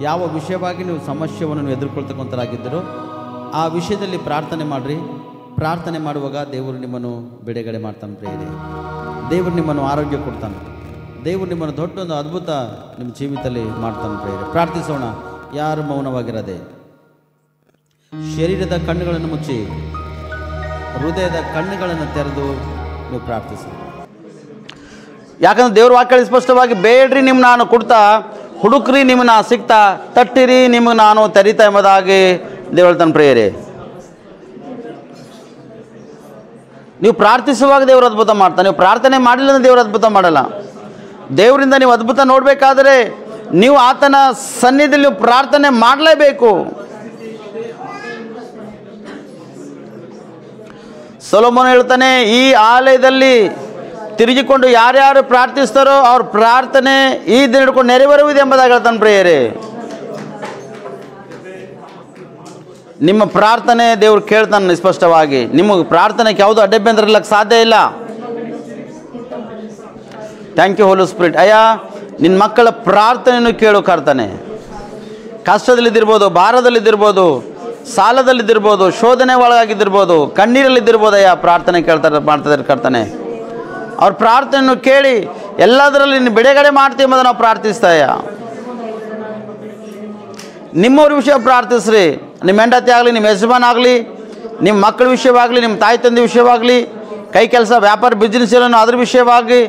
ಯಾವ ವಿಷಯವಾಗಿ ನೀವು ಸಮಸ್ಯೆಯನ್ನು ಎದುರುಕೊಳ್ತಕ್ಕಂಥರಾಗಿದ್ದರೂ ಆ ವಿಷಯದಲ್ಲಿ ಪ್ರಾರ್ಥನೆ ಮಾಡಿರಿ. ಪ್ರಾರ್ಥನೆ ಮಾಡುವಾಗ ದೇವರು ನಿಮ್ಮನ್ನು ಬಿಡುಗಡೆ ಮಾಡ್ತಾನೆ ಪ್ರಿಯರೇ. ದೇವರು ನಿಮ್ಮನ್ನು ಆರೋಗ್ಯ ಕೊಡ್ತಾನೆ. ದೇವರು ನಿಮ್ಮನ್ನು ದೊಡ್ಡೊಂದು ಅದ್ಭುತ ನಿಮ್ಮ ಜೀವಿತದಲ್ಲಿ ಮಾಡ್ತಾನೆ ಪ್ರಿಯರೇ. ಪ್ರಾರ್ಥಿಸೋಣ. ಯಾರು ಮೌನವಾಗಿರದೆ ಶರೀರದ ಕಣ್ಣುಗಳನ್ನು ಮುಚ್ಚಿ ಹೃದಯದ ಕಣ್ಣುಗಳನ್ನು ತೆರೆದು ನೀವು ಪ್ರಾರ್ಥಿಸಿ. ಯಾಕಂದ್ರೆ ದೇವ್ರ ವಾಕ್ಯ ಸ್ಪಷ್ಟವಾಗಿ, ಬೇಡ್ರಿ ನಿಮ್ಗೆ ನಾನು ಕೊಡ್ತಾ, ಹುಡುಕ್ರಿ ನಿಮ್ಗೆ ನಾನು ಸಿಗ್ತಾ, ತಟ್ಟಿರಿ ನಿಮ್ಗೆ ನಾನು ತೆರಿತಾ ಎಂಬುದಾಗಿ ದೇವ್ರು ಹೇಳ್ತಾನೆ ಪ್ರಿಯರೇ. ನೀವು ಪ್ರಾರ್ಥಿಸುವಾಗ ದೇವರು ಅದ್ಭುತ ಮಾಡ್ತಾನೆ. ನೀವು ಪ್ರಾರ್ಥನೆ ಮಾಡಿಲ್ಲ ಅಂದರೆ ದೇವರು ಅದ್ಭುತ ಮಾಡಲ್ಲ. ದೇವರಿಂದ ನೀವು ಅದ್ಭುತ ನೋಡಬೇಕಾದ್ರೆ ನೀವು ಆತನ ಸನ್ನಿಧಿಯಲ್ಲಿ ನೀವು ಪ್ರಾರ್ಥನೆ ಮಾಡಲೇಬೇಕು. ಸೊಲೊಮೋನ ಹೇಳ್ತಾನೆ, ಈ ಆಲಯದಲ್ಲಿ ತಿರುಗಿಕೊಂಡು ಯಾರ್ಯಾರು ಪ್ರಾರ್ಥಿಸ್ತಾರೋ ಅವ್ರ ಪ್ರಾರ್ಥನೆ ಈ ದಿನ ಹಿಡ್ಕೊಂಡು ನೆರವೇರುವುದು ಎಂಬುದಾಗಿ ಹೇಳ್ತಾನೆ ಪ್ರಿಯರೇ. ನಿಮ್ಮ ಪ್ರಾರ್ಥನೆ ದೇವ್ರು ಕೇಳ್ತಾನೆ ಸ್ಪಷ್ಟವಾಗಿ. ನಿಮಗೆ ಪ್ರಾರ್ಥನೆಗೆ ಯಾವುದೋ ಅಡ್ಡಭ್ಯಂತರ ಇರಲಿಕ್ಕೆ ಸಾಧ್ಯ ಇಲ್ಲ. Thank you Holy Spirit. ಅಯ್ಯ, ನಿನ್ನ ಮಕ್ಕಳ ಪ್ರಾರ್ಥನೆಯನ್ನು ಕೇಳು ಕರ್ತಾನೆ. ಕಷ್ಟದಲ್ಲಿದ್ದಿರ್ಬೋದು, ಭಾರದಲ್ಲಿದ್ದಿರ್ಬೋದು, ಸಾಲದಲ್ಲಿದ್ದಿರ್ಬೋದು, ಶೋಧನೆ ಒಳಗಾಗಿದ್ದಿರ್ಬೋದು, ಕಣ್ಣೀರಲ್ಲಿದ್ದಿರ್ಬೋದು. ಅಯ್ಯ, ಪ್ರಾರ್ಥನೆ ಮಾಡ್ತಾರೆ ಕರ್ತಾನೆ. ಅವ್ರ ಪ್ರಾರ್ಥನೆಯನ್ನು ಕೇಳಿ ಎಲ್ಲದರಲ್ಲಿ ನೀನು ಬಿಡುಗಡೆ ಮಾಡ್ತೀವಿ ಎಂಬುದನ್ನು ನಾವು ಪ್ರಾರ್ಥಿಸ್ತಾಯ. ನಿಮ್ಮವ್ರ ವಿಷಯ ಪ್ರಾರ್ಥಿಸ್ರಿ. ನಿಮ್ಮ ಹೆಂಡತಿ ಆಗಲಿ, ನಿಮ್ಮ ಯಜಮಾನ ಆಗಲಿ, ನಿಮ್ಮ ಮಕ್ಕಳ ವಿಷಯವಾಗಲಿ, ನಿಮ್ಮ ತಾಯಿ ತಂದೆ ವಿಷಯವಾಗಲಿ, ಕೈ ಕೆಲಸ ವ್ಯಾಪಾರ ಬಿಸ್ನೆಸ್ ಇಲ್ಲನೋ ಅದ್ರ ವಿಷಯವಾಗಿ,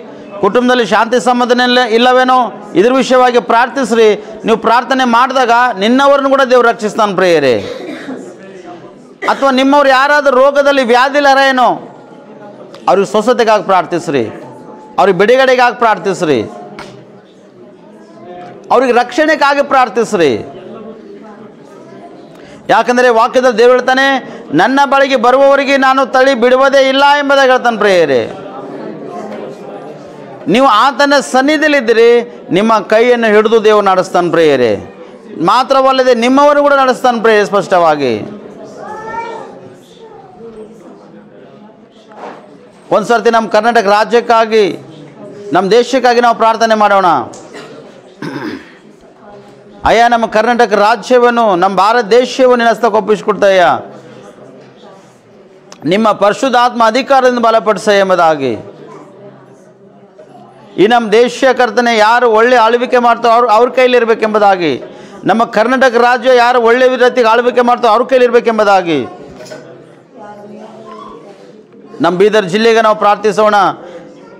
ಕುಟುಂಬದಲ್ಲಿ ಶಾಂತಿ ಸಮಾಧಾನ ಇಲ್ಲವೇನೋ ಇದ್ರ ವಿಷಯವಾಗಿ ಪ್ರಾರ್ಥಿಸ್ರಿ. ನೀವು ಪ್ರಾರ್ಥನೆ ಮಾಡಿದಾಗ ನಿನ್ನವ್ರನ್ನ ಕೂಡ ದೇವ್ರು ರಕ್ಷಿಸ್ತಾನೆ ಪ್ರಿಯರೇ. ಅಥವಾ ನಿಮ್ಮವ್ರು ಯಾರಾದರೂ ರೋಗದಲ್ಲಿ ವ್ಯಾಧಿಲರ ಏನೋ ಅವ್ರಿಗೆ ಸ್ವಸ್ಥತೆಗಾಗಿ ಪ್ರಾರ್ಥಿಸ್ರಿ. ಅವ್ರಿಗೆ ಬಿಡುಗಡೆಗಾಗಿ ಪ್ರಾರ್ಥಿಸ್ರಿ. ಅವ್ರಿಗೆ ರಕ್ಷಣೆಗಾಗಿ ಪ್ರಾರ್ಥಿಸ್ರಿ. ಯಾಕಂದರೆ ವಾಕ್ಯದಲ್ಲಿ ದೇವರು ಹೇಳ್ತಾನೆ, ನನ್ನ ಬಳಿಗೆ ಬರುವವರಿಗೆ ನಾನು ತಳ್ಳಿ ಬಿಡುವುದೇ ಇಲ್ಲ ಎಂಬುದಾಗಿ ಹೇಳ್ತಾನೆ ಪ್ರಿಯರೇ. ನೀವು ಆತನ ಸನ್ನಿಧಿಯಲ್ಲಿದ್ದೀರಿ, ನಿಮ್ಮ ಕೈಯನ್ನು ಹಿಡಿದು ದೇವರು ನಡೆಸ್ತಾನೆ ಪ್ರಿಯರೇ. ಮಾತ್ರವಲ್ಲದೆ ನಿಮ್ಮವರು ಕೂಡ ನಡೆಸ್ತಾನೆ ಪ್ರಿಯರೇ. ಸ್ಪಷ್ಟವಾಗಿ ಒಂದು ಸರ್ತಿ ನಮ್ಮ ಕರ್ನಾಟಕ ರಾಜ್ಯಕ್ಕಾಗಿ, ನಮ್ಮ ದೇಶಕ್ಕಾಗಿ ನಾವು ಪ್ರಾರ್ಥನೆ ಮಾಡೋಣ. ಅಯ್ಯ, ನಮ್ಮ ಕರ್ನಾಟಕ ರಾಜ್ಯವನ್ನು, ನಮ್ಮ ಭಾರತ ದೇಶವನ್ನು ನಿನ್ನ ಹಸ್ತಕ್ಕೆ ಒಪ್ಪಿಸಿಕೊಡ್ತಯ್ಯ. ನಿಮ್ಮ ಪರಿಶುದ್ಧಾತ್ಮ ಅಧಿಕಾರದಿಂದ ಬಲಪಡಿಸ ಎಂಬುದಾಗಿ. ಈ ನಮ್ಮ ದೇಶ ಕರ್ತನೆ ಯಾರು ಒಳ್ಳೆ ಆಳ್ವಿಕೆ ಮಾಡ್ತಾರೋ ಅವ್ರ ಕೈಲಿರ್ಬೇಕೆಂಬುದಾಗಿ. ನಮ್ಮ ಕರ್ನಾಟಕ ರಾಜ್ಯ ಯಾರು ಒಳ್ಳೆ ರೀತಿಗೆ ಆಳ್ವಿಕೆ ಮಾಡ್ತಾರೋ ಅವ್ರ ಕೈಲಿರ್ಬೇಕೆಂಬುದಾಗಿ. ನಮ್ಮ ಬೀದರ್ ಜಿಲ್ಲೆಗೆ ನಾವು ಪ್ರಾರ್ಥಿಸೋಣ.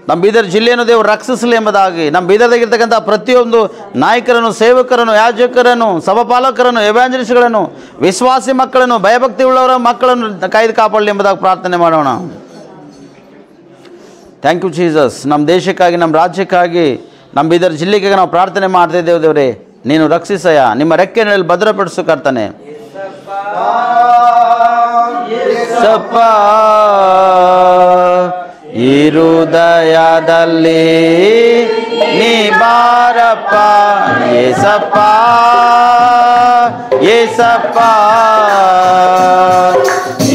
ನಮ್ಮ ಬೀದರ್ ಜಿಲ್ಲೆಯನ್ನು ದೇವರು ರಕ್ಷಿಸಲಿ ಎಂಬುದಾಗಿ. ನಮ್ಮ ಬೀದರ್ದಾಗಿರ್ತಕ್ಕಂಥ ಪ್ರತಿಯೊಂದು ನಾಯಕರನ್ನು, ಸೇವಕರನ್ನು, ಯಾಜಕರನ್ನು, ಸಭಾಪಾಲಕರನ್ನು, ಎವಾಂಜಲಿಸ್ಟ್ಗಳನ್ನು, ವಿಶ್ವಾಸಿ ಮಕ್ಕಳನ್ನು, ಭಯಭಕ್ತಿ ಉಳ್ಳವರ ಮಕ್ಕಳನ್ನು ಕಾಯ್ದು ಕಾಪಾಡಲಿ ಎಂಬುದಾಗಿ ಪ್ರಾರ್ಥನೆ ಮಾಡೋಣ. Thank you Jesus. ನಮ್ಮ ದೇಶಕ್ಕಾಗಿ, ನಮ್ಮ ರಾಜ್ಯಕ್ಕಾಗಿ, ನಮ್ಮ ಬೀದರ್ ಜಿಲ್ಲೆಗೆ ನಾವು ಪ್ರಾರ್ಥನೆ ಮಾಡ್ತಿದ್ದೇವೆ. ದೇವರೇ, ನೀನು ರಕ್ಷಿಸಯ್ಯ. ನಿಮ್ಮ ರೆಕ್ಕೆನಲ್ಲಿ ಭದ್ರಪಡಿಸು ಕರ್ತನೆ. ಸಪ್ಪ ಈ ಹೃದಯದಲ್ಲಿ ನೀ ಬಾರಪ್ಪ ಏಸಪ್ಪ, ಏಸಪ್ಪ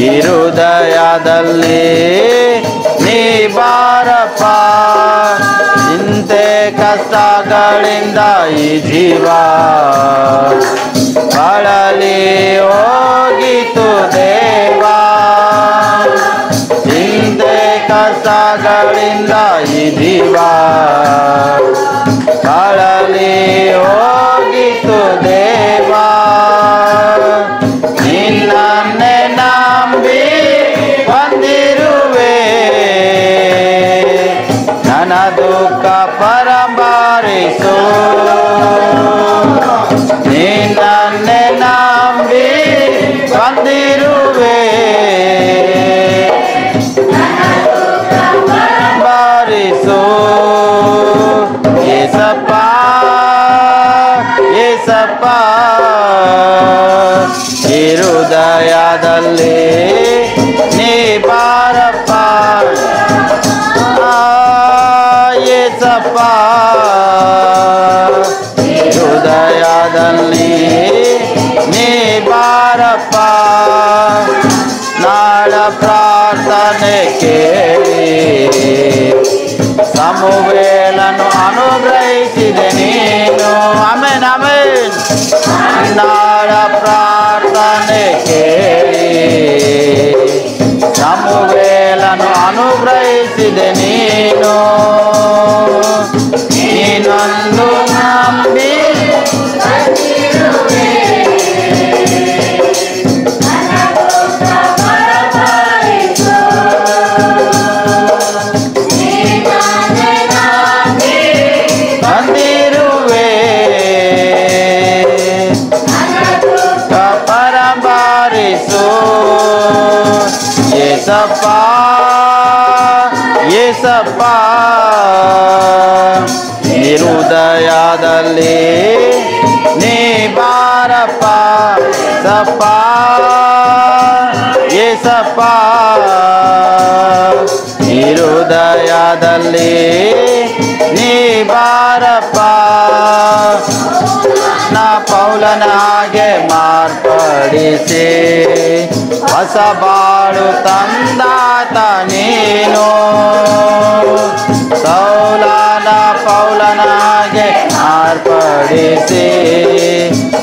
ಈ ಹೃದಯದಲ್ಲಿ ನೀ ಬಾರಪ್ಪ. ಇಂತೆ ಕಷ್ಟಗಳಿಂದ ಈ ಜೀವ ಬಳಲಿ ಹೋಗಿತು ದೇವಾ. ಇಂತೆ ಕಷ್ಟಗಳಿಂದ ಈ ಜೀವ ಬಳಲಿ ಹೋಗಿತು ದೇವಾ. ನಿನ್ನನ್ನೇ ನಂಬಿ ಬಂದಿರುವೆ, ನನ್ನ ದುಃಖ ಪರಂಬರಿಸು. ನಿನ್ನನ್ನೇ ನಂಬಿ ಬಂದಿರುವೆ, ಪರಂಬರಿಸು. ಏಸಪ್ಪ, ಏಸಪ್ಪ ಈ ಹೃದಯದಲ್ಲಿ ನೀ ಬಾರಪ್ಪ. ಏಸಪ್ಪ ಹೃದಯದಲ್ಲಿ ನೀ ಬಾರಪ್ಪ. ನಾಳ ಪ್ರಾರ್ಥನೆ ಕೇಳಿ ಸಮುವೇಲನು ಅನುಗ್ರಹಿಸಿದೆ ನೀನು. Amen, amen. ನಾಳ ಪ್ರಾರ್ಥನೆ ಕೇಳಿ ಸಮುವೇಲನು ಅನುಗ್ರಹಿಸಿದೆ ನೀನು ನೀನೊಂದು ನಂಬಿ ಬಂದಿರುವೆ ಪರಂಬಾರಿಸು ಏಸಪ್ಪ ಏಸಪ್ಪ ಹೃದಯದಲ್ಲಿ ನೀ ಬಾರಪ್ಪ ಸಪ್ಪ ಏಸಪ್ಪ ಹೃದಯದಲ್ಲಿ ನೀ ಬಾರಪ್ಪ ನಾ ಪೌಲನ ಹಾಗೆ ಮಾರ್ಪಡಿಸಿ ಹೊಸ ಬಾಳು ತಂದಾತ ನೀನು ಸೌಲನ ಪೌಲನ ಹಾಗೆ ಮಾರ್ಪಡಿಸಿ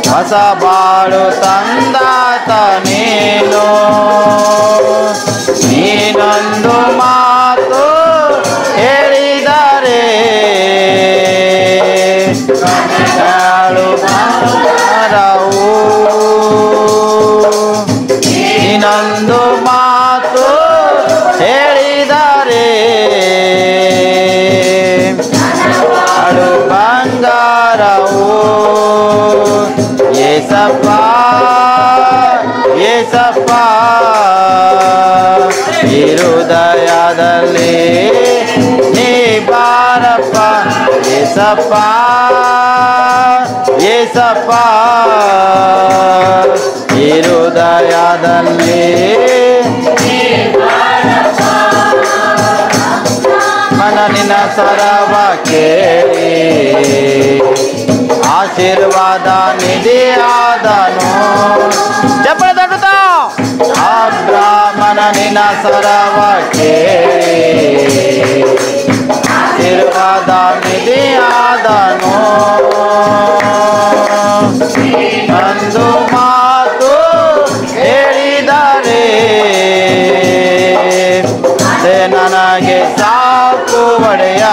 ಹೊಸ ಬಾಳು ತಂದಾತ ನೀನು ನೀನೊಂದು ಮಾತು ಹೇಳಿದರೆ ಮರವು ಇನ್ನೊಂದು ಮಾತು ಹೇಳಿದರೆ ಅಳು ಬಂಗಾರವು ಏಸಪ್ಪ ಏಸಪ್ಪ ಹೃದಯದಲ್ಲಿ ನೀ ಬಾರಪ್ಪ ಏಸಪ್ಪ ಏಸಪ್ಪ ಹೃದಯದಲ್ಲಿ ಮನ ನಿನ್ನ ಸ್ವರವ ಕೇಳಿ ಆಶೀರ್ವಾದ ನಿಧಿಯಾದನು ಚಪ್ಪಳ ತಟ್ಟುತ್ತಾ ಅಬ್ರಾಹ್ಮನ ನಿನ್ನ ಸ್ವರವ ಕೇಳಿ ಆಶೀರ್ವಾದ ನಿಧಿಯಾದನು ಒಂದು ಮಾತು ಹೇಳಿದರೆ ನನಗೆ ಸಾಕು ಒಡೆಯ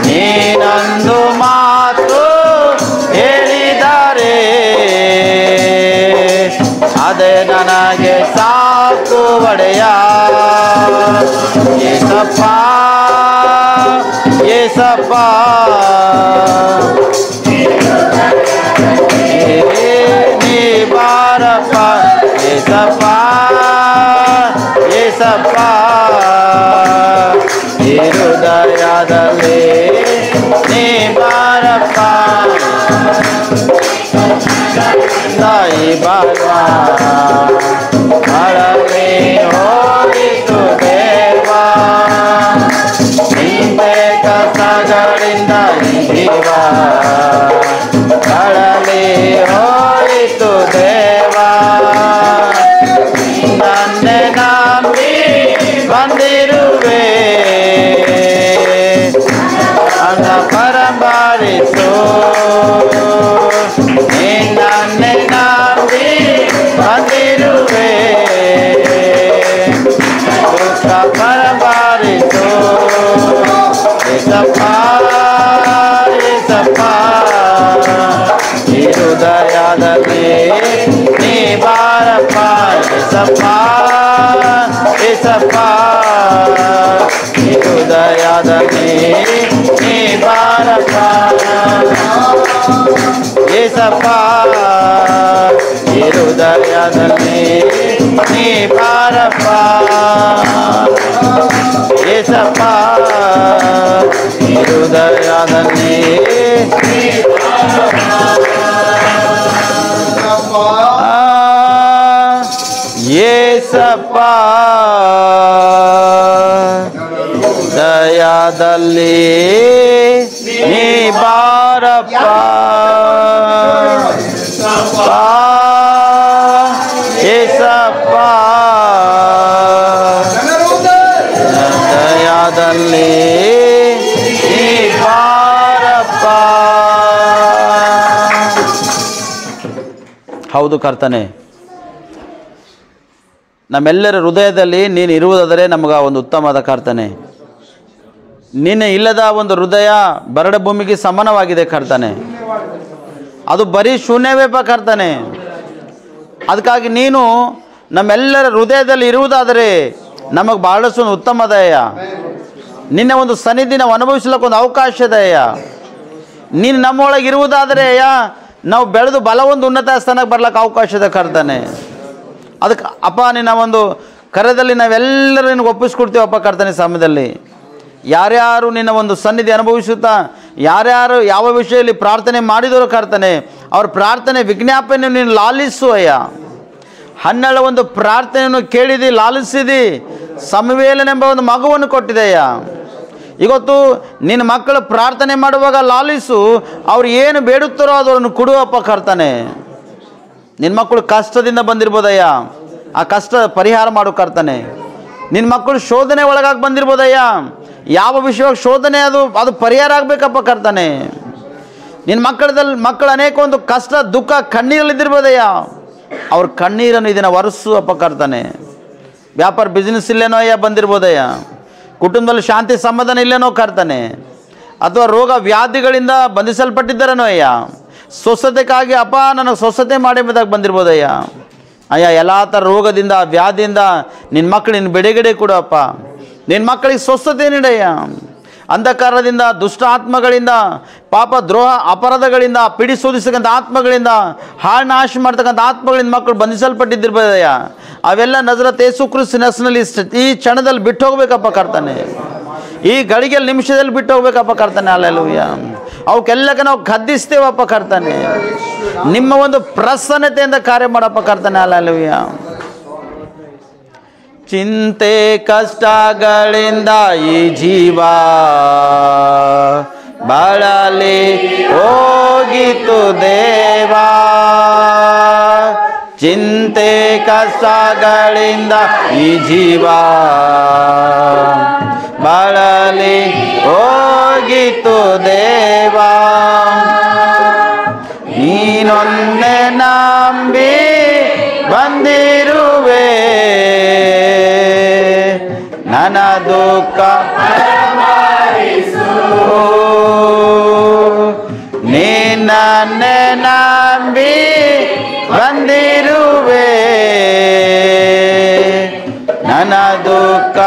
ನೀನೊಂದು ಮಾತು ಹೇಳಿದರೆ ಅದೇ ನನಗೆ ಸಾಕು ಒಡೆಯ ಏಸಪ್ಪ ಏಸಪ್ಪ ನೀ ಬಾರಪ್ಪ ಏಸಪ್ಪ ಏಸಪ್ಪ ಹೃದಯದಲ್ಲಿ ನೀ ಬಾರಪ್ಪ ತಾಯಿ ಬಾಲ್ವ ಅಳವೆ ಹೋಗಿತು ದೇವ ಹಿಂದೆ ಕಸಗಳಿಂದ ಜೀವ ಕಳಲಿ ಹೋಯಿತು ದೇವ ನನ್ನೆ ನಂಬಿ ಬಂದಿರುವೆ ಅನ್ನ ಪರಂಬಾರಿಸು ನನ್ನೆ ನಂಬಿ ಬಂದಿರುವೆ ದುಃಖ ಪರಂಬಾರಿಸು ಏಸಪ್ಪ ಏಸಪ್ಪ ಹೃದಯದಲ್ಲಿ ನೀ ಬಾರಪ್ಪ ಏಸಪ್ಪ ಏಸಪ್ಪ ಹೃದಯದಲ್ಲಿ ನೀ ಬಾರಪ್ಪ ಏಸಪ್ಪ ಹೃದಯದಲ್ಲಿ ನೀ ಬಾರಪ್ಪ ಏಸಪ್ಪ ಹೃದಯದಲ್ಲಿ ಏಸಪ್ಪ ದಯದಲ್ಲಿ ನೀ ಬಾರಪ್ಪ ಏಸಪ್ಪ ದಯದಲ್ಲಿ ನೀ ಬಾರಪ್ಪ ಹೌದು ಕರ್ತನೆ, ನಮ್ಮೆಲ್ಲರ ಹೃದಯದಲ್ಲಿ ನೀನು ಇರುವುದಾದರೆ ನಮಗೆ ಒಂದು ಉತ್ತಮವಾದ ಕರ್ತನೆ. ನೀನು ಇಲ್ಲದ ಒಂದು ಹೃದಯ ಬರಡ ಭೂಮಿಗೆ ಸಮಾನವಾಗಿದೆ ಕರ್ತನೆ, ಅದು ಬರೀ ಶೂನ್ಯವೇ ಕರ್ತನೆ. ಅದಕ್ಕಾಗಿ ನೀನು ನಮ್ಮೆಲ್ಲರ ಹೃದಯದಲ್ಲಿ ಇರುವುದಾದರೆ ನಮಗೆ ಬಹಳಷ್ಟು ಒಂದು ಉತ್ತಮದಯ. ನಿನ್ನ ಒಂದು ಸನ್ನಿಧಿ ನಾವು ಅನುಭವಿಸ್ಲಿಕ್ಕೆ ಒಂದು ಅವಕಾಶ ಇದೆಯ. ನೀನು ನಮ್ಮೊಳಗೆ ಇರುವುದಾದರೆ ನಾವು ಬೆಳೆದು ಬಲವೊಂದು ಉನ್ನತ ಸ್ಥಾನಕ್ಕೆ ಬರ್ಲಿಕ್ಕೆ ಅವಕಾಶ ಇದೆ ಕರ್ತನೆ. ಅದಕ್ಕೆ ಅಪ್ಪ ನಿನ್ನ ಒಂದು ಕರೆದಲ್ಲಿ ನಾವೆಲ್ಲರೂ ನಿನಗೆ ಒಪ್ಪಿಸ್ಕೊಡ್ತೀವಪ್ಪ ಕರ್ತನೆ. ಸಮಯದಲ್ಲಿ ಯಾರ್ಯಾರು ನಿನ್ನ ಒಂದು ಸನ್ನಿಧಿ ಅನುಭವಿಸುತ್ತಾ ಯಾರ್ಯಾರು ಯಾವ ವಿಷಯದಲ್ಲಿ ಪ್ರಾರ್ಥನೆ ಮಾಡಿದರೂ ಕರ್ತನೆ, ಅವ್ರ ಪ್ರಾರ್ಥನೆ ವಿಜ್ಞಾಪನೆ ನೀನು ಲಾಲಿಸುವಯ್ಯ. 12 ಒಂದು ಪ್ರಾರ್ಥನೆಯನ್ನು ಕೇಳಿದಿ, ಲಾಲಿಸಿದಿ, ಸಮವೇಲನೆಂಬ ಒಂದು ಮಗುವನ್ನು ಕೊಟ್ಟಿದೆಯ. ಇವತ್ತು ನಿನ್ನ ಮಕ್ಕಳು ಪ್ರಾರ್ಥನೆ ಮಾಡುವಾಗ ಲಾಲಿಸು, ಅವ್ರು ಏನು ಬೇಡುತ್ತಾರೋ ಅದನ್ನು ಕೊಡುವಪ್ಪ ಕರ್ತನೆ. ನಿನ್ನ ಮಕ್ಕಳು ಕಷ್ಟದಿಂದ ಬಂದಿರ್ಬೋದಯ್ಯ, ಆ ಕಷ್ಟ ಪರಿಹಾರ ಮಾಡು ಕರ್ತನೆ. ನಿನ್ನ ಮಕ್ಕಳು ಶೋಧನೆ ಒಳಗಾಗಿ ಬಂದಿರ್ಬೋದಯ್ಯ, ಯಾವ ವಿಷಯವಾಗಿ ಶೋಧನೆ ಅದು ಪರಿಹಾರ ಆಗಬೇಕಪ್ಪ ಕರ್ತನೆ. ನಿನ್ನ ಮಕ್ಕಳು ಅನೇಕ ಒಂದು ಕಷ್ಟ ದುಃಖ ಕಣ್ಣೀರಲ್ಲಿದ್ದಿರ್ಬೋದಯ್ಯ, ಅವ್ರ ಕಣ್ಣೀರನ್ನು ಇದನ್ನು ಒರೆಸು ಅಪ್ಪ ಕರ್ತನೆ. ವ್ಯಾಪಾರ ಬಿಸ್ನೆಸ್ ಇಲ್ಲೇನೋ ಅಯ್ಯ ಬಂದಿರ್ಬೋದಯ್ಯ, ಕುಟುಂಬದಲ್ಲಿ ಶಾಂತಿ ಸಮಾಧಾನ ಇಲ್ಲೇನೋ ಕರ್ತನೆ, ಅಥವಾ ರೋಗ ವ್ಯಾಧಿಗಳಿಂದ ಬಂಧಿಸಲ್ಪಟ್ಟಿದ್ದಾರೇನೋ ಅಯ್ಯ, ಸ್ವಸ್ಥತೆಗಾಗಿ ಅಪ್ಪ ನನಗೆ ಸ್ವಸ್ಥತೆ ಮಾಡಿ ಎಂಬುದಾಗಿ ಬಂದಿರ್ಬೋದಯ್ಯ. ಅಯ್ಯ ಎಲ್ಲ ಥರ ರೋಗದಿಂದ ವ್ಯಾಧಿಯಿಂದ ನಿನ್ನ ಮಕ್ಕಳು ನಿನ್ನ ಬಿಡುಗಡೆ ಕೊಡು ಅಪ್ಪ. ನಿನ್ನ ಮಕ್ಕಳಿಗೆ ಸ್ವಸ್ಥತೆ ನೀಡಯ್ಯ. ಅಂಧಕಾರದಿಂದ ದುಷ್ಟ ಆತ್ಮಗಳಿಂದ ಪಾಪ ದ್ರೋಹ ಅಪರಾಧಗಳಿಂದ ಪಿಡಿ ಶೋಧಿಸತಕ್ಕಂಥ ಆತ್ಮಗಳಿಂದ ಹಾಳು ನಾಶ ಮಾಡ್ತಕ್ಕಂಥ ಆತ್ಮಗಳಿಂದ ಮಕ್ಕಳು ಬಂಧಿಸಲ್ಪಟ್ಟಿದ್ದಿರ್ಬೋದಯ್ಯ. ಅವೆಲ್ಲ ನಜರತ್ ಯೇಸು ಕ್ರಿಸ್ತನ ಹೆಸರಿನಲ್ಲಿ ಈ ಕ್ಷಣದಲ್ಲಿ ಬಿಟ್ಟು ಹೋಗ್ಬೇಕಪ್ಪ ಕರ್ತನೆ. ಈ ಗಳಿಗೆಯಲ್ಲಿ ನಿಮಿಷದಲ್ಲಿ ಬಿಟ್ಟು ಹೋಗ್ಬೇಕಪ್ಪ ಕರ್ತನೆ. ಹಲ್ಲೆಲೂಯಾ. ಅವಕ್ಕೆಲ್ಲಕ್ಕೆ ನಾವು ಗದ್ದಿಸ್ತೇವಪ್ಪ ಕರ್ತನೆ. ನಿಮ್ಮ ಒಂದು ಪ್ರಸನ್ನತೆಯಿಂದ ಕಾರ್ಯ ಮಾಡಪ್ಪ ಕರ್ತನೆ. ಹಲ್ಲೆಲೂಯಾ. ಚಿಂತೆ ಕಷ್ಟಗಳಿಂದ ಈ ಜೀವ ಬಳಲಿ ಹೋಗಿತು ದೇವಾ. ಚಿಂತೆ ಕಷ್ಟಗಳಿಂದ ಈ ಜೀವ ಬಳಲಿ ಹೋಗಿತು ದೇವಾ. ನೀನೊಂದೇ ನಂಬಿ ಬಂದಿರುವೆ, ನನ್ನ ದುಃಖ ನಿನ್ನನ್ನೇ ನಂಬಿ ಬಂದಿರುವೆ, ನನ್ನ ದುಃಖ.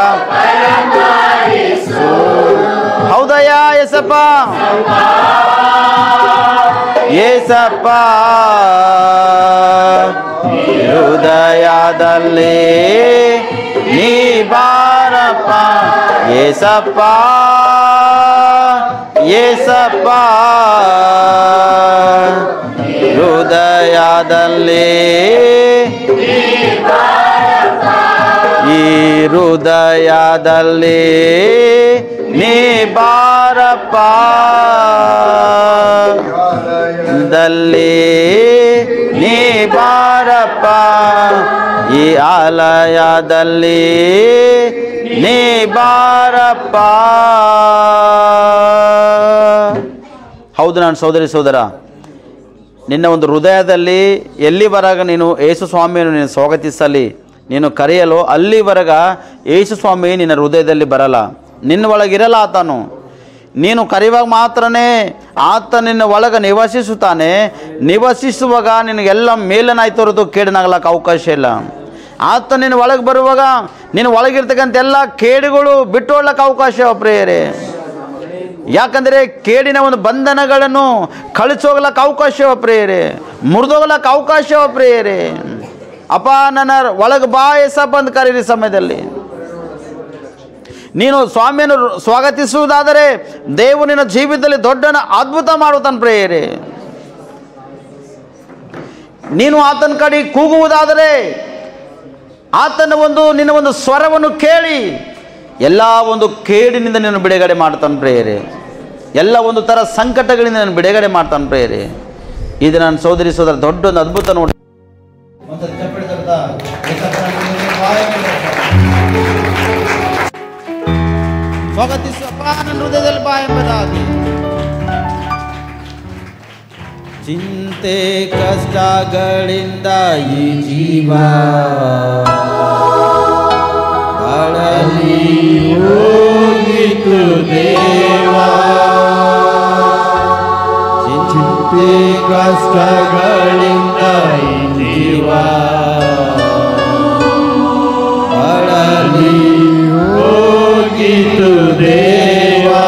ಹೌದಯ್ಯ ಏಸಪ್ಪ, ಏಸಪ್ಪ ಹೃದಯದಲ್ಲಿ ನೀ ಬಾರಪ್ಪ. ಏಸಪ್ಪ ಏಸಪ್ಪ ಹೃದಯದಲ್ಲಿ ಈ ಹೃದಯದಲ್ಲಿ ನೀ ಬಾರಪ್ಪ. ದಲ್ಲಿ ನೀ ಬಾರಪ್ಪ, ಈ ಆಲಯದಲ್ಲಿ ನೀ ಬಾರಪ್ಪ. ಹೌದು ನಾನು ಸಹೋದರಿ ಸಹೋದರ, ನಿನ್ನ ಒಂದು ಹೃದಯದಲ್ಲಿ ಎಲ್ಲಿವರೆಗ ನೀನು ಯೇಸು ಸ್ವಾಮಿಯನ್ನು ನೀನು ಸ್ವಾಗತಿಸಲಿ, ನೀನು ಕರೆಯಲು ಅಲ್ಲಿವರೆಗ ಯೇಸು ಸ್ವಾಮಿ ನಿನ್ನ ಹೃದಯದಲ್ಲಿ ಬರಲ್ಲ, ನಿನ್ನ ಒಳಗಿರಲ್ಲ ಆತನು. ನೀನು ಕರೆಯುವಾಗ ಮಾತ್ರನೇ ಆತ ನಿನ್ನ ಒಳಗೆ ನಿವಾಸಿಸುತ್ತಾನೆ. ನಿವಾಸಿಸುವಾಗ ನಿನಗೆಲ್ಲ ಮೇಲನಾಯ್ತು ಹೊರತು ಕೇಡನಾಗ್ಲಕ್ಕೆ ಅವಕಾಶ ಇಲ್ಲ. ಆತ ನಿನ್ನ ಒಳಗೆ ಬರುವಾಗ ನಿನ್ನ ಒಳಗಿರ್ತಕ್ಕಂಥ ಎಲ್ಲ ಕೇಡುಗಳು ಬಿಟ್ಟೋಡ್ಲಕ್ಕೆ ಅವಕಾಶ ಪ್ರಿಯರೇ. ಯಾಕಂದರೆ ಕೇಡಿನ ಒಂದು ಬಂಧನಗಳನ್ನು ಕಳಿಸೋಗ್ಲಕ್ಕೆ ಅವಕಾಶ ಪ್ರಿಯರೇ, ಮುರಿದೋಗ್ಲಕ್ಕೆ ಅವಕಾಶ ಪ್ರಿಯರೇ. ಅಪ್ಪ ನನ್ನ ಒಳಗೆ ಬಾ ಏಸಪ್ಪ ಅಂತ ಕರೀರಿ ಸಮಯದಲ್ಲಿ. ನೀನು ಸ್ವಾಮಿಯನ್ನು ಸ್ವಾಗತಿಸುವುದಾದರೆ ದೇವರು ನಿನ್ನ ಜೀವಿತದಲ್ಲಿ ದೊಡ್ಡ ಅದ್ಭುತ ಮಾಡುತ್ತಾನೆ ಪ್ರಿಯರೇ. ನೀನು ಆತನ ಕಡೆ ಕೂಗುವುದಾದರೆ ಆತನ ನಿನ್ನ ಒಂದು ಸ್ವರವನ್ನು ಕೇಳಿ ಎಲ್ಲ ಒಂದು ಕೇಡಿನಿಂದ ನೀನು ಬಿಡುಗಡೆ ಮಾಡ್ತಾನೆ ಪ್ರಿಯರೇ. ಎಲ್ಲ ಒಂದು ಥರ ಸಂಕಟಗಳಿಂದ ನಾನು ಬಿಡುಗಡೆ ಮಾಡ್ತಾನೆ ಪ್ರಿಯರೇ. ಇದು ನನ್ನ ಸೋದರಿ ಸೋದರ ದೊಡ್ಡ ಒಂದು ಅದ್ಭುತ ನೋಡಿ. ಸ್ವಾಗತಿಸಪ್ಪ ನನ್ನ ಹೃದಯದಲ್ಲಿ ಬಾ ಎಂಬುದಾಗಿ. ಚಿಂತೆ ಕಷ್ಟಗಳಿಂದ ಈ ಜೀವ ಬಳಲಿ ಹೋಗಿತು ದೇವಾ. ಚಿಂತೆ ಕಷ್ಟಗಳಿಂದ ಈ ಜೀವ ಬಳಲಿ ಹೋಗಿತು ದೇವಾ.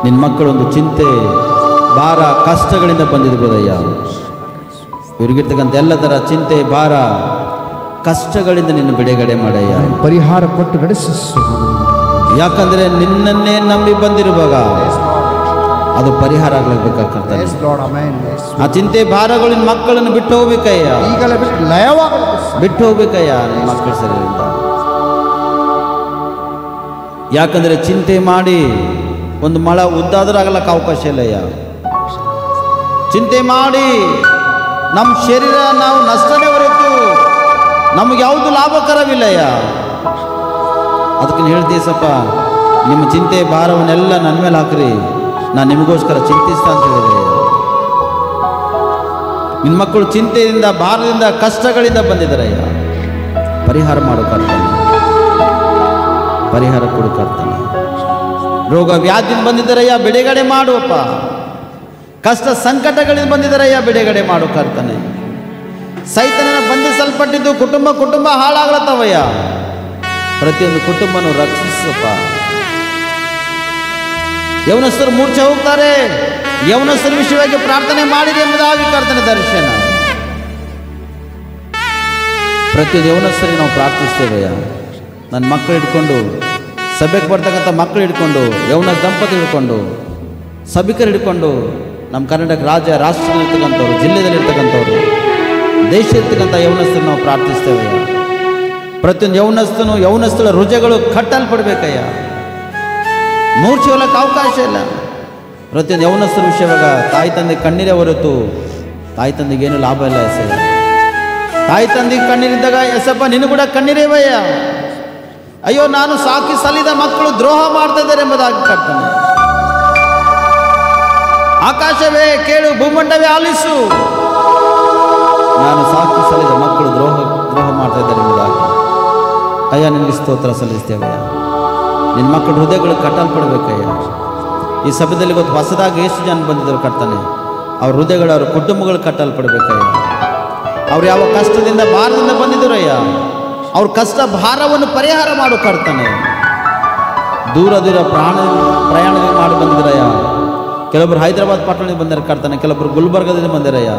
ನಿನ್ನ ಮಕ್ಕಳೊಂದು ಚಿಂತೆ ಭಾರ ಕಷ್ಟಗಳಿಂದ ಬಂದಿರ್ಬೋದಯ್ಯ. ಇವ್ರಿಗಿರ್ತಕ್ಕಂಥ ಎಲ್ಲ ಥರ ಚಿಂತೆ ಭಾರ ಕಷ್ಟಗಳಿಂದ ನಿನ್ನ ಬಿಡುಗಡೆ ಮಾಡಯ್ಯ, ಪರಿಹಾರ ಕೊಟ್ಟು ನಡೆಸು. ಯಾಕಂದ್ರೆ ನಿನ್ನನ್ನೇ ನಂಬಿ ಬಂದಿರುವಾಗ ಅದು ಪರಿಹಾರ ಆಗ್ಲೇಬೇಕಾಗ್ತದೆ. ಆ ಚಿಂತೆ ಭಾರಗಳು ನಿನ್ನ ಮಕ್ಕಳನ್ನು ಬಿಟ್ಟು ಹೋಗ್ಬೇಕಯ್ಯ, ಈಗಲೇ ಬಿಟ್ಟು ಲಯವಾಗ ಬಿಟ್ಟು ಹೋಗ್ಬೇಕಯ್ಯ ನಿನ್ನ ಮಕ್ಕಳ ಸರಿಯಿಂದ. ಯಾಕಂದ್ರೆ ಚಿಂತೆ ಮಾಡಿ ಒಂದು ಮಳ ಉದ್ದಾದರೂ ಆಗಲಕ್ಕೆ ಅವಕಾಶ ಇಲ್ಲಯ್ಯ. ಚಿಂತೆ ಮಾಡಿ ನಮ್ಮ ಶರೀರ ನಾವು ನಷ್ಟನೇ ಹೊರತು ನಮಗೆ ಯಾವುದು ಲಾಭಕರವಿಲ್ಲಯ್ಯ. ಅದಕ್ಕೆ ಹೇಳ್ತೀಸಪ್ಪ, ನಿಮ್ಮ ಚಿಂತೆ ಭಾರವನ್ನೆಲ್ಲ ನನ್ನ ಮೇಲೆ ಹಾಕ್ರಿ, ನಾನು ನಿಮಗೋಸ್ಕರ ಚಿಂತಿಸ್ತಾ ಅಂತ ಹೇಳಿದೆ. ನಿನ್ನ ಮಕ್ಕಳು ಚಿಂತೆಯಿಂದ ಭಾರದಿಂದ ಕಷ್ಟಗಳಿಂದ ಬಂದಿದ್ದಾರಯ್ಯ, ಪರಿಹಾರ ಮಾಡೋ ಕರ್ತಾನೆ, ಪರಿಹಾರ ಕೊಡು ಕರ್ತಾನೆ. ರೋಗ ವ್ಯಾಧಿಯಿಂದ ಬಂದಿದ್ದಾರಯ್ಯ, ಬಿಡುಗಡೆ ಮಾಡುವಪ್ಪ. ಕಷ್ಟ ಸಂಕಟಗಳಿಂದ ಬಂದಿದ್ದಾರಯ್ಯ, ಬಿಡುಗಡೆ ಮಾಡು ಕರ್ತಾನೆ. ಸೈತನನ ಬಂಧಿಸಲ್ಪಟ್ಟಿದ್ದು ಕುಟುಂಬ ಹಾಳಾಗ್ಲತ್ತವಯ್ಯ, ಪ್ರತಿಯೊಂದು ಕುಟುಂಬನೂ ರಕ್ಷಿಸಪ್ಪ. ಯೌವನಸ್ಥರು ಮೂರ್ಛೆ ಹೋಗ್ತಾರೆ, ಯೌವನಸ್ಥರ ವಿಷಯವಾಗಿ ಪ್ರಾರ್ಥನೆ ಮಾಡಿದೆ ಎಂಬುದಾಗಿ ಕರ್ತನೆ ದರ್ಶನ. ಪ್ರತಿಯೊಂದು ಯೌವನಸ್ಥರಿಗೆ ನಾವು ಪ್ರಾರ್ಥಿಸ್ತೇವಯ್ಯ. ನನ್ನ ಮಕ್ಕಳು ಹಿಡ್ಕೊಂಡು, ಸಭೆಗೆ ಬರ್ತಕ್ಕಂಥ ಮಕ್ಕಳು ಹಿಡ್ಕೊಂಡು, ಯೌವನ ದಂಪತಿ ಹಿಡ್ಕೊಂಡು, ಸಭಿಕರು ಹಿಡ್ಕೊಂಡು, ನಮ್ಮ ಕರ್ನಾಟಕ ರಾಜ್ಯ ರಾಷ್ಟ್ರದಲ್ಲಿರ್ತಕ್ಕಂಥವ್ರು, ಜಿಲ್ಲೆಯಲ್ಲಿರ್ತಕ್ಕಂಥವ್ರು, ದೇಶದಲ್ಲಿರ್ತಕ್ಕಂಥ ಯೌವನಸ್ಥರು ನಾವು ಪ್ರಾರ್ಥಿಸ್ತೇವೆ. ಪ್ರತಿಯೊಂದು ಯೌವನಸ್ಥಳ ಹೃದಯಗಳು ಕಟ್ಟಲ್ಪಡ್ಬೇಕಯ್ಯ, ಮೂರ್ಛೆ ಹೋಗಕ್ಕೆ ಅವಕಾಶ ಇಲ್ಲ. ಪ್ರತಿಯೊಂದು ಯೌವನಸ್ಥರ ವಿಷಯವಾಗ ತಾಯಿ ತಂದೆ ಕಣ್ಣೀರೇ ಹೊರತು ತಾಯಿ ತಂದೆಗೆ ಏನು ಲಾಭ ಇಲ್ಲ ಎಸೆಯ. ತಾಯಿ ತಂದೆಗೆ ಕಣ್ಣೀರಿದ್ದಾಗ ಎಸಪ್ಪ ನಿನ್ನ ಕೂಡ ಕಣ್ಣೀರೇವಯ್ಯ. ಅಯ್ಯೋ, ನಾನು ಸಾಕಿ ಸಲಿದ ಮಕ್ಕಳು ದ್ರೋಹ ಮಾಡ್ತಾ ಇದ್ದಾರೆ ಎಂಬುದಾಗಿ ಕರ್ತಾನೆ. ಆಕಾಶವೇ ಕೇಳು, ಭೂಮಂಡವೇ ಆಲಿಸು, ನಾನು ಸಾಕಿ ಸಲಿದ ಮಕ್ಕಳು ದ್ರೋಹ ಮಾಡ್ತಾ ಇದ್ದಾರೆ ಎಂಬುದಾಗಿ. ಅಯ್ಯ, ನಿನಗೆ ಸ್ತೋತ್ರ ಸಲ್ಲಿಸ್ತೇವಯ್ಯ. ನಿನ್ನ ಮಕ್ಕಳ ಹೃದಯಗಳು ಕಟ್ಟಲ್ಪಡಬೇಕಯ್ಯ. ಈ ಸಭೆಯಲ್ಲಿ ಗೊತ್ತು ಹೊಸದಾಗಿ ಎಷ್ಟು ಜನ ಬಂದಿದ್ದರು ಕರ್ತಾನೆ, ಅವ್ರ ಹೃದಯಗಳು, ಅವ್ರ ಕುಟುಂಬಗಳು ಕಟ್ಟಲ್ಪಡಬೇಕಯ್ಯ. ಅವ್ರು ಯಾವ ಕಷ್ಟದಿಂದ ಭಾರದಿಂದ ಬಂದಿದ್ದರಯ್ಯ, ಅವ್ರ ಕಷ್ಟ ಭಾರವನ್ನು ಪರಿಹಾರ ಮಾಡು ಕರ್ತಾನೆ. ದೂರ ಪ್ರಯಾಣದಿಂದ ಮಾಡಿ ಬಂದಿದ್ದರಯ್ಯ. ಕೆಲವೊಬ್ಬರು ಹೈದರಾಬಾದ್ ಪಟ್ಟಣದಿಂದ ಬಂದಿರ ಕರ್ತಾನೆ, ಕೆಲವೊಬ್ಬರು ಗುಲ್ಬರ್ಗದಿಂದ ಬಂದಿರಯ್ಯ,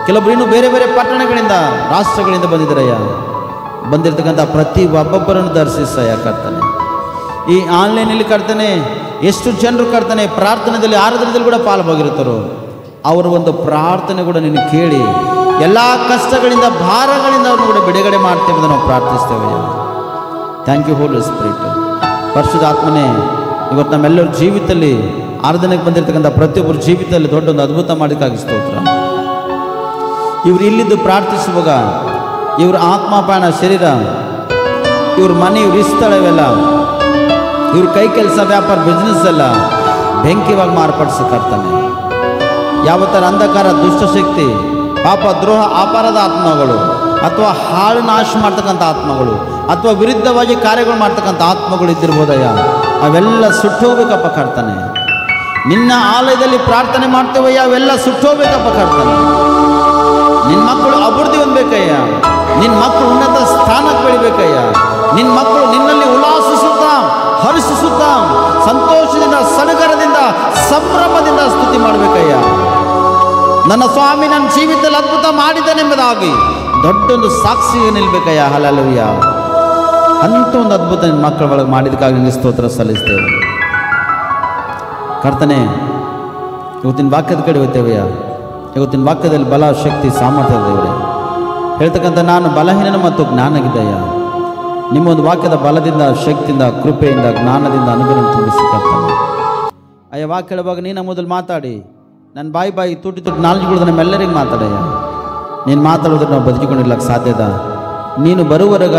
ಕೆಲವೊಬ್ಬರು ಇನ್ನೂ ಬೇರೆ ಬೇರೆ ಪಟ್ಟಣಗಳಿಂದ, ರಾಷ್ಟ್ರಗಳಿಂದ ಬಂದಿದ್ದರಯ್ಯ. ಬಂದಿರತಕ್ಕಂಥ ಪ್ರತಿ ಒಬ್ಬೊಬ್ಬರನ್ನು ದರ್ಶಿಸಯ್ಯ ಕರ್ತಾನೆ. ಈ ಆನ್ಲೈನಲ್ಲಿ ಕರ್ತಾನೆ ಎಷ್ಟು ಜನರು ಕರ್ತಾನೆ ಪ್ರಾರ್ಥನೆಯಲ್ಲಿ, ಆರಾಧನೆಯಲ್ಲಿ ಕೂಡ ಪಾಲ್ಭಾಗಿರುತ್ತಾರೋ, ಅವರ ಒಂದು ಪ್ರಾರ್ಥನೆ ಕೂಡ ನೀನು ಕೇಳಿ ಎಲ್ಲ ಕಷ್ಟಗಳಿಂದ ಭಾರಗಳಿಂದ ಅವ್ರನ್ನ ಕೂಡ ಬಿಡುಗಡೆ ಮಾಡ್ತೇವೆ ಅಂತ ನಾವು ಪ್ರಾರ್ಥಿಸ್ತೇವೆ. Thank you Holy Spirit. ಪರಿಶುದ್ಧಾತ್ಮನೇ, ಇವತ್ತು ನಮ್ಮೆಲ್ಲರ ಜೀವಿತದಲ್ಲಿ ಆರಾಧನೆಗೆ ಬಂದಿರತಕ್ಕಂಥ ಪ್ರತಿಯೊಬ್ಬರ ಜೀವಿತದಲ್ಲಿ ದೊಡ್ಡ ಒಂದು ಅದ್ಭುತ ಮಾಡೋಕ್ಕಾಗಿ ಸ್ತೋತ್ರ. ಇವರು ಇಲ್ಲಿದ್ದು ಪ್ರಾರ್ಥಿಸುವಾಗ ಇವ್ರ ಆತ್ಮಾಪಾನ ಶರೀರ, ಇವ್ರ ಮನೆ, ಇವ್ರ ಸ್ಥಳವೆಲ್ಲ, ಇವ್ರ ಕೈ ಕೆಲಸ, ವ್ಯಾಪಾರ, ಬಿಸ್ನೆಸ್ ಎಲ್ಲ ಬೆಂಕಿವಾಗಿ ಮಾರ್ಪಡಿಸಿ ಕರ್ತಾನೆ. ಯಾವ ಥರ ಅಂಧಕಾರ, ದುಷ್ಟಶಕ್ತಿ, ಪಾಪ ದ್ರೋಹ ಅಪರಾಧ ಆತ್ಮಗಳು, ಅಥವಾ ಹಾಳು ನಾಶ ಮಾಡ್ತಕ್ಕಂಥ ಆತ್ಮಗಳು, ಅಥವಾ ವಿರುದ್ಧವಾಗಿ ಕಾರ್ಯಗಳು ಮಾಡ್ತಕ್ಕಂಥ ಆತ್ಮಗಳು ಇದ್ದಿರ್ಬೋದಯ್ಯ. ಅವೆಲ್ಲ ಸುಟ್ಟೋಗ್ಬೇಕಪ್ಪ ಕರ್ತನೆ. ನಿನ್ನ ಆಲಯದಲ್ಲಿ ಪ್ರಾರ್ಥನೆ ಮಾಡ್ತೇವಯ್ಯ, ಅವೆಲ್ಲ ಸುಟ್ಟೋಗ್ಬೇಕಪ್ಪ ಕರ್ತನೆ. ನಿನ್ನ ಮಕ್ಕಳು ಅಭಿವೃದ್ಧಿ ಹೊಂದಬೇಕಯ್ಯ. ನಿನ್ನ ಮಕ್ಕಳು ಉನ್ನತ ಸ್ಥಾನಕ್ಕೆ ಬೆಳಿಬೇಕಯ್ಯ. ನಿನ್ನ ಮಕ್ಕಳು ನಿನ್ನಲ್ಲಿ ಉಲ್ಲಾಸಿಸುತ್ತಾ ಹರ್ಷಿಸುತ್ತಾ ಸಂತೋಷದಿಂದ ಸಡಗರದಿಂದ ಸಂಭ್ರಮದಿಂದ ಸ್ತುತಿ ಮಾಡಬೇಕಯ್ಯ. ನನ್ನ ಸ್ವಾಮಿ ನನ್ನ ಜೀವಿತದಲ್ಲಿ ಅದ್ಭುತ ಮಾಡಿದ್ದಾನೆಂಬುದಾಗಿ ದೊಡ್ಡೊಂದು ಸಾಕ್ಷಿಗೆ ನಿಲ್ಬೇಕಯ್ಯ. ಹಲ್ಲೆಲೂಯಾ. ಅಂಥ ಒಂದು ಅದ್ಭುತ ನಿನ್ನ ಮಕ್ಕಳ ಒಳಗೆ ಮಾಡಿದಕ್ಕಾಗಿ ನಿನ್ನ ಸ್ತೋತ್ರ ಸಲ್ಲಿಸ್ತೇವೆ ಕರ್ತನೆ. ಇವತ್ತಿನ ವಾಕ್ಯದ ಕಡೆ ಹೋಗ್ತೇವೆಯ. ಇವತ್ತಿನ ವಾಕ್ಯದಲ್ಲಿ ಬಲ, ಶಕ್ತಿ, ಸಾಮರ್ಥ್ಯ ದೇವರೇ ಹೇಳ್ತಕ್ಕಂಥ ನಾನು ಬಲಹೀನನು ಮತ್ತು ಜ್ಞಾನಗಿದ್ದಯ್ಯ. ನಿಮ್ಮೊಂದು ವಾಕ್ಯದ ಬಲದಿಂದ, ಶಕ್ತಿಯಿಂದ, ಕೃಪೆಯಿಂದ, ಜ್ಞಾನದಿಂದ ಅನುಗ್ರಹ ತುಂಬಿಸಿ ಕರ್ತನೆ. ಅಯ್ಯ ವಾಕ್ಯ ಹೇಳುವಾಗ ನೀನು ಮೊದಲು ಮಾತಾಡಿ, ನನ್ನ ಬಾಯಿ ತುಟಿ ನಾಲ್ಜುಗಳು ನಮ್ಮೆಲ್ಲರಿಗೆ ಮಾತಾಡಯ್ಯ. ನೀನು ಮಾತಾಡೋದ್ರೆ ನಾವು ಬದುಕಿಕೊಂಡಿರ್ಲಕ್ಕೆ ಸಾಧ್ಯದ. ನೀನು ಬರುವವರೆಗ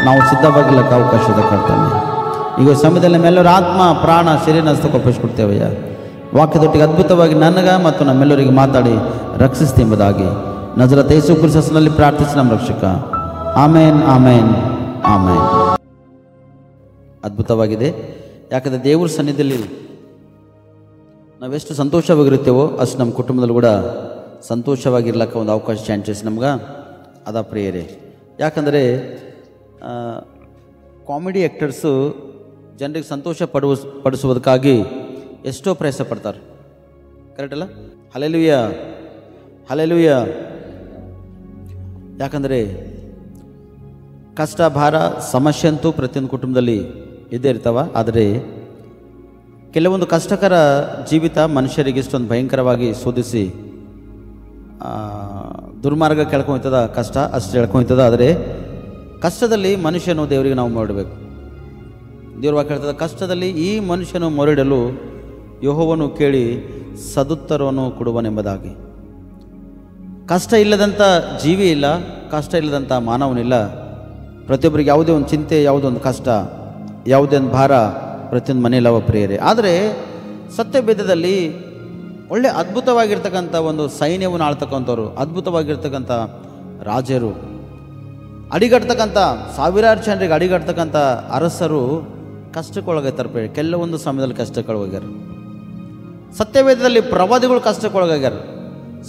ನಾವು ಸಿದ್ಧವಾಗಿರ್ಲಕ್ಕೆ ಅವಕಾಶ ಇದೆ ಕರ್ತನೆ. ಈಗ ಸಮಯದಲ್ಲಿ ನಮ್ಮೆಲ್ಲರ ಆತ್ಮ, ಪ್ರಾಣ, ಶರೀರ ಹಸ್ತಕ್ಕೊಪ್ಪಿಸ್ಕೊಡ್ತೇವಯ್ಯ. ವಾಕ್ಯದೊಟ್ಟಿಗೆ ಅದ್ಭುತವಾಗಿ ನನಗೆ ಮತ್ತು ನಮ್ಮೆಲ್ಲರಿಗೆ ಮಾತಾಡಿ ರಕ್ಷಿಸ್ತಿ ಎಂಬುದಾಗಿ ನಜರೇತಿನ ಯೇಸು ಕ್ರಿಸ್ತನಲ್ಲಿ ಪ್ರಾರ್ಥಿಸಿ ನಮ್ಮ ರಕ್ಷಕ. ಆಮೇನ್, ಆಮೇನ್, ಆಮೇನ್. ಅದ್ಭುತವಾಗಿದೆ. ಯಾಕಂದರೆ ದೇವರ ಸನ್ನಿಧಿಯಲ್ಲಿ ನಾವೆಷ್ಟು ಸಂತೋಷವಾಗಿರುತ್ತೇವೋ ಅಷ್ಟು ನಮ್ಮ ಕುಟುಂಬದಲ್ಲಿ ಕೂಡ ಸಂತೋಷವಾಗಿರ್ಲಕ್ಕ ಒಂದು ಅವಕಾಶ ಚಾನ್ಸಸ್ ನಮ್ಗೆ ಅದ ಪ್ರಿಯರೇ. ಯಾಕಂದರೆ ಕಾಮಿಡಿ ಆ್ಯಕ್ಟರ್ಸು ಜನರಿಗೆ ಸಂತೋಷ ಪಡಿಸುವುದಕ್ಕಾಗಿ ಎಷ್ಟೋ ಪ್ರಯಾಸ ಪಡ್ತಾರೆ. ಕರೆಕ್ಟ್ ಅಲ್ಲ? Hallelujah, hallelujah. ಯಾಕಂದರೆ ಕಷ್ಟ, ಭಾರ, ಸಮಸ್ಯೆ ಅಂತೂ ಪ್ರತಿಯೊಂದು ಕುಟುಂಬದಲ್ಲಿ ಇದ್ದೇ ಇರ್ತಾವ. ಆದರೆ ಕೆಲವೊಂದು ಕಷ್ಟಕರ ಜೀವಿತ ಮನುಷ್ಯರಿಗೆ ಇಷ್ಟೊಂದು ಭಯಂಕರವಾಗಿ ಶೋಧಿಸಿ ದುರ್ಮಾರ್ಗ ಕೆಳ್ಕೊಯ್ತದ. ಕಷ್ಟ ಅಷ್ಟು ಎಳ್ಕೊಯ್ತದ. ಆದರೆ ಕಷ್ಟದಲ್ಲಿ ಮನುಷ್ಯನು ದೇವರಿಗೆ ನಾವು ಮಾಡಬೇಕು. ದೇವ್ರ ವಾಕ್ಯ ಹೇಳ್ತದೆ, ಕಷ್ಟದಲ್ಲಿ ಈ ಮನುಷ್ಯನು ಮೊರೆಯಿಡಲು ಯೆಹೋವನು ಕೇಳಿ ಸದುತ್ತರವನ್ನು ಕೊಡುವನೆಂಬುದಾಗಿ. ಕಷ್ಟ ಇಲ್ಲದಂಥ ಜೀವಿ ಇಲ್ಲ, ಕಷ್ಟ ಇಲ್ಲದಂಥ ಮಾನವನಿಲ್ಲ. ಪ್ರತಿಯೊಬ್ಬರಿಗೆ ಯಾವುದೇ ಒಂದು ಚಿಂತೆ, ಯಾವುದೋ ಒಂದು ಕಷ್ಟ, ಯಾವುದೇ ಒಂದು ಭಾರ ಪ್ರತಿಯೊಂದು ಮನೆಯಲ್ಲವ ಪ್ರಿಯರೇ. ಆದರೆ ಸತ್ಯವೇದದಲ್ಲಿ ಒಳ್ಳೆ ಅದ್ಭುತವಾಗಿರ್ತಕ್ಕಂಥ ಒಂದು ಸೈನ್ಯವನ್ನು ಆಳ್ತಕ್ಕಂಥವ್ರು, ಅದ್ಭುತವಾಗಿರ್ತಕ್ಕಂಥ ರಾಜರು, ಅಡಿಗಟ್ತಕ್ಕಂಥ ಸಾವಿರಾರು ಜನರಿಗೆ ಅಡಿಗಟ್ತಕ್ಕಂಥ ಅರಸರು ಕಷ್ಟಕ್ಕೊಳಗೈತಾರೆ ಪ್ರಿಯರೇ. ಕೆಲವೊಂದು ಸಮಯದಲ್ಲಿ ಕಷ್ಟಕ್ಕೊಳಗಾಗ್ಯಾರ. ಸತ್ಯವೇದದಲ್ಲಿ ಪ್ರವಾದಿಗಳು ಕಷ್ಟಕ್ಕೊಳಗಾಗ್ಯಾರ.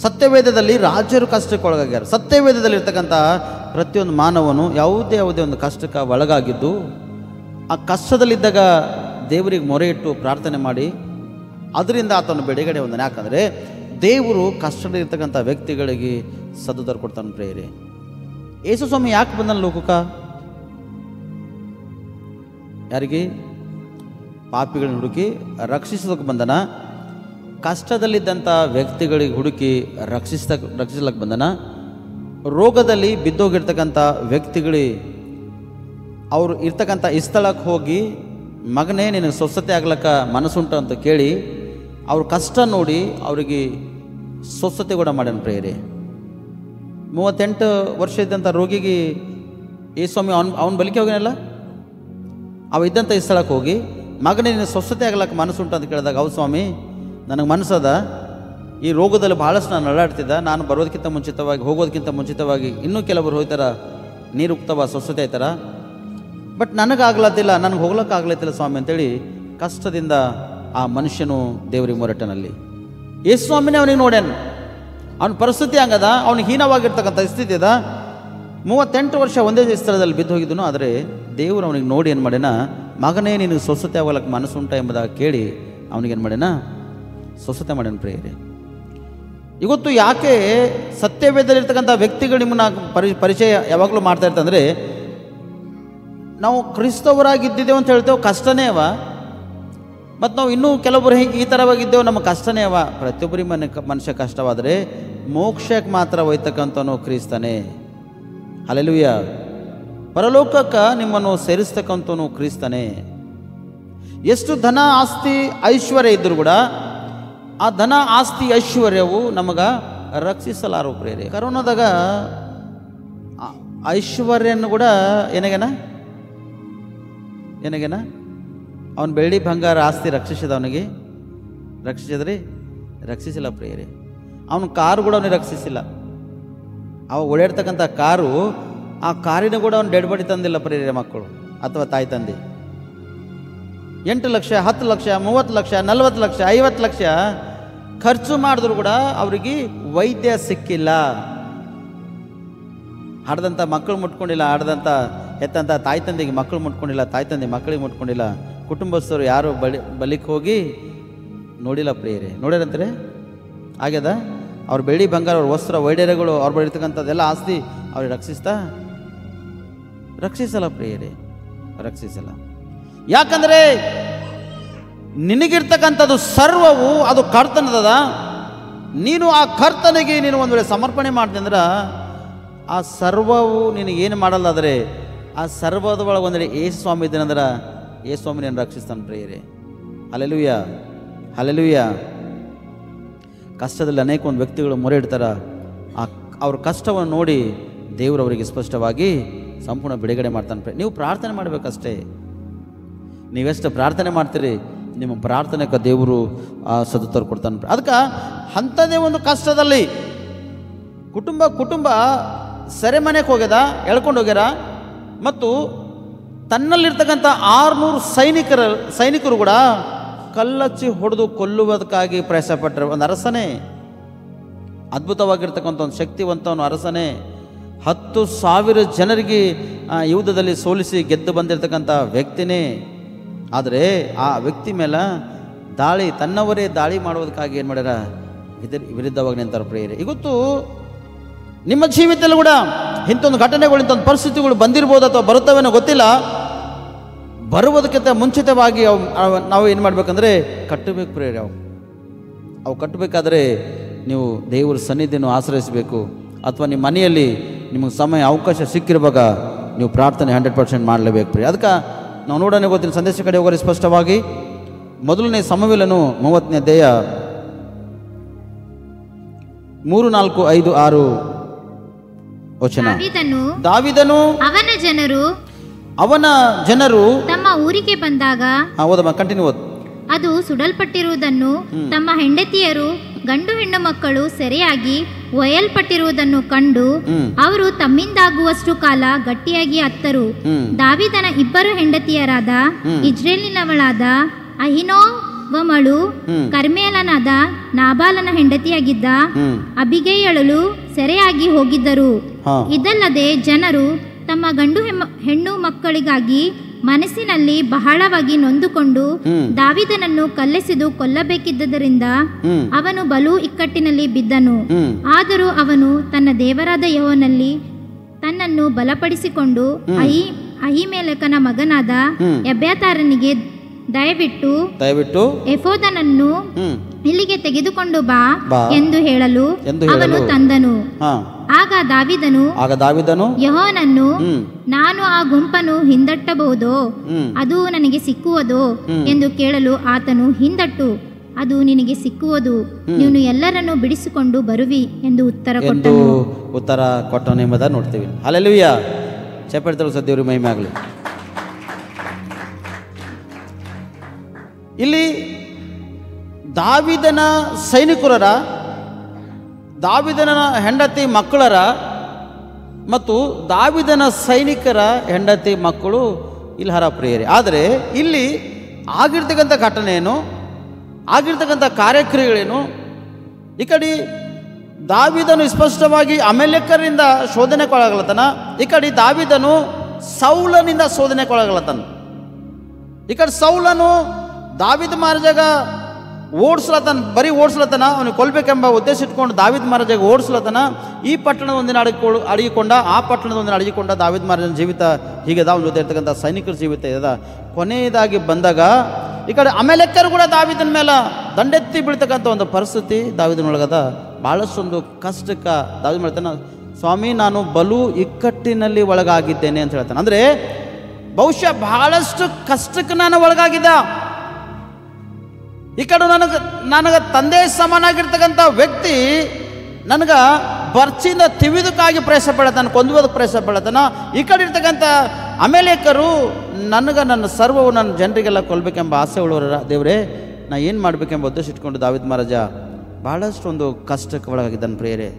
ಸತ್ಯವೇದದಲ್ಲಿ ರಾಜರು ಕಷ್ಟಕ್ಕೊಳಗಾಗ್ಯಾರ. ಸತ್ಯವೇದದಲ್ಲಿ ಇರ್ತಕ್ಕಂಥ ಪ್ರತಿಯೊಂದು ಮಾನವನು ಯಾವುದೇ ಒಂದು ಕಷ್ಟಕ್ಕೆ ಒಳಗಾಗಿದ್ದು ಆ ಕಷ್ಟದಲ್ಲಿದ್ದಾಗ ದೇವರಿಗೆ ಮೊರೆ ಇಟ್ಟು ಪ್ರಾರ್ಥನೆ ಮಾಡಿ ಅದರಿಂದ ಆತನು ಬಿಡುಗಡೆ ಹೊಂದಾನೆ. ಯಾಕಂದರೆ ದೇವರು ಕಷ್ಟದಲ್ಲಿರ್ತಕ್ಕಂಥ ವ್ಯಕ್ತಿಗಳಿಗೆ ಸದುತ್ತರ ಕೊಡ್ತಾನೆ ಪ್ರಿಯರೇ. ಯೇಸು ಸ್ವಾಮಿ ಯಾಕೆ ಬಂದನ ಲೋಕಕ್ಕೆ? ಯಾರಿಗೆ? ಪಾಪಿಗಳನ್ನ ಹುಡುಕಿ ರಕ್ಷಿಸೋದಕ್ಕೆ ಬಂದನ. ಕಷ್ಟದಲ್ಲಿದ್ದಂಥ ವ್ಯಕ್ತಿಗಳಿಗೆ ಹುಡುಕಿ ರಕ್ಷಿಸ್ಲಕ್ಕೆ ಬಂದನ. ರೋಗದಲ್ಲಿ ಬಿದ್ದೋಗಿರ್ತಕ್ಕಂಥ ವ್ಯಕ್ತಿಗಳಿಗೆ ಅವರು ಇರ್ತಕ್ಕಂಥ ಸ್ಥಳಕ್ಕೆ ಹೋಗಿ ಮಗನೇ ನಿನಗೆ ಸ್ವಸ್ಥತೆ ಆಗ್ಲಕ್ಕ ಮನಸ್ಸುಂಟು ಅಂತ ಕೇಳಿ ಅವ್ರ ಕಷ್ಟ ನೋಡಿ ಅವರಿಗೆ ಸ್ವಸ್ಥತೆ ಕೂಡ ಮಾಡ್ಯಾನ ಪ್ರಿಯರೇ. 38 ವರ್ಷ ಇದ್ದಂಥ ರೋಗಿಗೆ ಈ ಸ್ವಾಮಿ ಅವನ ಬಲಿಕೆ ಹೋಗಿನಲ್ಲ, ಅವ ಇದ್ದಂಥ ಸ್ಥಳಕ್ಕೆ ಹೋಗಿ ಮಗನೇ ನಿನಗೆ ಸ್ವಸ್ಥತೆ ಆಗ್ಲಕ್ಕ ಮನಸ್ಸುಂಟು ಅಂತ ಕೇಳಿದಾಗ, ಹೌದು ಸ್ವಾಮಿ ನನಗೆ ಮನಸ್ಸದ, ಈ ರೋಗದಲ್ಲಿ ಭಾಳಷ್ಟು ನಾನು ನಡಾಡ್ತಿದ್ದ, ನಾನು ಬರೋದಕ್ಕಿಂತ ಮುಂಚಿತವಾಗಿ ಹೋಗೋದಕ್ಕಿಂತ ಮುಂಚಿತವಾಗಿ ಇನ್ನೂ ಕೆಲವರು ಹೋಗ್ತಾರ, ನೀರು ಉಕ್ತವ, ಸ್ವಸ್ಥತೆ ಆಯ್ತಾರ, ಬಟ್ ನನಗಾಗ್ಲತ್ತಿಲ್ಲ, ನನಗೆ ಹೋಗ್ಲಿಕ್ಕಾಗ್ಲತ್ತಿಲ್ಲ ಸ್ವಾಮಿ ಅಂತೇಳಿ ಕಷ್ಟದಿಂದ ಆ ಮನುಷ್ಯನು ದೇವರಿಗೆ ಮೊರೆಟನಲ್ಲಿ. ಯೇಸು ಸ್ವಾಮಿನೇ ಅವನಿಗೆ ನೋಡ್ಯಾನ. ಅವನ ಪರಿಸ್ಥಿತಿ ಹಂಗದ, ಅವನಿಗೆ ಹೀನವಾಗಿರ್ತಕ್ಕಂಥ ಸ್ಥಿತಿ ಅದ. 38 ವರ್ಷ ಒಂದೇ ಸ್ಥಳದಲ್ಲಿ ಬಿದ್ದು ಹೋಗಿದ್ದನು. ಆದರೆ ದೇವರು ಅವನಿಗೆ ನೋಡಿ ಏನು ಮಾಡ್ಯಾನ, ಮಗನೇ ನಿನಗೆ ಸ್ವಸ್ಥತೆ ಆಗೋಲಕ್ಕೆ ಮನಸ್ಸುಂಟ ಎಂಬುದಾಗಿ ಕೇಳಿ ಅವನಿಗೇನು ಮಾಡ್ಯಾನ, ಸ್ವಸ್ಥತೆ ಮಾಡ್ಯಾನ ಪ್ರಿಯರೇ. ಇವತ್ತು ಯಾಕೆ ಸತ್ಯವೇದಲ್ಲಿರ್ತಕ್ಕಂಥ ವ್ಯಕ್ತಿಗಳು ನಿಮ್ಮನ್ನ ಪರಿಚಯ ಯಾವಾಗಲೂ ಮಾಡ್ತಾ ಇರ್ತಂದರೆ, ನಾವು ಕ್ರಿಸ್ತವರಾಗಿದ್ದೇವೆ ಅಂತ ಹೇಳ್ತೇವೆ, ಕಷ್ಟನೇ ಅವ. ಮತ್ತು ನಾವು ಇನ್ನೂ ಕೆಲವೊಬ್ಬರು ಈ ಥರವಾಗಿದ್ದೇವೆ, ನಮ್ಮ ಕಷ್ಟನೇ ಅವ. ಪ್ರತಿಯೊಬ್ಬರಿಗೆ ಮನುಷ್ಯ ಕಷ್ಟವಾದರೆ ಮೋಕ್ಷಕ್ಕೆ ಮಾತ್ರ ಒಯ್ತಕ್ಕಂಥವನು ಕ್ರಿಸ್ತನೇ. ಹಲ್ಲೆಲೂಯಾ. ಪರಲೋಕಕ್ಕೆ ನಿಮ್ಮನ್ನು ಸೇರಿಸ್ತಕ್ಕಂಥವನು ಕ್ರಿಸ್ತನೇ. ಎಷ್ಟು ಧನ ಆಸ್ತಿ ಐಶ್ವರ್ಯ ಇದ್ದರೂ ಕೂಡ ಆ ಧನ ಆಸ್ತಿ ಐಶ್ವರ್ಯವು ನಮಗೆ ರಕ್ಷಿಸಲಾರು ಪ್ರಿಯರೇ. ಕರೋನಾದಾಗ ಐಶ್ವರ್ಯನು ಕೂಡ ಏನಾಗೇನ ಅವನು ಬೆಳ್ಳಿ ಬಂಗಾರ ಆಸ್ತಿ ರಕ್ಷಿಸಿದ, ಅವನಿಗೆ ರಕ್ಷಿಸಿದ್ರಿ? ರಕ್ಷಿಸಿಲ್ಲ ಪ್ರಿಯರೇ. ಅವನ ಕಾರು ಕೂಡ ಅವನಿಗೆ ರಕ್ಷಿಸಿಲ್ಲ. ಅವಾಗ ಓಡಾಡ್ತಕ್ಕಂಥ ಕಾರು, ಆ ಕಾರಿನ ಕೂಡ ಅವ್ನು ಡೆಡ್ ಬಾಡಿ ತಂದಿಲ್ಲ ಪ್ರಿಯರೇ ಮಕ್ಕಳು ಅಥವಾ ತಾಯಿ ತಂದೆ. 8 ಲಕ್ಷ, 10 ಲಕ್ಷ, 30 ಲಕ್ಷ, 40 ಲಕ್ಷ, 50 ಲಕ್ಷ ಖರ್ಚು ಮಾಡಿದ್ರು ಕೂಡ ಅವರಿಗೆ ವೈದ್ಯ ಸಿಕ್ಕಿಲ್ಲ. ಹಾಡ್ದಂಥ ಮಕ್ಕಳು ಮುಟ್ಕೊಂಡಿಲ್ಲ, ಹಾಡ್ದಂಥ ಹೆತ್ತಂಥ ತಾಯಿ ತಂದೆಗೆ ಮಕ್ಕಳು ಮುಟ್ಕೊಂಡಿಲ್ಲ, ತಾಯಿ ತಂದೆ ಮಕ್ಕಳಿಗೆ ಮುಟ್ಕೊಂಡಿಲ್ಲ. ಕುಟುಂಬಸ್ಥರು ಯಾರು ಬಲಿಕ್ಕೆ ಹೋಗಿ ನೋಡಿಲ್ಲ ಪ್ರಿಯರೇ. ನೋಡ್ಯಾರಂತಾರೆ ಆಗ್ಯದ. ಅವ್ರ ಬೆಳ್ಳಿ ಬಂಗಾರ, ಅವ್ರ ವಸ್ತ್ರ ವೈಡೇರಗಳು, ಅವ್ರು ಬೆಳೀತಕ್ಕಂಥದ್ದೆಲ್ಲ ಆಸ್ತಿ ಅವ್ರಿಗೆ ರಕ್ಷಿಸಲ್ಲ ಪ್ರಿಯರೇ, ರಕ್ಷಿಸಲ್ಲ. ಯಾಕಂದರೆ ನಿನಗಿರ್ತಕ್ಕಂಥದ್ದು ಸರ್ವವು ಅದು ಕರ್ತನದ. ನೀನು ಆ ಕರ್ತನಿಗೆ ನೀನು ಒಂದು ವೇಳೆ ಸಮರ್ಪಣೆ ಮಾಡ್ತೀನಿ ಅಂದ್ರೆ ಆ ಸರ್ವವು ನಿನಗೇನು ಮಾಡಲ್ಲ. ಆದರೆ ಆ ಸರ್ವದ ಒಳಗೆ ಒಂದರೆ ಯೇಸು ಸ್ವಾಮಿ ಇದ್ದೇನೆಂದ್ರೆ ಯೇಸು ಸ್ವಾಮಿ ನೀನು ರಕ್ಷಿಸ್ತಾನೆ ಪ್ರಿಯರೇ. Hallelujah, hallelujah. ಕಷ್ಟದಲ್ಲಿ ಅನೇಕ ಒಂದು ವ್ಯಕ್ತಿಗಳು ಮೊರೆ ಇಡ್ತಾರೆ. ಅವ್ರ ಕಷ್ಟವನ್ನು ನೋಡಿ ದೇವರು ಅವರಿಗೆ ಸ್ಪಷ್ಟವಾಗಿ ಸಂಪೂರ್ಣ ಬಿಡುಗಡೆ ಮಾಡ್ತಾನೆ. ನೀವು ಪ್ರಾರ್ಥನೆ ಮಾಡಬೇಕಷ್ಟೇ. ನೀವೆಷ್ಟು ಪ್ರಾರ್ಥನೆ ಮಾಡ್ತೀರಿ ನಿಮ್ಮ ಪ್ರಾರ್ಥನೆಗೆ ದೇವರು ಆ ಸದುತ್ತರ ಕೊಡ್ತಾನೆ. ಅದಕ್ಕೆ ಅಂಥದ್ದೇ ಒಂದು ಕಷ್ಟದಲ್ಲಿ ಕುಟುಂಬ ಸೆರೆಮನೆಗೆ ಹೋಗ್ಯದ, ಎಳ್ಕೊಂಡು ಹೋಗ್ಯಾರ. ಮತ್ತು ತನ್ನಲ್ಲಿರ್ತಕ್ಕಂಥ 600 ಸೈನಿಕರು ಕೂಡ ಕಲ್ಲಚ್ಚಿ ಹೊಡೆದು ಕೊಲ್ಲುವುದಕ್ಕಾಗಿ ಪ್ರಯಾಸಪಟ್ಟರು. ಒಂದು ಅರಸನೇ, ಅದ್ಭುತವಾಗಿರ್ತಕ್ಕಂಥ ಒಂದು ಶಕ್ತಿವಂತವನು ಅರಸನೇ. 10,000 ಜನರಿಗೆ ಯುದ್ಧದಲ್ಲಿ ಸೋಲಿಸಿ ಗೆದ್ದು ಬಂದಿರತಕ್ಕಂಥ ವ್ಯಕ್ತಿನೇ. ಆದರೆ ಆ ವ್ಯಕ್ತಿ ಮೇಲೆ ತನ್ನವರೇ ದಾಳಿ ಮಾಡೋದಕ್ಕಾಗಿ ಏನು ಮಾಡ್ಯಾರ, ವಿರುದ್ಧವಾಗಿ ನಿಂತಾರ ಪ್ರಿಯರೇ. ಇವತ್ತು ನಿಮ್ಮ ಜೀವಿತದಲ್ಲಿ ಕೂಡ ಇಂಥೊಂದು ಘಟನೆಗಳು, ಇಂಥೊಂದು ಪರಿಸ್ಥಿತಿಗಳು ಬಂದಿರ್ಬೋದು ಅಥವಾ ಬರುತ್ತವೇನೋ ಗೊತ್ತಿಲ್ಲ. ಬರುವುದಕ್ಕಿಂತ ಮುಂಚಿತವಾಗಿ ನಾವು ಏನು ಮಾಡಬೇಕಂದ್ರೆ ಕಟ್ಟಬೇಕು ಪ್ರಿಯರೇ. ಅವು ಕಟ್ಟಬೇಕಾದ್ರೆ ನೀವು ದೇವರ ಸನ್ನಿಧಿಯನ್ನು ಆಶ್ರಯಿಸಬೇಕು. ಅಥವಾ ನಿಮ್ಮ ಮನೆಯಲ್ಲಿ ನಿಮಗೆ ಸಮಯ ಅವಕಾಶ ಸಿಕ್ಕಿರುವಾಗ ನೀವು ಪ್ರಾರ್ಥನೆ 100% ಮಾಡಲೇಬೇಕು ಪ್ರಿಯ. ಅದಕ್ಕೆ ನಾವು ನೋಡೋಣ ಗೊತ್ತಿಲ್ಲ. ಸಂದೇಶ ಕಡೆ ಹೋಗೋರು ಸ್ಪಷ್ಟವಾಗಿ ಮೊದಲನೇ ಸಮುವೇಲನು 30ನೇ ಅಧ್ಯಾಯ 3, 4, 5, 6 ವಚನ. ದಾವೀದನು ಅವನ ಜನರು ತಮ್ಮ ಊರಿಗೆ ಬಂದಾಗ, ಓದಮ್ಮ, ಕಂಟಿನ್ಯೂ ಓದು. ಅದು ಸುಡಲ್ಪಟ್ಟಿರುವುದನ್ನು, ತಮ್ಮ ಹೆಂಡತಿಯರು ಗಂಡು ಹೆಣ್ಣು ಮಕ್ಕಳು ಸೆರೆಯಾಗಿ ಒಯ್ಯಲ್ಪಟ್ಟಿರುವುದನ್ನು ಕಂಡು ಅವರು ತಮ್ಮಿಂದಾಗುವಷ್ಟು ಕಾಲ ಗಟ್ಟಿಯಾಗಿ ಅತ್ತರು. ದಾವೀದನ 2 ಹೆಂಡತಿಯರಾದ ಇಜ್ರೇಲಿನವಳಾದ ಅಹಿನೋವಮಳು, ಕರ್ಮೇಲನಾದ ನಾಬಾಲನ ಹೆಂಡತಿಯಾಗಿದ್ದ ಅಬಿಗೈಯಳು ಸೆರೆಯಾಗಿ ಹೋಗಿದ್ದರು. ಇದಲ್ಲದೆ ಜನರು ತಮ್ಮ ಗಂಡು ಹೆಣ್ಣು ಮಕ್ಕಳಿಗಾಗಿ ಮನಸ್ಸಿನಲ್ಲಿ ಬಹಳವಾಗಿ ನೊಂದುಕೊಂಡು ದಾವೀದನನ್ನು ಕಲ್ಲೆಸೆದು ಕೊಲ್ಲಬೇಕಿದ್ದರಿಂದ ಅವನು ಬಲು ಇಕ್ಕಟ್ಟಿನಲ್ಲಿ ಬಿದ್ದನು. ಆದರೂ ಅವನು ತನ್ನ ದೇವರಾದ ಯೆಹೋವನಲ್ಲಿ ತನ್ನನ್ನು ಬಲಪಡಿಸಿಕೊಂಡು ಅಹಿಮೆಲೆಕನ ಮಗನಾದ ಎಬ್ಯಾತಾರನಿಗೆ ದಯವಿಟ್ಟು ಎಫೋದನನ್ನು ಇಲ್ಲಿಗೆ ತೆಗೆದುಕೊಂಡು ಬಾ ಎಂದು ಹೇಳಲು ಅವನು ತಂದನು. ಆಗ ದಾವೀದನು ಯೆಹೋವನನ್ನು, ನಾನು ಆ ಗುಂಪನ್ನು ಹಿಂದಟ್ಟಬಹುದೋ, ಅದು ನನಗೆ ಸಿಕ್ಕುವುದೋ ಎಂದು ಕೇಳಲು ಆತನು, ಹಿಂದಟ್ಟು, ಅದು ನಿನಗೆ ಸಿಕ್ಕುವುದು, ನೀನು ಎಲ್ಲರನ್ನು ಬಿಡಿಸಿಕೊಂಡು ಬರುವಿ ಎಂದು ಉತ್ತರ ಕೊಟ್ಟನು ಎಂಬುದನ್ನು ನೋಡ್ತೀವಿ. ಹಲ್ಲೆಲೂಯಾ. ಚಪ್ಪಾಳೆ ಸದ್ಯವ್ರಿಗೆ ಮಹಿಮೆ ಆಗಲಿ. ಇಲ್ಲಿ ದಾವೀದನ ಸೈನಿಕರ, ದಾವೀದನ ಹೆಂಡತಿ ಮಕ್ಕಳರ ಮತ್ತು ದಾವೀದನ ಸೈನಿಕರ ಹೆಂಡತಿ ಮಕ್ಕಳು ಇಲ್ಲಿ ಪ್ರಿಯರೇ. ಆದರೆ ಇಲ್ಲಿ ಆಗಿರ್ತಕ್ಕಂಥ ಘಟನೆ ಏನು, ಆಗಿರ್ತಕ್ಕಂಥ ಕಾರ್ಯಕ್ರಿಯೆಗಳೇನು? ಈ ಕಡೆ ದಾವೀದನು ಸ್ಪಷ್ಟವಾಗಿ ಅಮೆಲೆಕರಿಂದ ಶೋಧನೆಗೊಳಗಲತನ, ಈ ಕಡೆ ದಾವೀದನು ಸೌಲನಿಂದ ಶೋಧನೆಗೊಳಗಲತನ. ಈ ಕಡೆ ಸೌಲನು ದಾವೀದ ಮಹಾರಾಜಾಗ ಬರೀ ಓಡಿಸ್ಲತನ, ಅವನಿಗೆ ಕೊಲ್ಬೇಕೆಂಬ ಉದ್ದೇಶ ಇಟ್ಕೊಂಡು ದಾವೀದ ಮಹಾರಾಜಾಗ ಓಡಿಸ್ಲತನ. ಈ ಪಟ್ಟಣದ ಒಂದಿನ ಅಡಗಿಕೊಂಡ, ಆ ಪಟ್ಟಣದ ಒಂದಿನ ಅಡಗಿಕೊಂಡ ದಾವೀದ ಮಹಾರಾಜನ ಜೀವಿತ ಹೀಗದ. ಅವನ ಜೊತೆ ಇರ್ತಕ್ಕಂಥ ಸೈನಿಕರ ಜೀವಿತ ಇದೆ. ಕೊನೆಯದಾಗಿ ಬಂದಾಗ ಈ ಕಡೆ ಅಮೆಲೆಕ್ಕರು ಕೂಡ ದಾವೀದನ ಮೇಲೆ ದಂಡೆತ್ತಿ ಬೀಳ್ತಕ್ಕಂಥ ಒಂದು ಪರಿಸ್ಥಿತಿ ದಾವೀದನೊಳಗದ. ಭಾಳಷ್ಟೊಂದು ಕಷ್ಟಕ್ಕೆ ದಾವೀದ ಹೇಳ್ತಾನೆ, ಸ್ವಾಮಿ ನಾನು ಬಲು ಇಕ್ಕಟ್ಟಿನಲ್ಲಿ ಒಳಗಾಗಿದ್ದೇನೆ ಅಂತ ಹೇಳ್ತಾನೆ. ಅಂದರೆ ಬಹುಶಃ ಬಹಳಷ್ಟು ಕಷ್ಟಕ್ಕೆ ನಾನು ಒಳಗಾಗಿದ್ದ. ಈ ಕಡೆ ನನಗೆ ತಂದೆ ಸಮಾನಾಗಿರ್ತಕ್ಕಂಥ ವ್ಯಕ್ತಿ ನನಗೆ ಬರ್ಚಿಂದ ತಿವಿದಕ್ಕಾಗಿ ಪ್ರಯಾಸ ಪಡತಾನೆ, ಕೊಂದುವುದಕ್ಕೆ ಪ್ರಯಾಸ ಪಡತಾನ. ಈ ಕಡೆ ಇರ್ತಕ್ಕಂಥ ಅಮೆಲೇಕರು ನನ್ನ ಸರ್ವವು ನನ್ನ ಜನರಿಗೆಲ್ಲ ಕೊಲ್ಲಬೇಕೆಂಬ ಆಸೆ ಉಳ್ಳವರ. ದೇವರೇ ನಾ ಏನು ಮಾಡಬೇಕೆಂಬ ಉದ್ದೇಶ ಇಟ್ಕೊಂಡು ದಾವೀದ ಮಹಾರಾಜ ಭಾಳಷ್ಟು ಒಂದು ಕಷ್ಟಕ್ಕೆ ಒಳಗಾಗಿದ್ದಾನೆ ಪ್ರಿಯರೇ.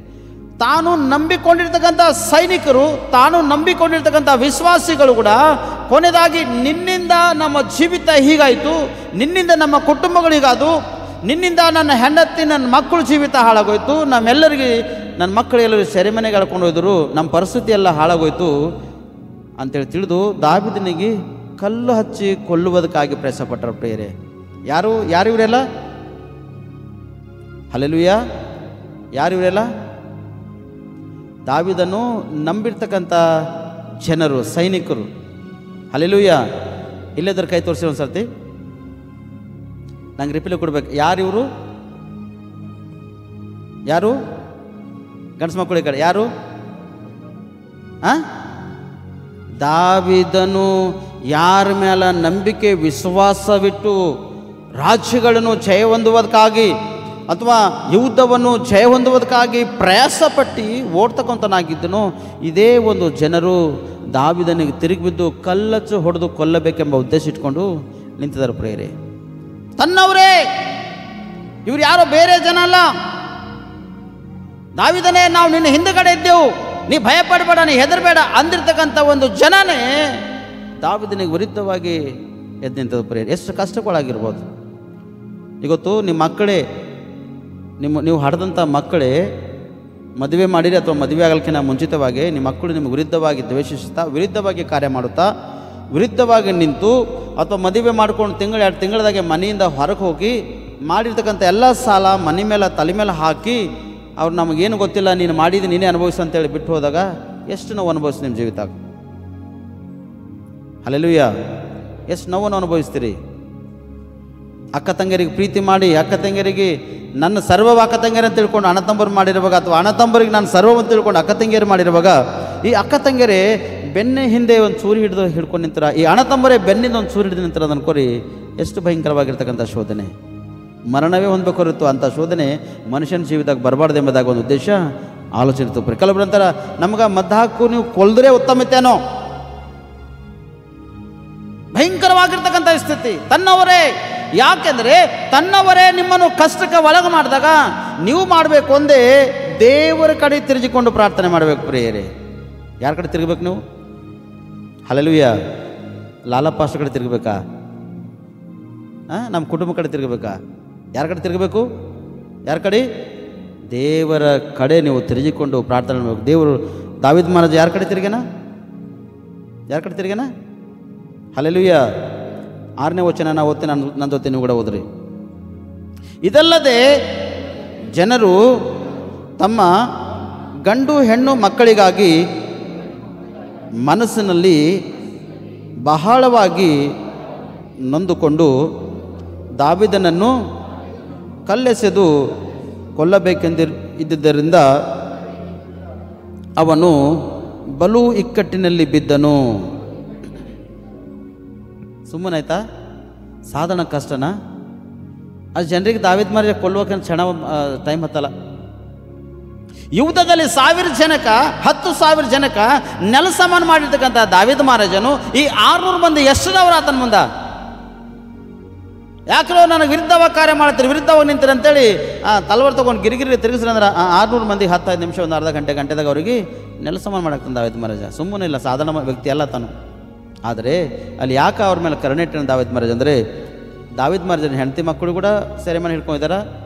ತಾನು ನಂಬಿಕೊಂಡಿರ್ತಕ್ಕಂಥ ಸೈನಿಕರು, ತಾನು ನಂಬಿಕೊಂಡಿರ್ತಕ್ಕಂಥ ವಿಶ್ವಾಸಿಗಳು ಕೂಡ ಕೊನೆಯದಾಗಿ ನಿನ್ನಿಂದ ನಮ್ಮ ಜೀವಿತ ಹೀಗಾಯಿತು, ನಿನ್ನಿಂದ ನಮ್ಮ ಕುಟುಂಬಗಳು ಹೀಗಾದು, ನಿನ್ನಿಂದ ನನ್ನ ಹೆಂಡತಿ ನನ್ನ ಮಕ್ಕಳ ಜೀವಿತ ಹಾಳಾಗೋಯ್ತು, ನಮ್ಮೆಲ್ಲರಿಗೆ ನನ್ನ ಮಕ್ಕಳೆಲ್ಲರೂ ಸೆರೆಮನೆಗೆ ಎಳ್ಕೊಂಡು ಹೋದ್ರು, ನಮ್ಮ ಪರಿಸ್ಥಿತಿ ಎಲ್ಲ ಹಾಳಾಗೋಯ್ತು ಅಂತೇಳಿ ತಿಳಿದು ದಾವೀದನಿಗೆ ಕಲ್ಲು ಹಚ್ಚಿ ಕೊಲ್ಲುವುದಕ್ಕಾಗಿ ಪ್ರಯಾಸಪಟ್ಟರು ಪ್ರಿಯರೇ. ಯಾರು ಇವರೆಲ್ಲ? ಹಲ್ಲೆಲೂಯಾ. ಯಾರು ಇವರೆಲ್ಲ? ದಾವೀದನು ನಂಬಿರ್ತಕ್ಕಂಥ ಜನರು, ಸೈನಿಕರು. ಹಲ್ಲೆಲೂಯಾ. ಇಲ್ಲದ್ರ ಕೈ ತೋರಿಸಿ ಒಂದು ಸರ್ತಿ, ನಂಗೆ ರಿಪ್ಲೈ ಕೊಡ್ಬೇಕು. ಯಾರಿವರು? ಯಾರು? ಗಂಡಸ ಮಕ್ಕಳು ಈ ಕಡೆ ಯಾರು? ದಾವೀದನು ಯಾರ ಮೇಲೆ ನಂಬಿಕೆ ವಿಶ್ವಾಸವಿಟ್ಟು ರಾಜ್ಯಗಳನ್ನು ಜಯ ಹೊಂದುವುದಕ್ಕಾಗಿ ಅಥವಾ ಯುದ್ಧವನ್ನು ಜಯ ಹೊಂದುವುದಕ್ಕಾಗಿ ಪ್ರಯಾಸಪಟ್ಟು ಓಡ್ತಕ್ಕಂಥನಾಗಿದ್ದನು, ಇದೇ ಒಂದು ಜನರು ದಾವೀದನಿಗೆ ತಿರುಗಿ ಬಿದ್ದು ಕಲ್ಲಚ್ಚು ಹೊಡೆದು ಕೊಲ್ಲಬೇಕೆಂಬ ಉದ್ದೇಶ ಇಟ್ಕೊಂಡು ನಿಂತಿದ್ದಾರೆ ಪ್ರಿಯರೇ. ತನ್ನವರೇ, ಇವ್ರು ಯಾರೋ ಬೇರೆ ಜನ ಅಲ್ಲ. ದಾವೀದನೇ, ನಾವು ನಿನ್ನ ಹಿಂದುಗಡೆ ಇದ್ದೆವು, ನೀ ಭಯಪಡಬೇಡ, ನೀ ಹೆದರಬೇಡ ಅಂದಿರ್ತಕ್ಕಂಥ ಒಂದು ಜನನೇ ದಾವೀದನಿಗೆ ವಿರುದ್ಧವಾಗಿ ಎದ್ದು ನಿಂತದ್ದು ಪ್ರಿಯರೇ. ಎಷ್ಟು ಕಷ್ಟಗಳಾಗಿರ್ಬೋದು. ಇವತ್ತು ನಿಮ್ಮ ಮಕ್ಕಳೇ, ನೀವು ಹಡೆದಂಥ ಮಕ್ಕಳೇ ಮದುವೆ ಮಾಡಿರಿ ಅಥವಾ ಮದುವೆ ಆಗಲಿಕ್ಕಿಂತ ಮುಂಚಿತವಾಗಿ ನಿಮ್ಮ ಮಕ್ಕಳು ನಿಮಗೆ ವಿರುದ್ಧವಾಗಿ ದ್ವೇಷಿಸ್ತಾ, ವಿರುದ್ಧವಾಗಿ ಕಾರ್ಯ ಮಾಡುತ್ತಾ, ವಿರುದ್ಧವಾಗಿ ನಿಂತು ಅಥವಾ ಮದುವೆ ಮಾಡ್ಕೊಂಡು ತಿಂಗಳು 2 ತಿಂಗಳದಾಗೆ ಮನೆಯಿಂದ ಹೊರಗೆ ಹೋಗಿ ಮಾಡಿರ್ತಕ್ಕಂಥ ಎಲ್ಲ ಸಾಲ ಮನೆ ಮೇಲೆ ತಲೆ ಮೇಲೆ ಹಾಕಿ ಅವ್ರು ನಮಗೇನು ಗೊತ್ತಿಲ್ಲ, ನೀನು ಮಾಡಿದ್ದು ನೀನೇ ಅನುಭವಿಸು ಅಂತೇಳಿ ಬಿಟ್ಟು ಹೋದಾಗ ಎಷ್ಟು ನೋವು ಅನುಭವಿಸಿ ನಿಮ್ಮ ಜೀವಿತ. ಹಲ್ಲೆಲೂಯಾ. ಎಷ್ಟು ನೋವನ್ನು ಅನುಭವಿಸ್ತೀರಿ. ಅಕ್ಕ ತಂಗಿಯರಿಗೆ ಪ್ರೀತಿ ಮಾಡಿ, ಅಕ್ಕ ತಂಗಿಯರಿಗೆ ನನ್ನ ಸರ್ವ ಅಕ್ಕ ತಂಗಿಯರು ಅಂತ ತಿಳ್ಕೊಂಡು ಅಣ್ಣ ತಮ್ಮರು ಮಾಡಿರುವಾಗ, ಅಥವಾ ಅಣ್ಣ ತಮ್ಮರಿಗೆ ನಾನು ಸರ್ವ ಅಂತ ತಿಳ್ಕೊಂಡು ಅಕ್ಕ ತಂಗಿಯರು ಮಾಡಿರುವಾಗ, ಈ ಅಕ್ಕ ತಂಗಿಯರೇ ಬೆನ್ನ ಹಿಂದೆ ಒಂದು ಚೂರಿ ಹಿಡ್ಕೊಂಡು ನಿಂತರ, ಈ ಅಣ್ಣ ತಮ್ಮರೇ ಬೆನ್ನಿಂದ ಒಂದು ಚೂರಿ ಹಿಡಿದು ನಿಂತರ ಅನ್ಕೋರಿ, ಎಷ್ಟು ಭಯಂಕರವಾಗಿರ್ತಕ್ಕಂಥ ಶೋಧನೆ. ಮರಣವೇ ಹೊಂದಬೇಕು ಹೊರತು ಅಂಥ ಶೋಧನೆ ಮನುಷ್ಯನ ಜೀವಿತಕ್ಕೆ ಬರಬಾರ್ದು ಎಂಬುದಾಗಿ ಒಂದು ಉದ್ದೇಶ ಆಲೋಚನೆ ಇರ್ತದೆ. ಕೆಲವೊಬ್ಬರು ಅಂತಾರೆ, ನಮ್ಗೆ ಮದ್ದು ಹಾಕು, ನೀವು ಕೊಲ್ದ್ರೆ ಉತ್ತಮತೇನೋ. ಭಯಂಕರವಾಗಿರ್ತಕ್ಕಂಥ ಸ್ಥಿತಿ. ತನ್ನವರೇ, ಯಾಕೆಂದರೆ ತನ್ನವರೇ ನಿಮ್ಮನ್ನು ಕಷ್ಟಕ್ಕೆ ಒಳಗೆ ಮಾಡಿದಾಗ ನೀವು ಮಾಡಬೇಕು ಒಂದೇ, ದೇವರ ಕಡೆ ತಿರುಗಿಕೊಂಡು ಪ್ರಾರ್ಥನೆ ಮಾಡಬೇಕು ಪ್ರಿಯರೇ. ಯಾರ ಕಡೆ ತಿರುಗಬೇಕು ನೀವು? ಹಲ್ಲೆಲೂಯಾ. ಲಾಲಪಾಸ್ಟರ್ ಕಡೆ ತಿರುಗಬೇಕಾ? ನಮ್ಮ ಕುಟುಂಬ ಕಡೆ ತಿರುಗಬೇಕಾ? ಯಾರ ಕಡೆ ತಿರುಗಬೇಕು? ಯಾರ ಕಡೆ? ದೇವರ ಕಡೆ ನೀವು ತಿರುಗಿಕೊಂಡು ಪ್ರಾರ್ಥನೆ ಮಾಡಬೇಕು. ದೇವರು ದಾವೀದ ಮಹಾರಾಜ ಯಾರ ಕಡೆ ತಿರುಗೇನ? ಯಾರ ಕಡೆ ತಿರುಗೇನ? ಹಲ್ಲೆಲೂಯಾ. 6ನೇ ವಚನ ನಾವು ಓದ್ತೀನಿ, ನನ್ನ ಜೊತೆ ನೀವು ಕೂಡ ಓದ್ರಿ. ಇದಲ್ಲದೆ ಜನರು ತಮ್ಮ ಗಂಡು ಹೆಣ್ಣು ಮಕ್ಕಳಿಗಾಗಿ ಮನಸ್ಸಿನಲ್ಲಿ ಬಹಳವಾಗಿ ನೊಂದುಕೊಂಡು ದಾವೀದನನ್ನು ಕಲ್ಲೆಸೆದು ಕೊಲ್ಲಬೇಕೆಂದಿದ್ದರಿಂದ ಅವನು ಬಲು ಇಕ್ಕಟ್ಟಿನಲ್ಲಿ ಬಿದ್ದನು. ಸುಮ್ಮನಾಯ್ತಾ? ಸಾಧಾರಣ ಕಷ್ಟನ? ಅದು ಜನರಿಗೆ ದಾವೀದ ಮಹಾರಾಜ ಕೊಲ್ಲುವಕ್ಕೆ ಕ್ಷಣ ಟೈಮ್ ಹತ್ತಲ್ಲ. ಯುದ್ಧದಲ್ಲಿ 1000 ಜನಕ್ಕೆ 10,000 ಜನಕ್ಕೆ ನೆಲ ಸಮಾನ ಮಾಡಿರ್ತಕ್ಕಂಥ ದಾವೀದ ಮಹಾರಾಜನು ಈ 600 ಮಂದಿ ಎಷ್ಟದವ್ರು ಆತನ ಮುಂದೆ? ಯಾಕೋ ನನಗೆ ವಿರುದ್ಧವಾಗಿ ಕಾರ್ಯ ಮಾಡ್ತೀರಿ, ವಿರುದ್ಧವಾಗಿ ನಿಂತೀರಿ ಅಂತೇಳಿ ತಲವಾರು ತೊಗೊಂಡು ಗಿರಿಗಿರಿ ತಿರುಗಿಸ್ರಿ ಅಂದ್ರೆ 600 ಮಂದಿ 15 ನಿಮಿಷ ಒಂದು ಅರ್ಧ ಗಂಟೆದಾಗ ಅವರಿಗೆ ನೆಲ ಸಮಾನ ಮಾಡಾಕ್ತಾನೆ ದಾವೀದ ಮಹಾರಾಜ. ಸುಮ್ಮನೆ ಇಲ್ಲ, ಸಾಧಾರಣ ವ್ಯಕ್ತಿ ಅಲ್ಲ ತಾನು. ಆದರೆ ಅಲ್ಲಿ ಯಾಕೆ ಅವ್ರ ಮೇಲೆ ಕರುಣೆ ಇಟ್ಟಿನ ದಾವೀದ ಮಹಾರಾಜ ಅಂದರೆ, ದಾವೀದ ಮಹಾರಾಜನ ಹೆಂಡತಿ ಮಕ್ಕಳು ಕೂಡ ಸೆರೆಮನೆ ಹಿಡ್ಕೊಂಡಿದ್ದಾರೆ,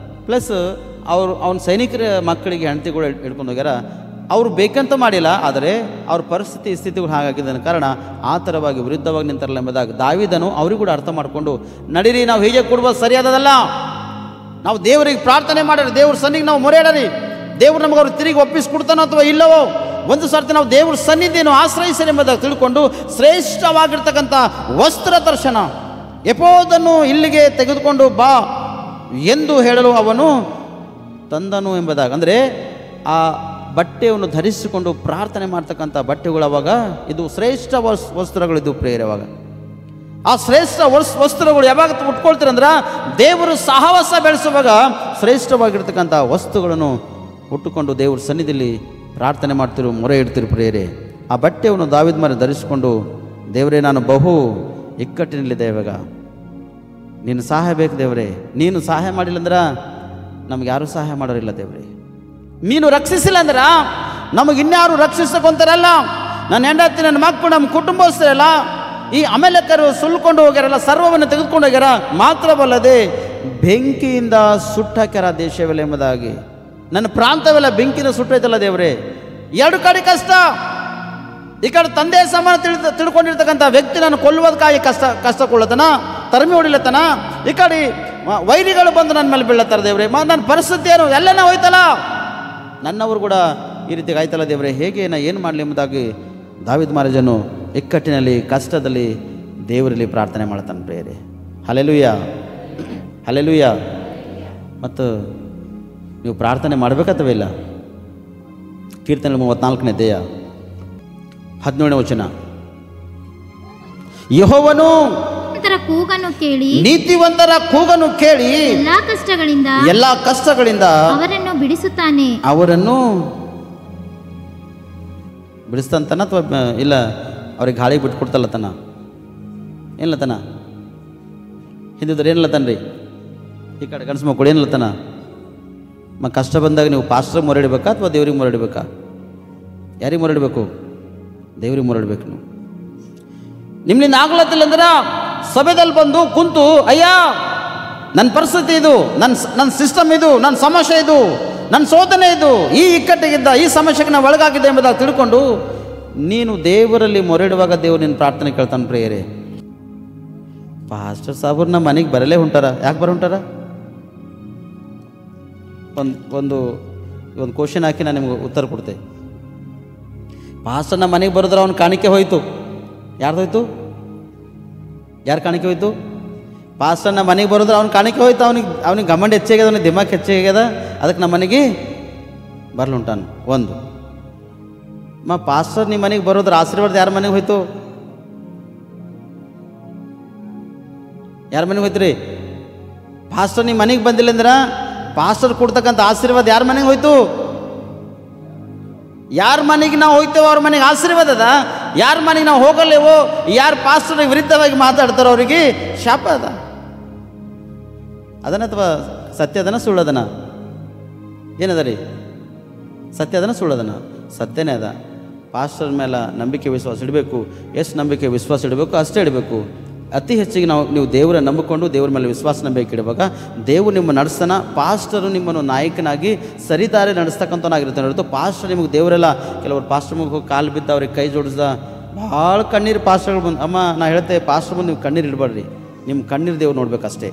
ಪ್ಲಸ್ ಅವನ ಸೈನಿಕರ ಮಕ್ಕಳಿಗೆ ಹೆಂಡತಿ ಕೂಡ ಹಿಡ್ಕೊಂಡು ಹೋಗ್ಯಾರ. ಅವರು ಬೇಕಂತ ಮಾಡಿಲ್ಲ, ಆದರೆ ಅವ್ರ ಪರಿಸ್ಥಿತಿ ಸ್ಥಿತಿಗಳು ಹಾಗಾಗಿದ್ದ ಕಾರಣ ಆ ಥರವಾಗಿ ವಿರುದ್ಧವಾಗಿ ನಿಂತಾರಲ್ಲ ಎಂಬುದಾಗಿ ದಾವೀದನು ಅವ್ರಿಗೂ ಕೂಡ ಅರ್ಥ ಮಾಡಿಕೊಂಡು, ನಡೀರಿ ನಾವು ಹೀಗೆ ಕೊಡ್ಬೋದು ಸರಿಯಾದದಲ್ಲ, ನಾವು ದೇವರಿಗೆ ಪ್ರಾರ್ಥನೆ ಮಾಡಿರಿ, ದೇವ್ರ ಸನ್ನಿಗೆ ನಾವು ಮೊರೆಯಾಡರಿ, ದೇವ್ರು ನಮಗೆ ಅವ್ರು ತಿರುಗಿ ಒಪ್ಪಿಸ್ಕೊಡ್ತಾನೋ ಅಥವಾ ಇಲ್ಲವೋ, ಒಂದು ಸರ್ತಿ ನಾವು ದೇವ್ರ ಸನ್ನಿಧಿಯನ್ನು ಆಶ್ರಯಿಸರಿ ಎಂಬುದಾಗಿ ತಿಳ್ಕೊಂಡು ಶ್ರೇಷ್ಠವಾಗಿರ್ತಕ್ಕಂಥ ವಸ್ತ್ರ ದರ್ಶನ ಎಪೋದನ್ನು ಇಲ್ಲಿಗೆ ತೆಗೆದುಕೊಂಡು ಬಾ ಎಂದು ಹೇಳಲು ಅವನು ತಂದನು ಎಂಬುದಾಗಿ. ಅಂದರೆ ಆ ಬಟ್ಟೆಯನ್ನು ಧರಿಸಿಕೊಂಡು ಪ್ರಾರ್ಥನೆ ಮಾಡ್ತಕ್ಕಂಥ ಬಟ್ಟೆಗಳು ಅವಾಗ ಇದು ಶ್ರೇಷ್ಠ ವಸ್ತ್ರಗಳಿದ್ದು ಪ್ರೇರವಾಗ. ಆ ಶ್ರೇಷ್ಠ ವಸ್ತ್ರಗಳು ಯಾವಾಗ ಉಟ್ಕೊಳ್ತೀರಂದ್ರೆ ದೇವರು ಸಹವಾಸ ಬೆಳೆಸುವಾಗ ಶ್ರೇಷ್ಠವಾಗಿರ್ತಕ್ಕಂಥ ವಸ್ತುಗಳನ್ನು ಉಟ್ಟುಕೊಂಡು ದೇವ್ರ ಸನ್ನಿಧಿಯಲ್ಲಿ ಪ್ರಾರ್ಥನೆ ಮಾಡ್ತಿರು, ಮೊರೆ ಇಡ್ತಿರು ಪ್ರೇರೆ. ಆ ಬಟ್ಟೆಯನ್ನು ದಾವೀದ ಮಹಾರಾಜ ಧರಿಸಿಕೊಂಡು, ದೇವರೇ ನಾನು ಬಹು ಇಕ್ಕಟ್ಟಿನಲ್ಲಿದೆ, ಇವಾಗ ನೀನು ಸಹಾಯ ಬೇಕು ದೇವರೇ, ನೀನು ಸಹಾಯ ಮಾಡಿಲ್ಲ ಅಂದ್ರೆ ನಮ್ಗೆ ಯಾರೂ ಸಹಾಯ ಮಾಡೋರಿಲ್ಲ ದೇವರೇ, ನೀನು ರಕ್ಷಿಸಿಲ್ಲ ಅಂದ್ರೆ ನಮಗೆ ಇನ್ಯಾರು ರಕ್ಷಿಸಕೊಂತಾರಲ್ಲ, ನನ್ನ ಹೆಂಡತಿ, ನನ್ನ ಮಕ್ಕಳು, ನಮ್ಮ ಕುಟುಂಬಸ್ಥರಲ್ಲ, ಈ ಅಮೆಲೆಕರು ಸುಲ್ಕೊಂಡು ಹೋಗ್ಯಾರಲ್ಲ, ಸರ್ವವನ್ನು ತೆಗೆದುಕೊಂಡು ಹೋಗ್ಯಾರ. ಮಾತ್ರವಲ್ಲದೆ ಬೆಂಕಿಯಿಂದ ಸುಟ್ಟಾಕ್ಯಾರ ದೇಶವೆಲ್ಲ ಎಂಬುದಾಗಿ. ನನ್ನ ಪ್ರಾಂತವೆಲ್ಲ ಬೆಂಕಿಯಿಂದ ಸುಟ್ಟೈತಲ್ಲ ದೇವರೇ. ಎರಡು ಕಡೆ ಕಷ್ಟ. ಈ ಕಡೆ ತಂದೆ ಸಮಾನ ತಿಳ್ಕೊಂಡಿರ್ತಕ್ಕಂಥ ವ್ಯಕ್ತಿ ನಾನು ಕೊಲ್ಲುವುದಕ್ಕಾಗಿ ಕಷ್ಟಕೊಳ್ಳತನ, ತರಮಿ ಹೊಡಿಲತ್ತನ. ಈ ಕಡೆ ವೈರಿಗಳು ಬಂದು ನನ್ನ ಮೇಲೆ ಬೀಳತ್ತಾರ ದೇವ್ರೆ. ನನ್ನ ಪರಿಸ್ಥಿತಿ ಏನು ಎಲ್ಲನ ಹೋಯ್ತಲ್ಲ, ನನ್ನವರು ಕೂಡ ಈ ರೀತಿಗೆ ಆಯ್ತಲ್ಲ ದೇವ್ರೆ, ಹೇಗೆ ನಾ ಏನು ಮಾಡಲಿ ಎಂಬುದಾಗಿ ದಾವೀದ ಮಹಾರಾಜನು ಇಕ್ಕಟ್ಟಿನಲ್ಲಿ, ಕಷ್ಟದಲ್ಲಿ ದೇವರಲ್ಲಿ ಪ್ರಾರ್ಥನೆ ಮಾಡ್ತಾನೆ ಪ್ರಿಯರೇ. Hallelujah, hallelujah. ಮತ್ತು ನೀವು ಪ್ರಾರ್ಥನೆ ಮಾಡಬೇಕತ್ತವ ಇಲ್ಲ? ಕೀರ್ತನೆ 34ನೇ ಅಧ್ಯಾಯ 17ನೇ ವಚನ. ಯೆಹೋವನು ಕೂಗನ್ನು ಕೇಳಿ, ನೀತಿವಂತರ ಕೂಗನ್ನು ಕೇಳಿ ಎಲ್ಲಾ ಕಷ್ಟಗಳಿಂದ ಅವರನ್ನು ಬಿಡಿಸುತ್ತಾನೆ. ಅವರನ್ನು ಬಿಡಿಸ್ತಂತನ ಅಥವಾ ಇಲ್ಲ ಅವ್ರಿಗೆ ಗಾಳಿ ಬಿಟ್ಟು ಕೊಡ್ತಲ್ಲತನ? ಏನ್ಲತನ? ಹಿಂದಿದ್ರೆ ಏನ್ಲತನ್ರಿ? ಈ ಕಡೆ ಗಂಡಸು ಮಕ್ಕಳು ಏನ್ಲತನ? ಕಷ್ಟ ಬಂದಾಗ ನೀವು ಪಾಸ್ಟ್ರಿಗೆ ಮೊರಡಿಬೇಕಾ ಅಥವಾ ದೇವ್ರಿಗೆ ಮೊರಡಿಬೇಕಾ? ಯಾರಿಗೆ ಮೊರಡಬೇಕು? ದೇವ್ರಿಗೆ ಮೊರಡಬೇಕು. ನೀವು ನಿಮ್ಮಿಂದ ಆಗ್ಲತ್ತಿಲ್ಲ ಅಂದ್ರೆ ಸಭೆದಲ್ಲಿ ಬಂದು ಕುಂತು, ಅಯ್ಯ ನನ್ನ ಪರಿಸ್ಥಿತಿ ಇದು, ನನ್ನ ಸಿಸ್ಟಮ್ ಇದು, ನನ್ನ ಸಮಸ್ಯೆ ಇದು, ನನ್ನ ಶೋಧನೆ ಇದು, ಈ ಇಕ್ಕಟ್ಟಿಗಿದ್ದ ಈ ಸಮಸ್ಯೆಗೆ ನಾವು ಒಳಗಾಗಿದೆ ಎಂಬುದಾಗಿ ತಿಳ್ಕೊಂಡು ನೀನು ದೇವರಲ್ಲಿ ಮೊರೆಡುವಾಗ ದೇವರು ನಿನ್ನ ಪ್ರಾರ್ಥನೆ ಕೇಳ್ತಾನೆ ಪ್ರಿಯರೇ. ಪಾಸ್ಟರ್ ಸಾಬರು ನಮ್ಮ ಮನೆಗೆ ಬರಲೇ ಹೊಂಟಾರ. ಯಾಕೆ ಬರ ಹೊಂಟಾರ? ಒಂದು ಕ್ವಶನ್ ಹಾಕಿ ನಾನು ನಿಮ್ಗೆ ಉತ್ತರ ಕೊಡ್ತೆ. ಪಾಸ್ಟರ್ ನಮ್ಮ ಮನೆಗೆ ಬರೋದ್ರೆ ಅವ್ನ ಕಾಣಿಕೆ ಹೋಯ್ತು. ಯಾರ್ದೋಯ್ತು? ಯಾರು ಕಾಣಿಕೆ ಹೋಯ್ತು? ಪಾಸ್ಟರ್ ನಮ್ಮ ಮನೆಗೆ ಬರೋದ್ರೆ ಅವ್ನು ಕಾಣಿಕೆ ಹೋಯ್ತು. ಅವನಿಗೆ ಗಮಂಡ್ ಹೆಚ್ಚಾಗ್ಯದ, ಅವನಿಗೆ ದಿಮಾಕ್ ಹೆಚ್ಚಾಗ್ಯದ, ಅದಕ್ಕೆ ನಮ್ಮ ಮನೆಗೆ ಬರ್ಲುಂಟಾನು. ಒಂದು ಪಾಸ್ಟರ್ ನಿಮ್ಮ ಮನೆಗೆ ಬರೋದ್ರ ಆಶೀರ್ವಾದ ಯಾರ ಮನೆಗೆ ಹೋಯ್ತು? ಯಾರ ಮನೆಗೆ ಹೋಯ್ತು ರೀ? ಪಾಸ್ಟರ್ ನಿಮ್ಮ ಮನೆಗೆ ಬಂದಿಲ್ಲ ಅಂದ್ರೆ ಪಾಸ್ಟರ್ ಕೊಡ್ತಕ್ಕಂಥ ಆಶೀರ್ವಾದ ಯಾರ ಮನೆಗೆ ಹೋಯ್ತು? ಯಾರ ಮನೆಗೆ ನಾವು ಹೋಗ್ತೇವೋ ಅವ್ರ ಮನೆಗೆ ಆಶೀರ್ವಾದ ಅದ. ಯಾರ ಮನೆಗೆ ನಾವು ಹೋಗಲ್ಲೇವೋ, ಯಾರು ಪಾಸ್ಟರ್ ವಿರುದ್ಧವಾಗಿ ಮಾತಾಡ್ತಾರೋ ಅವರಿಗೆ ಶಾಪ ಅದ. ಅದನ್ನ ಅಥವಾ ಸತ್ಯ ಅದನ್ನ ಸುಳ್ಳದನ? ಏನದ ರೀ? ಸತ್ಯ ಅದನ್ನ ಸುಳ್ಳದನ? ಸತ್ಯನೇ ಅದ. ಪಾಸ್ಟರ್ ಮೇಲೆ ನಂಬಿಕೆ ವಿಶ್ವಾಸ ಇಡಬೇಕು. ಎಷ್ಟು ನಂಬಿಕೆ ವಿಶ್ವಾಸ ಇಡಬೇಕು ಅಷ್ಟೇ ಇಡಬೇಕು. ಅತಿ ಹೆಚ್ಚಿಗೆ ನೀವು ದೇವರ ನಂಬಿಕೊಂಡು ದೇವರ ಮೇಲೆ ವಿಶ್ವಾಸ ನಂಬಿಕೆ ಇಡುವಾಗ ದೇವರು ನಿಮ್ಮ ನಡೆಸ್ತಾನ. ಪಾಸ್ಟರು ನಿಮ್ಮನ್ನು ನಾಯಕನಾಗಿ ಸರಿದಾರಿ ನಡೆಸ್ತಕ್ಕಂಥನಾಗಿರ್ತಾನೆ ಹೊರತು ಪಾಸ್ಟರ್ ನಿಮಗೆ ದೇವರೆಲ್ಲ ಕೆಲವರು ಪಾಸ್ಟರ್ ಮುಖ ಕಾಲು ಬಿದ್ದ ಅವ್ರಿಗೆ ಕೈ ಜೋಡಿಸ್ದ ಭಾಳ ಕಣ್ಣೀರು ಪಾಸ್ಟರ್ಗಳು ಬಂದು. ಅಮ್ಮ ನಾ ಹೇಳ್ತೆ, ಪಾಸ್ಟರ್ ಬಂದು ನೀವು ಕಣ್ಣೀರು ಇಡಬೇಡ್ರಿ. ನಿಮ್ಮ ಕಣ್ಣೀರು ದೇವ್ರು ನೋಡ್ಬೇಕಷ್ಟೇ.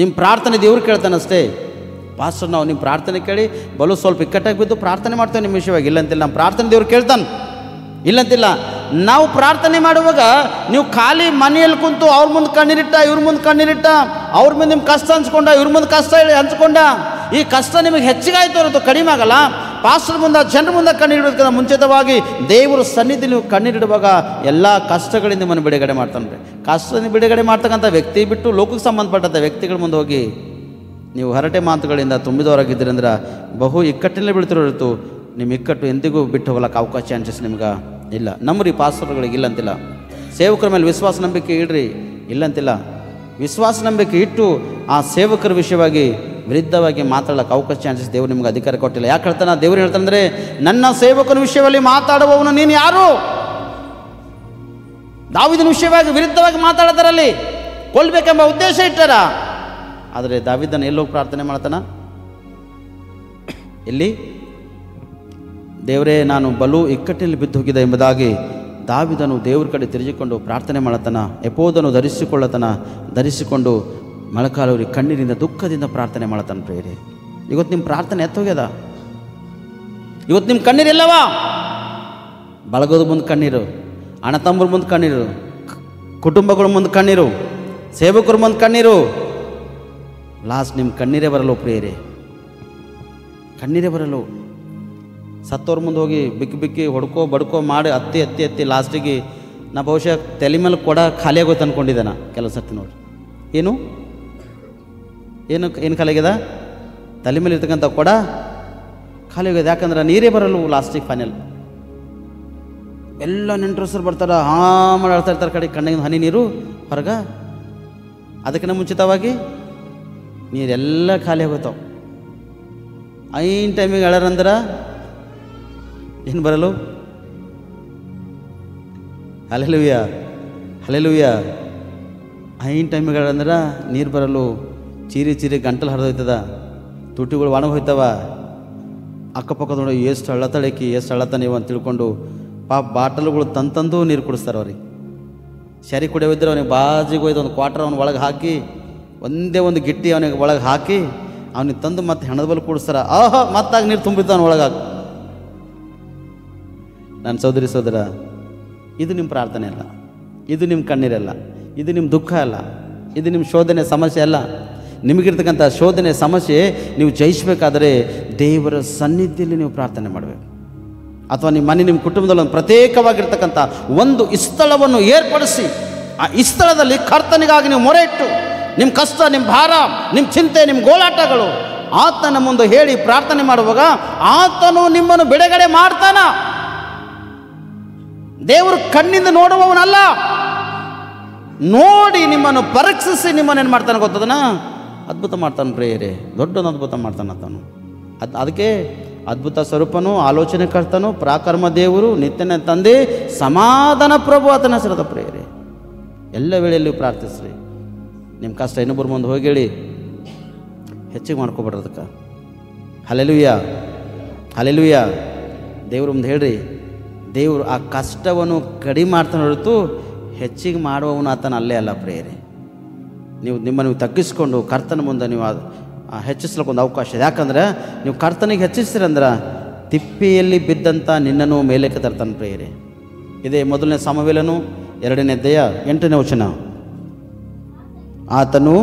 ನಿಮ್ಮ ಪ್ರಾರ್ಥನೆ ದೇವ್ರು ಕೇಳ್ತಾನಷ್ಟೇ. ಪಾಸ್ಟರ್ ನಾವು ನಿಮ್ಮ ಪ್ರಾರ್ಥನೆ ಕೇಳಿ ಬಲು ಸ್ವಲ್ಪ ಇಕ್ಕಟ್ಟಾಗಿ ಬಿದ್ದು ಪ್ರಾರ್ಥನೆ ಮಾಡ್ತೇವೆ ನಿಮ್ಮ ವಿಷಯವಾಗಿ. ಇಲ್ಲಂತಿಲ್ಲ, ನಮ್ಮ ಪ್ರಾರ್ಥನೆ ದೇವ್ರು ಕೇಳ್ತಾನೆ, ಇಲ್ಲಂತಿಲ್ಲ. ನಾವು ಪ್ರಾರ್ಥನೆ ಮಾಡುವಾಗ ನೀವು ಖಾಲಿ ಮನೆಯಲ್ಲಿ ಕುಂತು ಅವ್ರ ಮುಂದೆ ಕಣ್ಣೀರಿಟ್ಟ, ಇವ್ರ ಮುಂದೆ ಕಣ್ಣೀರಿಟ್ಟ, ಅವ್ರ ಮುಂದೆ ನಿಮ್ಮ ಕಷ್ಟ ಹಂಚ್ಕೊಂಡ, ಇವ್ರ ಮುಂದೆ ಕಷ್ಟ ಹಂಚ್ಕೊಂಡ, ಈ ಕಷ್ಟ ನಿಮಗೆ ಹೆಚ್ಚಿಗಾಯ್ತು ಹೊರತು ಕಡಿಮೆ ಆಗಲ್ಲ. ಪಾಸ್ಟರ್ ಮುಂದೆ, ಜನರ ಮುಂದೆ ಕಣ್ಣೀರಿಡೋದಕ್ಕಿಂತ ಮುಂಚಿತವಾಗಿ ದೇವರ ಸನ್ನಿಧಿ ನೀವು ಕಣ್ಣೀರಿಡುವಾಗ ಎಲ್ಲ ಕಷ್ಟಗಳಿಂದ ನಿಮ್ಮನ್ನು ಬಿಡುಗಡೆ ಮಾಡ್ತಾನೆ. ಕಷ್ಟದಿಂದ ಬಿಡುಗಡೆ ಮಾಡ್ತಕ್ಕಂಥ ವ್ಯಕ್ತಿ ಬಿಟ್ಟು ಲೋಕಕ್ಕೆ ಸಂಬಂಧಪಟ್ಟಂಥ ವ್ಯಕ್ತಿಗಳ ಮುಂದೆ ಹೋಗಿ ನೀವು ಹರಟೆ ಮಾತುಗಳಿಂದ ತುಂಬಿದವರಾಗಿದ್ದೀರಂದ್ರೆ ಬಹು ಇಕ್ಕಟ್ಟಿನಲ್ಲಿ ಬೀಳ್ತಿರೋ ಹೊರತು ನಿಮ್ಮ ಇಕ್ಕಟ್ಟು ಎಂದಿಗೂ ಬಿಟ್ಟು ಹೋಗ್ಲಿಕ್ಕೆ ಅವಕಾಶ ಚಾನ್ಸಸ್ ನಿಮ್ಗೆ ಇಲ್ಲ. ನಂಬ್ರಿ, ಪಾಸ್ಟರ್ಗಳಿಗೆ ಇಲ್ಲಂತಿಲ್ಲ. ಸೇವಕರ ಮೇಲೆ ವಿಶ್ವಾಸ ನಂಬಿಕೆ ಇಡ್ರಿ, ಇಲ್ಲಂತಿಲ್ಲ. ವಿಶ್ವಾಸ ನಂಬಿಕೆ ಇಟ್ಟು ಆ ಸೇವಕರ ವಿಷಯವಾಗಿ ವಿರುದ್ಧವಾಗಿ ಮಾತಾಡೋಕ್ಕೆ ಅವಕಾಶ ಚಾನ್ಸಸ್ ದೇವರು ನಿಮ್ಗೆ ಅಧಿಕಾರ ಕೊಟ್ಟಿಲ್ಲ. ಯಾಕೆ ಹೇಳ್ತಾನೆ? ದೇವರು ಹೇಳ್ತಾನಂದರೆ, ನನ್ನ ಸೇವಕನ ವಿಷಯದಲ್ಲಿ ಮಾತಾಡುವವನು ನೀನು ಯಾರು? ದಾವೀದನ ವಿಷಯವಾಗಿ ವಿರುದ್ಧವಾಗಿ ಮಾತಾಡೋದರಲ್ಲಿ ಕೊಲ್ಲಬೇಕೆಂಬ ಉದ್ದೇಶ ಇಟ್ಟಾರ. ಆದರೆ ದಾವೀದನ ಎಲ್ಲೋಗಿ ಪ್ರಾರ್ಥನೆ ಮಾಡ್ತಾನ? ಎಲ್ಲಿ? ದೇವರೇ, ನಾನು ಬಲು ಇಕ್ಕಟ್ಟಿನಲ್ಲಿ ಬಿದ್ದು ಹೋಗಿದೆ ಎಂಬುದಾಗಿ ದಾವೀದನು ದೇವ್ರ ಕಡೆ ತಿರುಗಿಕೊಂಡು ಪ್ರಾರ್ಥನೆ ಮಾಡತನ. ಎಪೋದನು ಧರಿಸಿಕೊಂಡು ಮೊಳಕಾಲೂರಿ ಕಣ್ಣೀರಿಂದ ದುಃಖದಿಂದ ಪ್ರಾರ್ಥನೆ ಮಾಡತಾನೆ. ಪ್ರೇರೆ, ಇವತ್ತು ನಿಮ್ಮ ಪ್ರಾರ್ಥನೆ ಎತ್ತೋಗ್ಯದ? ಇವತ್ತು ನಿಮ್ಮ ಕಣ್ಣೀರಿಲ್ಲವಾ? ಬಳಗೋದು ಮುಂದೆ ಕಣ್ಣೀರು, ಅಣ್ಣ ತಮ್ಮರ ಮುಂದೆ ಕಣ್ಣೀರು, ಕುಟುಂಬಗಳ ಮುಂದೆ ಕಣ್ಣೀರು, ಸೇವಕರ ಮುಂದೆ ಕಣ್ಣೀರು. ಲಾಸ್ಟ್ ನಿಮ್ಮ ಕಣ್ಣೀರೇ ಬರಲು ಪ್ರಿಯರೇ, ಕಣ್ಣೀರೇ ಬರಲು. ಸತ್ತೋರ ಮುಂದೆ ಹೋಗಿ ಬಿಕ್ಕಿ ಹೊಡ್ಕೋ ಬಡ್ಕೋ ಮಾಡಿ ಹತ್ತಿ ಲಾಸ್ಟಿಗೆ ನಾ ಬಹುಶಃ ತಲೆ ಮೇಲೆ ಕೊಡ ಖಾಲಿ ಆಗೋಯ್ತು ಅಂದ್ಕೊಂಡಿದ್ದೆ ನಾ ಕೆಲವು ಸರ್ತಿ. ನೋಡಿ, ಏನು ಖಾಲಿ ಆಗ್ಯದ? ತಲೆ ಮೇಲೆ ಇರ್ತಕ್ಕಂಥ ಕೊಡ ಖಾಲಿ ಹೋಗ್ಯದ. ಯಾಕಂದ್ರೆ ನೀರೇ ಬರಲ್ಲ ಲಾಸ್ಟಿಗೆ ಫೈನಲ್. ಎಲ್ಲ ನೆಂಟರಸರು ಬರ್ತಾರೆ, ಮಾಡಿ ಆಡ್ತಾ ಇರ್ತಾರೆ, ಕಡೆ ಕಣ್ಣಿಗೆ ಹನಿ ನೀರು ಹೊರಗ. ಅದಕ್ಕಿಂತ ಮುಂಚಿತವಾಗಿ ನೀರೆಲ್ಲ ಖಾಲಿ ಆಗೋತಾವೆ. ಐನ್ ಟೈಮಿಗೆ ಅಳರಂದ್ರೆ ಏನು ಬರಲು? Hallelujah, hallelujah. ಐನ್ ಟೈಮಿಗೆ ಅಳಂದ್ರೆ ನೀರು ಬರಲು, ಚೀರಿ ಚೀರಿ ಗಂಟಲು ಹರಿದೋಯ್ತದ, ತುಟಿಗಳು ಒಣಗಿ ಹೋಯ್ತವ. ಅಕ್ಕಪಕ್ಕದ ನೋಡಿ ಎಷ್ಟು ಹಳ್ಳತಳಕಿ, ಎಷ್ಟು ಹಳ್ಳತ ನೀವು ಅಂತ ತಿಳ್ಕೊಂಡು ಪಾಪ ಬಾಟಲ್ಗಳು ತಂದು ನೀರು ಕುಡಿಸ್ತಾರೆ ಅವ್ರಿಗೆ. ಸರಿ ಕುಡಿಯೋದಿದ್ರೆ ಅವನಿಗೆ ಬಾಜಿಗೆ ಹೋಯ್ತು ಒಂದು ಕ್ವಾರ್ಟರ್ ಅವನ ಒಳಗೆ ಹಾಕಿ, ಒಂದೇ ಒಂದು ಗಿಟ್ಟಿ ಅವನಿಗೆ ಒಳಗೆ ಹಾಕಿ ಅವನಿಗೆ ತಂದು ಮತ್ತೆ ಹೆಣದ ಬಲ್ಲಿ ಕೂಡಿಸ್ತಾರ. ಮತ್ತಾಗ ನೀರು ತುಂಬಿರ್ತಾವ ಒಳಗೆ ಹಾಕಿ. ನನ್ನ ಸೋದರಿ ಸೋದರ, ಇದು ನಿಮ್ಮ ಪ್ರಾರ್ಥನೆ ಅಲ್ಲ, ಇದು ನಿಮ್ಮ ಕಣ್ಣೀರಲ್ಲ, ಇದು ನಿಮ್ಮ ದುಃಖ ಅಲ್ಲ, ಇದು ನಿಮ್ಮ ಶೋಧನೆ ಸಮಸ್ಯೆ ಅಲ್ಲ. ನಿಮಗಿರ್ತಕ್ಕಂಥ ಶೋಧನೆ ಸಮಸ್ಯೆ ನೀವು ಜಯಿಸಬೇಕಾದರೆ ದೇವರ ಸನ್ನಿಧಿಯಲ್ಲಿ ನೀವು ಪ್ರಾರ್ಥನೆ ಮಾಡಬೇಕು. ಅಥವಾ ನಿಮ್ಮ ಮನೆ, ನಿಮ್ಮ ಕುಟುಂಬದಲ್ಲಿ ಒಂದು ಪ್ರತ್ಯೇಕವಾಗಿರ್ತಕ್ಕಂಥ ಒಂದು ಸ್ಥಳವನ್ನು ಏರ್ಪಡಿಸಿ ಆ ಸ್ಥಳದಲ್ಲಿ ಕರ್ತನಿಗಾಗಿ ನೀವು ಮೊರೆ ಇಟ್ಟು ನಿಮ್ಮ ಕಷ್ಟ, ನಿಮ್ಮ ಭಾರ, ನಿಮ್ಮ ಚಿಂತೆ, ನಿಮ್ಮ ಗೋಳಾಟಗಳು ಆತನ ಮುಂದೆ ಹೇಳಿ ಪ್ರಾರ್ಥನೆ ಮಾಡುವಾಗ ಆತನು ನಿಮ್ಮನ್ನು ಬಿಡುಗಡೆ ಮಾಡ್ತಾನ. ದೇವರು ಕಣ್ಣಿಂದ ನೋಡುವವನಲ್ಲ, ನೋಡಿ ನಿಮ್ಮನ್ನು ಪರೀಕ್ಷಿಸಿ ನಿಮ್ಮನ್ನು ಏನು ಮಾಡ್ತಾನೆ ಗೊತ್ತದನ? ಅದ್ಭುತ ಮಾಡ್ತಾನೆ ಪ್ರೇಯರೇ, ದೊಡ್ಡೊಂದು ಅದ್ಭುತ ಮಾಡ್ತಾನೆ ಆತನು. ಅದಕ್ಕೆ ಅದ್ಭುತ ಸ್ವರೂಪನು, ಆಲೋಚನೆ ಕರ್ತನು, ಪ್ರಾಕರ್ಮ ದೇವರು, ನಿತ್ಯನ ತಂದೆ, ಸಮಾಧಾನ ಪ್ರಭು ಆತನ ಹೆಸರದ ಪ್ರೇಯರೇ. ಎಲ್ಲ ವೇಳೆಯಲ್ಲೂ ಪ್ರಾರ್ಥಿಸ್ರಿ. ನಿಮ್ಮ ಕಷ್ಟ ಇನ್ನೊಬ್ಬರ ಮುಂದೆ ಹೋಗಿ ಹೇಳಿ, ಹೆಚ್ಚಿಗೆ ಮಾಡ್ಕೊಬೇಡ್ರಿ ಅದಕ್ಕೆ. Hallelujah, hallelujah. ದೇವ್ರ ಮುಂದೆ ಹೇಳ್ರಿ, ದೇವರು ಆ ಕಷ್ಟವನ್ನು ಕಡಿಮೆ ಮಾಡ್ತಾನೆ ಹೊರತು ಹೆಚ್ಚಿಗೆ ಮಾಡುವವನು ಆತನ ಅಲ್ಲೇ ಅಲ್ಲ ಪ್ರೇಯರೇ. ನೀವು ನಿಮ್ಮನ್ನು ತಗ್ಗಿಸ್ಕೊಂಡು ಕರ್ತನ ಮುಂದೆ ನೀವು ಹೆಚ್ಚಿಸ್ಲಿಕ್ಕೊಂದು ಅವಕಾಶ ಇದೆ. ಯಾಕಂದ್ರೆ ನೀವು ಕರ್ತನಿಗೆ ಹೆಚ್ಚಿಸ್ತೀರಂದ್ರೆ ತಿಪ್ಪೆಯಲ್ಲಿ ಬಿದ್ದಂಥ ನಿನ್ನನ್ನು ಮೇಲಕ್ಕೆ ತರ್ತಾನೆ ಪ್ರೇಯರೇ. ಇದೇ ಮೊದಲನೇ ಸಮವೇಲನು 2ನೇ ಅಧ್ಯಾಯ 8ನೇ ವಚನ. ಆತನು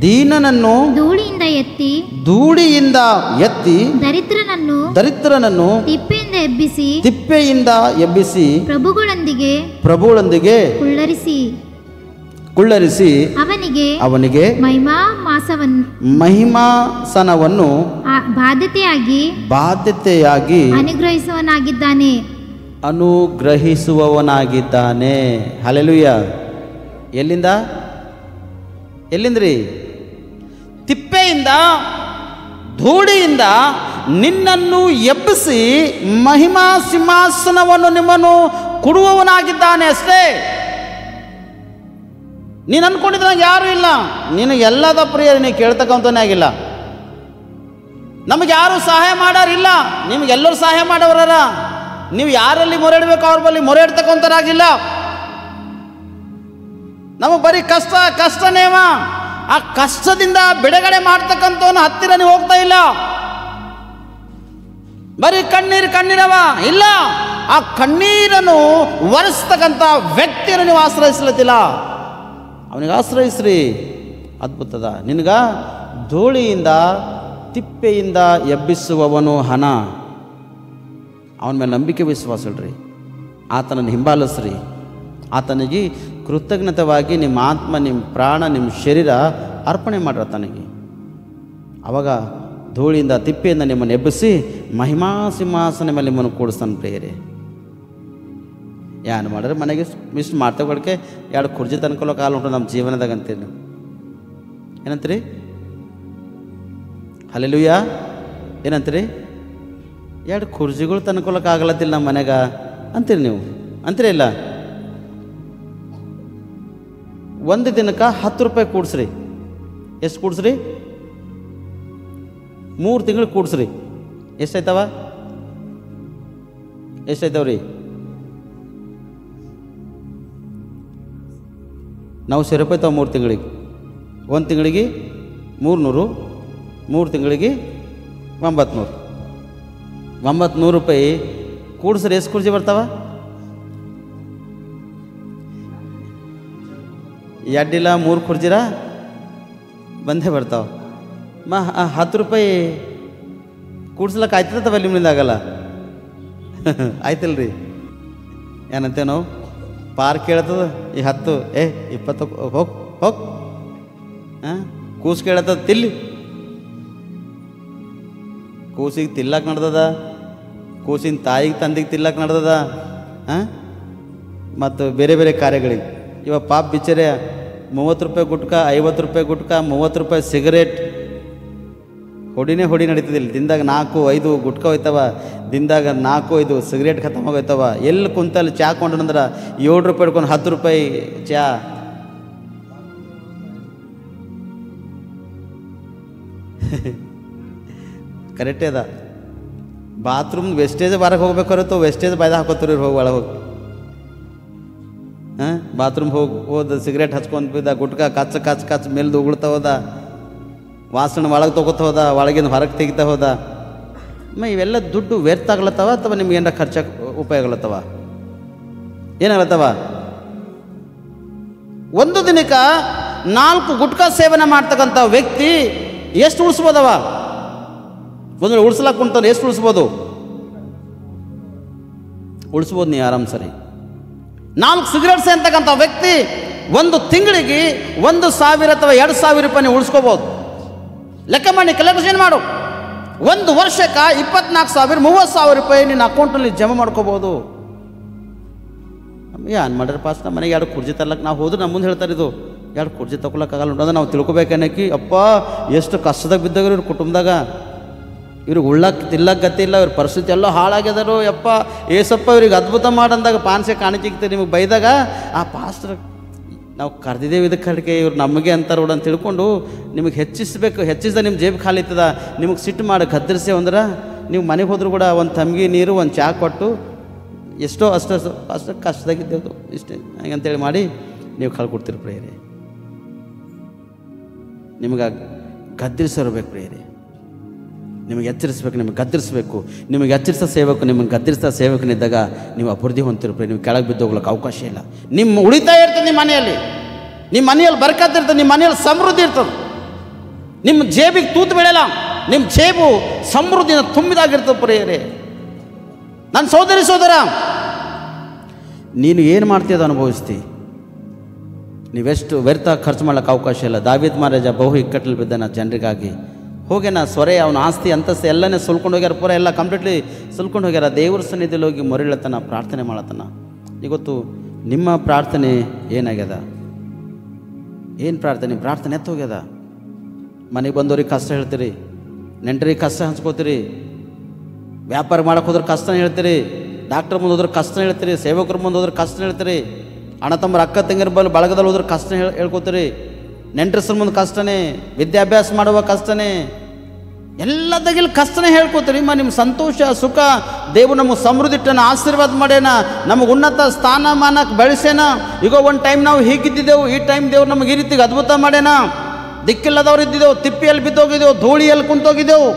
ದೀನನನ್ನು ಧೂಳಿಯಿಂದ ಎತ್ತಿ ದರಿದ್ರನನ್ನು ತಿಪ್ಪೆಯಿಂದ ಎಬ್ಬಿಸಿ ಪ್ರಭುಗಳೊಂದಿಗೆ ಕುಳ್ಳರಿಸಿ ಅವನಿಗೆ ಮಹಿಮಾಸನವನ್ನು ಬಾಧ್ಯತೆಯಾಗಿ ಅನುಗ್ರಹಿಸುವವನಾಗಿದ್ದಾನೆ. ಹಲ್ಲೆಲೂಯಾ. ಎಲ್ಲಿಂದ್ರಿ? ತಿಪ್ಪೆಯಿಂದ, ಧೂಳಿಯಿಂದ ನಿನ್ನನ್ನು ಎಬ್ಬಿಸಿ ಮಹಿಮಾ ಸಿಂಹಾಸನವನ್ನು ನಿಮ್ಮನ್ನು ಕೊಡುವವನಾಗಿದ್ದಾನೆ ಅಷ್ಟೇ. ನೀನು ಅಂದ್ಕೊಂಡಿದ್ರೆ ನಂಗೆ ಯಾರೂ ಇಲ್ಲ, ನಿನಗೆ ಎಲ್ಲದ ಪ್ರಿಯ, ನೀನು ಕೇಳ್ತಕ್ಕಂಥವನೇ ಆಗಿಲ್ಲ. ನಮಗೆ ಯಾರು ಸಹಾಯ ಮಾಡೋರಿಲ್ಲ, ನಿಮಗೆಲ್ಲರೂ ಸಹಾಯ ಮಾಡೋರ. ನೀವು ಯಾರಲ್ಲಿ ಮೊರೆ ಇಡಬೇಕು ಅವ್ರ ಬಳಿ ಮೊರೆ ಇಡ್ತಕ್ಕಂಥರಾಗಿಲ್ಲ. ನಮಗೆ ಬರೀ ಕಷ್ಟನೇವ. ಆ ಕಷ್ಟದಿಂದ ಬಿಡುಗಡೆ ಮಾಡ್ತಕ್ಕಂಥವನು ಹತ್ತಿರ ನೀವು ಹೋಗ್ತಾ ಇಲ್ಲ. ಬರೀ ಕಣ್ಣೀರವ ಇಲ್ಲ, ಆ ಕಣ್ಣೀರನ್ನು ಒರೆಸ್ತಕ್ಕಂಥ ವ್ಯಕ್ತಿಯನ್ನು ನೀವು ಆಶ್ರಯಿಸ್ಲತ್ತಿಲ್ಲ. ಅವನಿಗೆ ಆಶ್ರಯಿಸ್ರಿ. ಅದ್ಭುತದ ನಿನಗ ಧೂಳಿಯಿಂದ ತಿಪ್ಪೆಯಿಂದ ಎಬ್ಬಿಸುವವನು ಹಣ. ಅವನ ಮೇಲೆ ನಂಬಿಕೆ ವಿಶ್ವಾಸ ಇಡ್ರಿ, ಆತನನ್ನು ಹಿಂಬಾಲಿಸ್ರಿ. ಆತನಿಗೆ ಕೃತಜ್ಞತವಾಗಿ ನಿಮ್ಮ ಆತ್ಮ, ನಿಮ್ಮ ಪ್ರಾಣ, ನಿಮ್ಮ ಶರೀರ ಅರ್ಪಣೆ ಮಾಡ್ರಿ ಆತನಿಗೆ. ಆವಾಗ ಧೂಳಿಯಿಂದ ತಿಪ್ಪೆಯಿಂದ ನಿಮ್ಮನ್ನು ಎಬ್ಬಿಸಿ ಮಹಿಮಾ ಸಿಂಹಾಸನ ಮೇಲೆ ನಿಮ್ಮನ್ನು ಕೂಡಿಸ್ತಾನೆ ಪ್ರೇಯರೇ. ಏನು ಮಾಡಿದ್ರೆ ಮನೆಗೆ ಮಿಸ್ ಮಾಡ್ತಾ ಕೊಡಕ್ಕೆ 2 ಕುರ್ಜಿ ತನ್ಕೊಳ್ಳೋ ಕಾಲ ಉಂಟು ನಮ್ಮ ಜೀವನದಾಗ ಅಂತೀರಿ. ನೀವು ಏನಂತೀರಿ? ಹಲ್ಲೆಲೂಯಾ. ಏನಂತೀರಿ? 2 ಕುರ್ಜಿಗಳು ತನ್ಕೊಳ್ಳೋಕ್ಕಾಗಲತ್ತಿಲ್ಲ ನಮ್ಮ ಮನೆಗ ಅಂತೀರಿ ನೀವು, ಅಂತೀರಿ ಇಲ್ಲ? ಒಂದು ದಿನಕ್ಕೆ 10 ರೂಪಾಯಿ ಕೂಡಿಸ್ರಿ. ಎಷ್ಟು ಕೂಡಿಸ್ರಿ? 3 ತಿಂಗಳು ಕೂಡಿಸ್ರಿ. ಎಷ್ಟಾಯ್ತವ? ಎಷ್ಟಾಯ್ತವ್ರಿ? 900 ರೂಪಾಯಿ ತಾವು 3 ತಿಂಗಳಿಗೆ. 1 ತಿಂಗಳಿಗೆ 300, 3 ತಿಂಗಳಿಗೆ 900. 900 ರೂಪಾಯಿ ಕೂಡಿಸ್ರಿ. ಎಷ್ಟು ಕುರ್ಜಿ ಬರ್ತಾವ? 2 ಇಲ್ಲ 3 ಕುರ್ಜಿರ ಬಂದೇ ಬರ್ತಾವ. 10 ರೂಪಾಯಿ ಕೂಡ್ಸ್ಲಕ್ಕೆ ಆಯ್ತದ ನಿಮ್ಮಿಂದ ಆಗಲ್ಲ. ಆಯ್ತಲ್ರಿ? ಏನಂತೇವೆ ನಾವು? ಪಾರ್ಕ್ ಕೇಳ್ತದ ಈ 10 20 ಹೋಗಿ ಕೂಸು ಕೇಳತ್ತದ ತಿಲ್ಲಿ. ಕೂಸಿಗೆ ತಿಲ್ಲಕ್ಕೆ ನಡ್ದದ, ಕೂಸಿನ ತಾಯಿಗೆ ತಂದೆಗೆ ತಿಲ್ಲಕ್ಕೆ ನಡ್ದದ. ಮತ್ತು ಬೇರೆ ಬೇರೆ ಕಾರ್ಯಗಳಿಗೆ ಇವಾಗ ಪಾಪ ಬಿಚ್ಚರೆ 30 ರೂಪಾಯಿ ಗುಟ್ಕ, 50 ರೂಪಾಯಿ ಗುಟ್ಕ, 30 ರೂಪಾಯಿ ಸಿಗರೇಟ್, ಹೊಡಿ ನಡೀತದಿಲ್ಲ. ದಿನದಾಗ 4-5 ಗುಟ್ಕ ಹೋಯ್ತವ, ದಿನದಾಗ 4-5 ಸಿಗರೇಟ್ ಖತಮ್ ಹೋಗ್ತಾವ. ಎಲ್ಲಿ ಕುಂತಲ್ಲಿ ಚಾ ಕೊಂಡ್ರಂದ್ರೆ 7 ರೂಪಾಯಿ ಹಿಡ್ಕೊಂಡು 10 ರೂಪಾಯಿ ಚಾ. ಕರೆಕ್ಟೇ ಅದ. ಬಾತ್ರೂಮ್ ವೆಸ್ಟೇಜ್ ಹೊರಗೆ ಹೋಗ್ಬೇಕಾರತ್ತು ವೆಸ್ಟೇಜ್ ಬಾಯ್ದ ಹಾಕೋತೀರಿ ಹೋಗಿ ಒಳಗೆ ಹೋಗಿ. ಹಾಂ, ಬಾತ್ರೂಮ್ ಹೋದ ಸಿಗರೇಟ್ ಹಚ್ಕೊಂಡು ಬಿದ್ದ, ಗುಟ್ಕ ಕಚ್ಚ ಮೇಲೆ ಉಗುಳ್ತಾ ಹೋದ, ವಾಸನೆ ಒಳಗೆ ತೊಗೋತಾ ಹೋದ, ಒಳಗಿಂದ ಹೊರಗೆ ತೆಗಿತಾ ಹೋದ. ಇವೆಲ್ಲ ದುಡ್ಡು ವ್ಯರ್ಥ ಆಗ್ಲತ್ತವ ಅಥವಾ ನಿಮ್ಗೆ ಏನಾರ ಖರ್ಚಾಗಿ ಉಪಯೋಗ ಆಗ್ಲತ್ತವ? ಏನಾಗ್ಲತ್ತವ? ಒಂದು ದಿನಕ್ಕೆ 4 ಗುಟ್ಕಾ ಸೇವನೆ ಮಾಡ್ತಕ್ಕಂಥ ವ್ಯಕ್ತಿ ಎಷ್ಟು ಉಳಿಸ್ಬೋದವ? ಒಂದು ಉಳಿಸ್ಲಾಕ ಕುಂತಾನೆ ಎಷ್ಟು ಉಳಿಸ್ಬೋದು ನೀ ಆರಾಮ್ ಸರಿ. 4 ಸಿಗರೇಟ್ ಸೇರ್ತಕ್ಕಂಥ ವ್ಯಕ್ತಿ ಒಂದು ತಿಂಗಳಿಗೆ 1,000 ಅಥವಾ 2,000 ರೂಪಾಯಿ ನೀವು ಉಳಿಸ್ಕೋಬೋದು. ಲೆಕ್ಕ ಮಾಡಿ, ಕ್ಯಾಲ್ಕುಲೇಷನ್ ಮಾಡು. ಒಂದು ವರ್ಷಕ್ಕೆ 24,000 30,000 ರೂಪಾಯಿ ನಿನ್ನ ಅಕೌಂಟಲ್ಲಿ ಜಮಾ ಮಾಡ್ಕೋಬೋದು. ಏನು ಮಾಡ್ರಿ ಪಾಸ್, ನಮ್ಮ ಮನೆಗೆ 2 ಕುರ್ಜಿ ತರ್ಲಕ್ಕೆ ನಾವು ಹೋದ್ರೆ ನಮ್ಮ ಮುಂದೆ ಹೇಳ್ತಾರೆ, ಇದು 2 ಕುರ್ಜಿ ತೊಗೊಳಕ್ಕಾಗಲ್ಲ ನೋಡೋದು. ನಾವು ತಿಳ್ಕೊಬೇಕನ್ನಕಿ ಅಪ್ಪ ಎಷ್ಟು ಕಷ್ಟದಾಗ ಬಿದ್ದಾಗ ಇವ್ರ ಕುಟುಂಬದಾಗ, ಇವ್ರಿಗೆ ಉಳ್ಳಕ್ಕೆ ತಿಲ್ಲಕ್ಕೆ ಗತಿ ಇಲ್ಲ, ಇವ್ರ ಪರಿಸ್ಥಿತಿ ಎಲ್ಲ ಹಾಳಾಗ್ಯದರು. ಯಪ್ಪ ಏಸಪ್ಪ ಇವ್ರಿಗೆ ಅದ್ಭುತ ಮಾಡಂದಾಗ ಪಾನ್ಸೆ ಕಾಣಿಕೆ ನಿಮಗೆ ಬೈದಾಗ ಆ ಪಾಸ್ಟ್ರ ನಾವು ಕರೆದಿದ್ದೇವೆ ಇದಕ್ಕೆ ಕಡೆಗೆ ಇವ್ರು ನಮಗೆ ಅಂತಾರೆ ನೋಡು ಅಂತ ತಿಳ್ಕೊಂಡು ನಿಮಗೆ ಹೆಚ್ಚಿಸ್ಬೇಕು. ಹೆಚ್ಚಿಸಿದ ನಿಮ್ಮ ಜೇಬು ಖಾಲಿ ಇರ್ತದ. ನಿಮಗೆ ಸಿಟ್ಟು ಮಾಡಿ ಗದ್ದರಿಸೇವು ಅಂದ್ರೆ ನೀವು ಮನೆಗೆ ಹೋದರೂ ಕೂಡ ಒಂದು ತಮ್ಗೆ ನೀರು ಒಂದು ಚಹಾ ಕೊಟ್ಟು ಎಷ್ಟೋ ಅಷ್ಟು ಕಷ್ಟದಾಗಿದ್ದೇವು ಇಷ್ಟೇ ಹಂಗಂತೇಳಿ ಮಾಡಿ ನೀವು ಕಳ್ಕೊಡ್ತೀರಿ ಪ್ರೇಯರೇ. ನಿಮಗೆ ಗದ್ದರಿಸಿರ್ಬೇಕು ಪ್ರೇಯರೇ, ನಿಮಗೆ ಎಚ್ಚರಿಸ್ಬೇಕು, ನಿಮಗೆ ಗದ್ದರಿಸ್ಬೇಕು. ನಿಮಗೆ ಎಚ್ಚರಿಸೋ ಸೇವಕು, ನಿಮಗೆ ಗದ್ದರಿಸೋ ಸೇವಕನಿದ್ದಾಗ ನೀವು ಅಭಿವೃದ್ಧಿ ಹೊಂದಿರ್ಪ್ರಿ. ನೀವು ಕೆಳಗೆ ಬಿದ್ದು ಹೋಗ್ಲಿಕ್ಕೆ ಅವಕಾಶ ಇಲ್ಲ. ನಿಮ್ಮ ಉಳಿತಾಯ ಇರ್ತದೆ ನಿಮ್ಮ ಮನೆಯಲ್ಲಿ, ನಿಮ್ಮ ಮನೆಯಲ್ಲಿ ಬರ್ಕತ್ತಿರ್ತದೆ, ನಿಮ್ಮ ಮನೆಯಲ್ಲಿ ಸಮೃದ್ಧಿ ಇರ್ತದೆ. ನಿಮ್ಮ ಜೇಬಿಗೆ ತೂತು ಬೆಳೆಯಲ್ಲ, ನಿಮ್ಮ ಜೇಬು ಸಮೃದ್ಧಿನ ತುಂಬಿದಾಗಿರ್ತದೆ ಪ್ರಿಯರೇ. ನನ್ನ ಸೋದರ ನೀನು ಏನು ಮಾಡ್ತೀಯದು ಅನುಭವಿಸ್ತಿ. ನೀವೆಷ್ಟು ವ್ಯರ್ಥ ಖರ್ಚು ಮಾಡ್ಲಿಕ್ಕೆ ಅವಕಾಶ ಇಲ್ಲ. ದಾವೀದ ಮಹಾರಾಜ ಬಹು ಇಕ್ಕಟ್ಟಲ್ಲಿ ಬಿದ್ದಾನ ಜನರಿಗಾಗಿ. ಹೋಗ್ಯಾನ ಸೊರೆ ಅವನ ಆಸ್ತಿ ಅಂತಸ್ತು ಎಲ್ಲನೇ ಸುಲ್ಕೊಂಡು ಹೋಗ್ಯಾರ, ಪೂರ ಎಲ್ಲ ಕಂಪ್ಲೀಟ್ಲಿ ಸುಲ್ಕೊಂಡು ಹೋಗ್ಯಾರ. ದೇವ್ರ ಸನ್ನಿಧಿಯಲ್ಲಿ ಹೋಗಿ ಮೊರೆಳತನ, ಪ್ರಾರ್ಥನೆ ಮಾಡತನ. ಇವತ್ತು ನಿಮ್ಮ ಪ್ರಾರ್ಥನೆ ಏನಾಗ್ಯದ? ಏನು ಪ್ರಾರ್ಥನೆ ಎತ್ತು ಹೋಗ್ಯದ? ಮನೆಗೆ ಬಂದವ್ರಿಗೆ ಕಷ್ಟ ಹೇಳ್ತೀರಿ, ನೆಂಟರಿಗೆ ಕಷ್ಟ ಹಂಚ್ಕೋತೀರಿ, ವ್ಯಾಪಾರ ಮಾಡೋಕೆ ಹೋದ್ರೆ ಕಷ್ಟ ಹೇಳ್ತೀರಿ, ಡಾಕ್ಟ್ರ್ ಮುಂದೆ ಹೋದ್ರೆ ಕಷ್ಟ ಹೇಳ್ತೀರಿ, ಸೇವಕರ ಮುಂದೆ ಹೋದ್ರೆ ಕಷ್ಟ ಹೇಳ್ತೀರಿ, ಅಣ್ಣ ತಮ್ಮರ ಅಕ್ಕ ತಂಗಿರ ಬಳಗದಲ್ಲಿ ಹೋದ್ರೆ ಕಷ್ಟ ಹೇಳ್ಕೊತೀರಿ, ನೆಂಟರಸ್ರ ಮುಂದೆ ಕಷ್ಟನೇ, ವಿದ್ಯಾಭ್ಯಾಸ ಮಾಡುವ ಕಷ್ಟನೇ, ಎಲ್ಲದಾಗಿಲ್ಲಿ ಕಷ್ಟನೇ ಹೇಳ್ಕೊತೀರಿ. ನಿಮ್ಮ ಸಂತೋಷ ಸುಖ ದೇವರು ನಮಗೆ ಸಮೃದ್ಧಿ ಇಟ್ಟನ, ಆಶೀರ್ವಾದ ಮಾಡ್ಯಾನ, ನಮಗೆ ಉನ್ನತ ಸ್ಥಾನಮಾನಕ್ಕೆ ಬೆಳೆಸ್ಯಾನ. ಈಗ ಒಂದು ಟೈಮ್ ನಾವು ಹೀಗಿದ್ದಿದ್ದೆವು, ಈ ಟೈಮ್ ದೇವ್ರು ನಮಗೆ ಈ ರೀತಿಗೆ ಅದ್ಭುತ ಮಾಡ್ಯಾನ. ದಿಕ್ಕಿಲ್ಲದವ್ರು ಇದ್ದಿದ್ದೆವು, ತಿಪ್ಪಿಯಲ್ಲಿ ಬಿದ್ದೋಗಿದ್ದೆವು, ಧೂಳಿಯಲ್ಲಿ ಕುಂತೋಗಿದ್ದೆವು,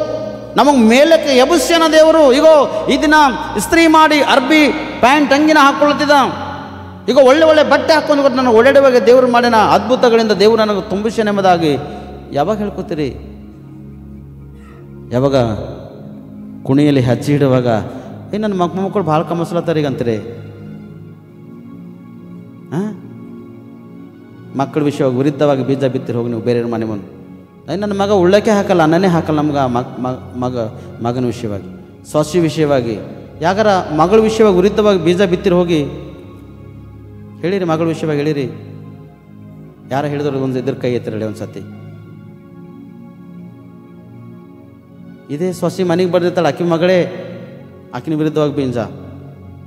ನಮಗೆ ಮೇಲಕ್ಕೆ ಎಬಸ್ಯಾನ ದೇವರು. ಈಗ ಈ ದಿನ ಇಸ್ತ್ರಿ ಮಾಡಿ ಅರ್ಬಿ ಪ್ಯಾಂಟ್ ಅಂಗಿನ ಹಾಕ್ಕೊಳ್ತಿದ್ದ, ಈಗ ಒಳ್ಳೆ ಬಟ್ಟೆ ಹಾಕೊಂಡು ನನ್ನ ಓಡಾಡುವಾಗ ದೇವ್ರು ಮಾಡ್ಯಾನ. ಅದ್ಭುತಗಳಿಂದ ದೇವರು ನನಗೆ ತುಂಬಿಸ್ಯಾನ ಎಂಬುದಾಗಿ ಯಾವಾಗ ಹೇಳ್ಕೊತೀರಿ? ಯಾವಾಗ ಕುಣಿಯಲ್ಲಿ ಹಚ್ಚಿ ಹಿಡುವಾಗ ನನ್ನ ಮಕ್ಕಳು ಭಾಳ ಕಮಸ್ಲತ್ತಾರೆ ಈಗ ಅಂತೀರಿ. ಮಕ್ಕಳ ವಿಷಯವಾಗಿ ವಿರುದ್ಧವಾಗಿ ಬೀಜ ಬಿತ್ತಿರಿ ಹೋಗಿ ನೀವು ಬೇರೆಯವ್ರ ಮನೆ ಮುಂದೆ. ನನ್ನ ಮಗ ಉಳ್ಳಕ್ಕೆ ಹಾಕಲ್ಲ, ಅನ್ನನೇ ಹಾಕಲ್ಲ ನಮ್ಗೆ ಮಗನ ವಿಷಯವಾಗಿ, ಸೊಸೆ ವಿಷಯವಾಗಿ, ಯಾಗಾರ ಮಗಳ ವಿಷಯವಾಗಿ ವಿರುದ್ಧವಾಗಿ ಬೀಜ ಬಿತ್ತಿರಿ ಹೋಗಿ ಹೇಳಿರಿ. ಮಗಳ ವಿಷಯವಾಗಿ ಹೇಳಿರಿ. ಯಾರು ಹೇಳಿದ್ರು ಒಂದು ಇದ್ರ ಕೈ ಎತ್ತಿರಲಿ ಒಂದು ಸತಿ. ಇದೇ ಸೊಸೆ ಮನೆಗೆ ಬರ್ದಿರ್ತಾಳೆ, ಆಕಿ ಮಗಳೇ ಆಕಿನ ವಿರುದ್ಧವಾಗಿ ಬೀಂಜ.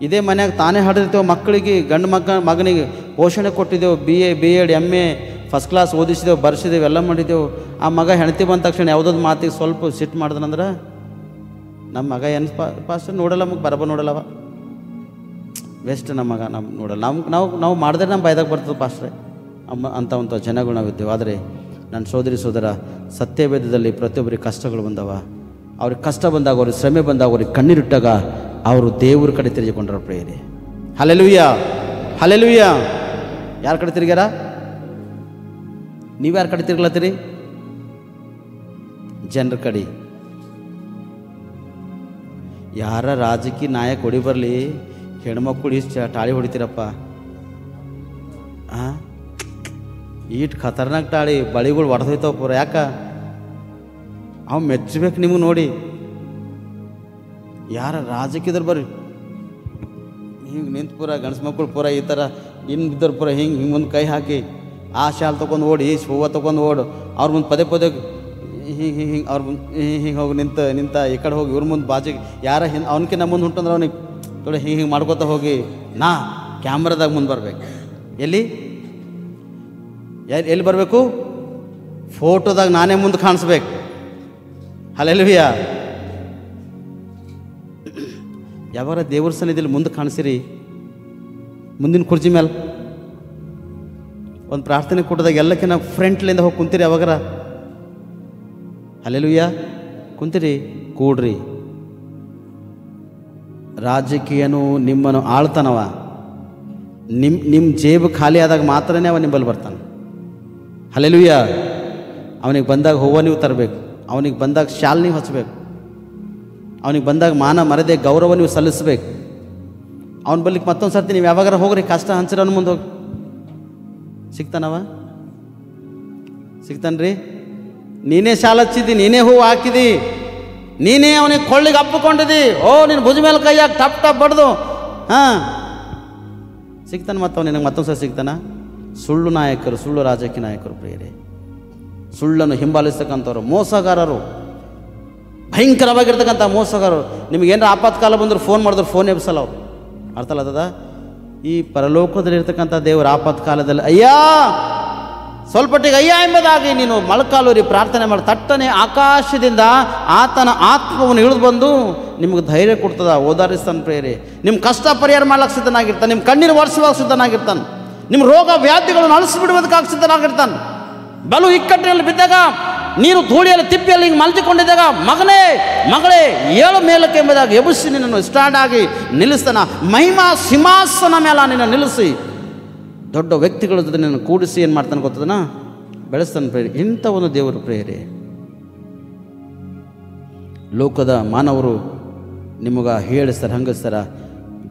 ಇದೇ ಮನ್ಯಾಗ ತಾನೇ ಹಾಡಿರ್ತೇವೆ ಮಕ್ಕಳಿಗೆ, ಗಂಡು ಮಗನಿಗೆ ಪೋಷಣೆ ಕೊಟ್ಟಿದ್ದೆವು, BA MA ಫಸ್ಟ್ ಕ್ಲಾಸ್ ಓದಿಸಿದೆವು, ಬರ್ಸಿದೆವು, ಎಲ್ಲ ಮಾಡಿದ್ದೆವು. ಆ ಮಗ ಹೆಣ್ತಿ ಬಂದ ತಕ್ಷಣ ಯಾವುದಾದ್ರು ಮಾತಿಗೆ ಸ್ವಲ್ಪ ಸಿಟ್ಟು ಮಾಡಿದ್ರಂದ್ರೆ ನಮ್ಮ ಮಗ ಏನು ಪಾಸ್ಟ್ ನೋಡಲ್ಲ, ನಮಗೆ ಬರಬ ನೋಡಲ್ಲವ, ವೆಸ್ಟ್ ನಮ್ಮ ಮಗ ನಮ್ಮ ನೋಡಲ್ಲ. ನಾವು ಮಾಡಿದ್ರೆ ನಮ್ಮ ಬಾಯ್ದಾಗ ಬರ್ತದೆ ಪಾಸ್ಟ್ರೆ ಅಂಥ ಜನಗಳು ನಾವಿದ್ದೇವೆ. ಆದರೆ ನನ್ನ ಸೋದರ ಸತ್ಯವೇದದಲ್ಲಿ ಪ್ರತಿಯೊಬ್ಬರಿಗೆ ಕಷ್ಟಗಳು ಬಂದವ. ಅವ್ರಿಗೆ ಕಷ್ಟ ಬಂದಾಗ, ಅವ್ರಿಗೆ ಶ್ರಮೆ ಬಂದಾಗ, ಅವ್ರಿಗೆ ಕಣ್ಣೀರಿಟ್ಟಾಗ ಅವರು ದೇವ್ರ ಕಡೆ ತಿರುಗಿಕೊಂಡ್ರ ಪ್ರೇಯರೇ. ಹಲ್ಲೆಲೂಯ. ಯಾರ ಕಡೆ ತಿರುಗ್ಯಾರ? ನೀವು ಯಾರ ಕಡೆ ತಿರುಗ್ಲತ್ತೀರಿ? ಜನರ ಕಡೆ. ಯಾರ ರಾಜಕೀಯ ನಾಯಕ ಹೊಡಿ ಬರಲಿ, ಹೆಣ್ಮಕ್ಳು ಇಷ್ಟು ಟಾಳಿ ಹೊಡಿತೀರಪ್ಪ. ಈಟ್ ಖತರ್ನಾಕ್ ಟಾಳಿ, ಬಳಿಗಳು ಹೊಡೆದೋಯ್ತಾವ ಪೂರ. ಯಾಕ? ಅವು ಮೆಚ್ಚಬೇಕು ನಿಮಗೆ ನೋಡಿ. ಯಾರ ರಾಜಕೀಯದ್ರು ಬರ್ರಿ ಹಿಂಗೆ ನಿಂತು ಪೂರ ಗಂಡ್ಸು ಮಕ್ಕಳು ಪೂರ ಈ ಥರ ಇನ್ನಿದ್ದವ್ರು ಪೂರ ಹಿಂಗೆ ಮುಂದೆ ಕೈ ಹಾಕಿ ಆ ಶಾಲ್ ತೊಗೊಂಡು ಓಡಿ, ಈ ಹೂವು ತೊಗೊಂಡು ಓಡು, ಅವ್ರ ಮುಂದೆ ಪದೇ ಹಿಂಗೆ ಅವ್ರ ಹಿಂಗೆ ಹೋಗಿ ನಿಂತ ಈ ಕಡೆ ಹೋಗಿ ಇವ್ರ ಮುಂದೆ ಬಾಜಿಗೆ ಯಾರ ಅವನಕಿನ್ನ ಮುಂದೆ ಹೊಂಟಂದ್ರೆ ಅವನಿಗೆ ನೋಡಿ ಹಿಂಗೆ ಮಾಡ್ಕೋತ ಹೋಗಿ ನಾ ಕ್ಯಾಮ್ರಾದಾಗ ಮುಂದೆ ಬರ್ಬೇಕು. ಎಲ್ಲಿ ಬರಬೇಕು? ಫೋಟೋದಾಗ ನಾನೇ ಮುಂದೆ ಕಾಣಿಸ್ಬೇಕು. ಹಲ್ಲೆಲೂಯ. ಯಾವಾಗ ದೇವ್ರ ಸನ್ನಿಧಿಯಲ್ಲಿ ಮುಂದೆ ಕಾಣಿಸಿರಿ, ಮುಂದಿನ ಕುರ್ಚಿ ಮೇಲೆ ಒಂದು ಪ್ರಾರ್ಥನೆ ಕೊಟ್ಟದಾಗ ಎಲ್ಲಕ್ಕಿಂತ ಫ್ರಂಟ್ಲಿಂದ ಹೋಗಿ ಕುಂತೀರಿ. ಯಾವಾಗಾರ ಹಲ್ಲೆಲೂಯ ಕುಂತೀರಿ, ಕೂಡ್ರಿ. ರಾಜಕೀಯನು ನಿಮ್ಮನ್ನು ಆಳ್ತಾನವ. ನಿಮ್ಮ ಜೇಬು ಖಾಲಿ ಆದಾಗ ಮಾತ್ರನೇ ಅವ ನಿಂಬಲ್ಲಿ ಬರ್ತಾನೆ. ಹಲ್ಲೆಲೂಯ. ಅವನಿಗೆ ಬಂದಾಗ ಹೂವು ನೀವು ತರಬೇಕು, ಅವನಿಗೆ ಬಂದಾಗ ಶಾಲ್ ನೀವು ಹಚ್ಚಬೇಕು, ಅವನಿಗೆ ಬಂದಾಗ ಮಾನ ಮರ್ಯಾದೆ ಗೌರವ ನೀವು ಸಲ್ಲಿಸ್ಬೇಕು. ಅವನ ಬಲ್ಲಿಗೆ ಮತ್ತೊಂದು ಸರ್ತಿ ನೀವು ಯಾವಾಗಾರ ಹೋಗ್ರಿ, ಕಷ್ಟ ಹಂಚಿರ ಅವನ ಮುಂದೆ ಹೋಗಿ ಸಿಗ್ತಾನವ? ಸಿಗ್ತಾನ್ರಿ? ನೀನೇ ಶಾಲ್ ಹಚ್ಚಿದ್ದಿ, ನೀನೇ ಹೂವು ಹಾಕಿದಿ, ನೀನೇ ಅವನಿಗೆ ಕೊಳ್ಳಿಗೆ ಅಪ್ಪಿಕೊಂಡಿದ್ದಿ. ನಿನ್ನ ಭುಜ ಮೇಲೆ ಕೈ ಹಾಕಿ ಟಪ್ ಟಪ್ ಬಡ್ದು ಸಿಗ್ತಾನೆ. ಮತ್ತು ಅವನು ನಿನಗೆ ಮತ್ತೊಂದು ಸಲ ಸಿಗ್ತಾನ? ಸುಳ್ಳು ನಾಯಕರು, ಸುಳ್ಳು ರಾಜಕೀಯ ನಾಯಕರು ಪ್ರಿಯರೇ, ಸುಳ್ಳನ್ನು ಹಿಂಬಾಲಿಸ್ತಕ್ಕಂಥವ್ರು, ಮೋಸಗಾರರು, ಭಯಂಕರವಾಗಿರ್ತಕ್ಕಂಥ ಮೋಸಗಾರರು. ನಿಮಗೇನಾರ ಆಪತ್ಕಾಲ ಬಂದ್ರೆ ಫೋನ್ ಮಾಡಿದ್ರು ಫೋನ್ ಎಬ್ಸಲ್ಲ ಅವ್ರು. ಅರ್ಥ ಅಲ್ಲದ? ಈ ಪರಲೋಕದಲ್ಲಿರ್ತಕ್ಕಂಥ ದೇವರ ಆಪತ್ಕಾಲದಲ್ಲಿ ಅಯ್ಯ ಸ್ವಲ್ಪಟ್ಟಿಗೆ ಅಯ್ಯ ಎಂಬುದಾಗಿ ನೀನು ಮೊಳಕಾಲೂರಿ ಪ್ರಾರ್ಥನೆ ಮಾಡಿ ತಟ್ಟನೆ ಆಕಾಶದಿಂದ ಆತನ ಆತ್ಮವನ್ನು ಇಳಿದು ಬಂದು ನಿಮಗೆ ಧೈರ್ಯ ಕೊಡ್ತದ, ಓದಾರಿಸ್ತಾನೆ ಪ್ರಿಯರೇ. ನಿಮ್ಮ ಕಷ್ಟ ಪರಿಹಾರ ಮಾಡ್ಲಿಕ್ಕೆ ಸಿದ್ಧನಾಗಿರ್ತಾನೆ, ನಿಮ್ಮ ಕಣ್ಣೀರು ಒರೆಸುವಾಗ ಸಿದ್ಧನಾಗಿರ್ತಾನೆ, ನಿಮ್ಮ ರೋಗ ವ್ಯಾಧಿಗಳನ್ನು ಅಳಿಸಿಬಿಡುವುದಕ್ಕಾಗಿ ಸಿದ್ಧನಾಗಿರ್ತಾನೆ. ಬಲು ಇಕ್ಕಟ್ಟಿನಲ್ಲಿ ಬಿದ್ದಾಗ, ನೀನು ಧೂಳಿಯಲ್ಲಿ ತಿಪ್ಪಿಯಲ್ಲಿ ಹಿಂಗೆ ಮಲಚಿಕೊಂಡಿದ್ದಾಗ, ಮಗನೇ ಮಗಳೇ ಏಳು ಮೇಲಕ್ಕೆ ಎಂಬುದಾಗಿ ಎಬ್ಬಿಸಿ ನಿನ್ನನ್ನು ಸ್ಟ್ಯಾಂಡ್ ಆಗಿ ನಿಲ್ಲಿಸ್ತಾನ. ಮಹಿಮಾ ಸಿಂಹಾಸನ ಮೇಲೆ ನಿನ್ನ ನಿಲ್ಲಿಸಿ ದೊಡ್ಡ ವ್ಯಕ್ತಿಗಳ ಜೊತೆ ನಿನ್ನ ಕೂಡಿಸಿ ಏನು ಮಾಡ್ತಾನೆ ಗೊತ್ತದನ? ಬೆಳೆಸ್ತಾನೆ ಪ್ರೇರಿ. ಇಂಥ ಒಂದು ದೇವರು ಪ್ರೇರಿ. ಲೋಕದ ಮಾನವರು ನಿಮಗೆ ಹೇಳಿಸ್ತಾರೆ, ಹಂಗಿಸ್ತಾರ.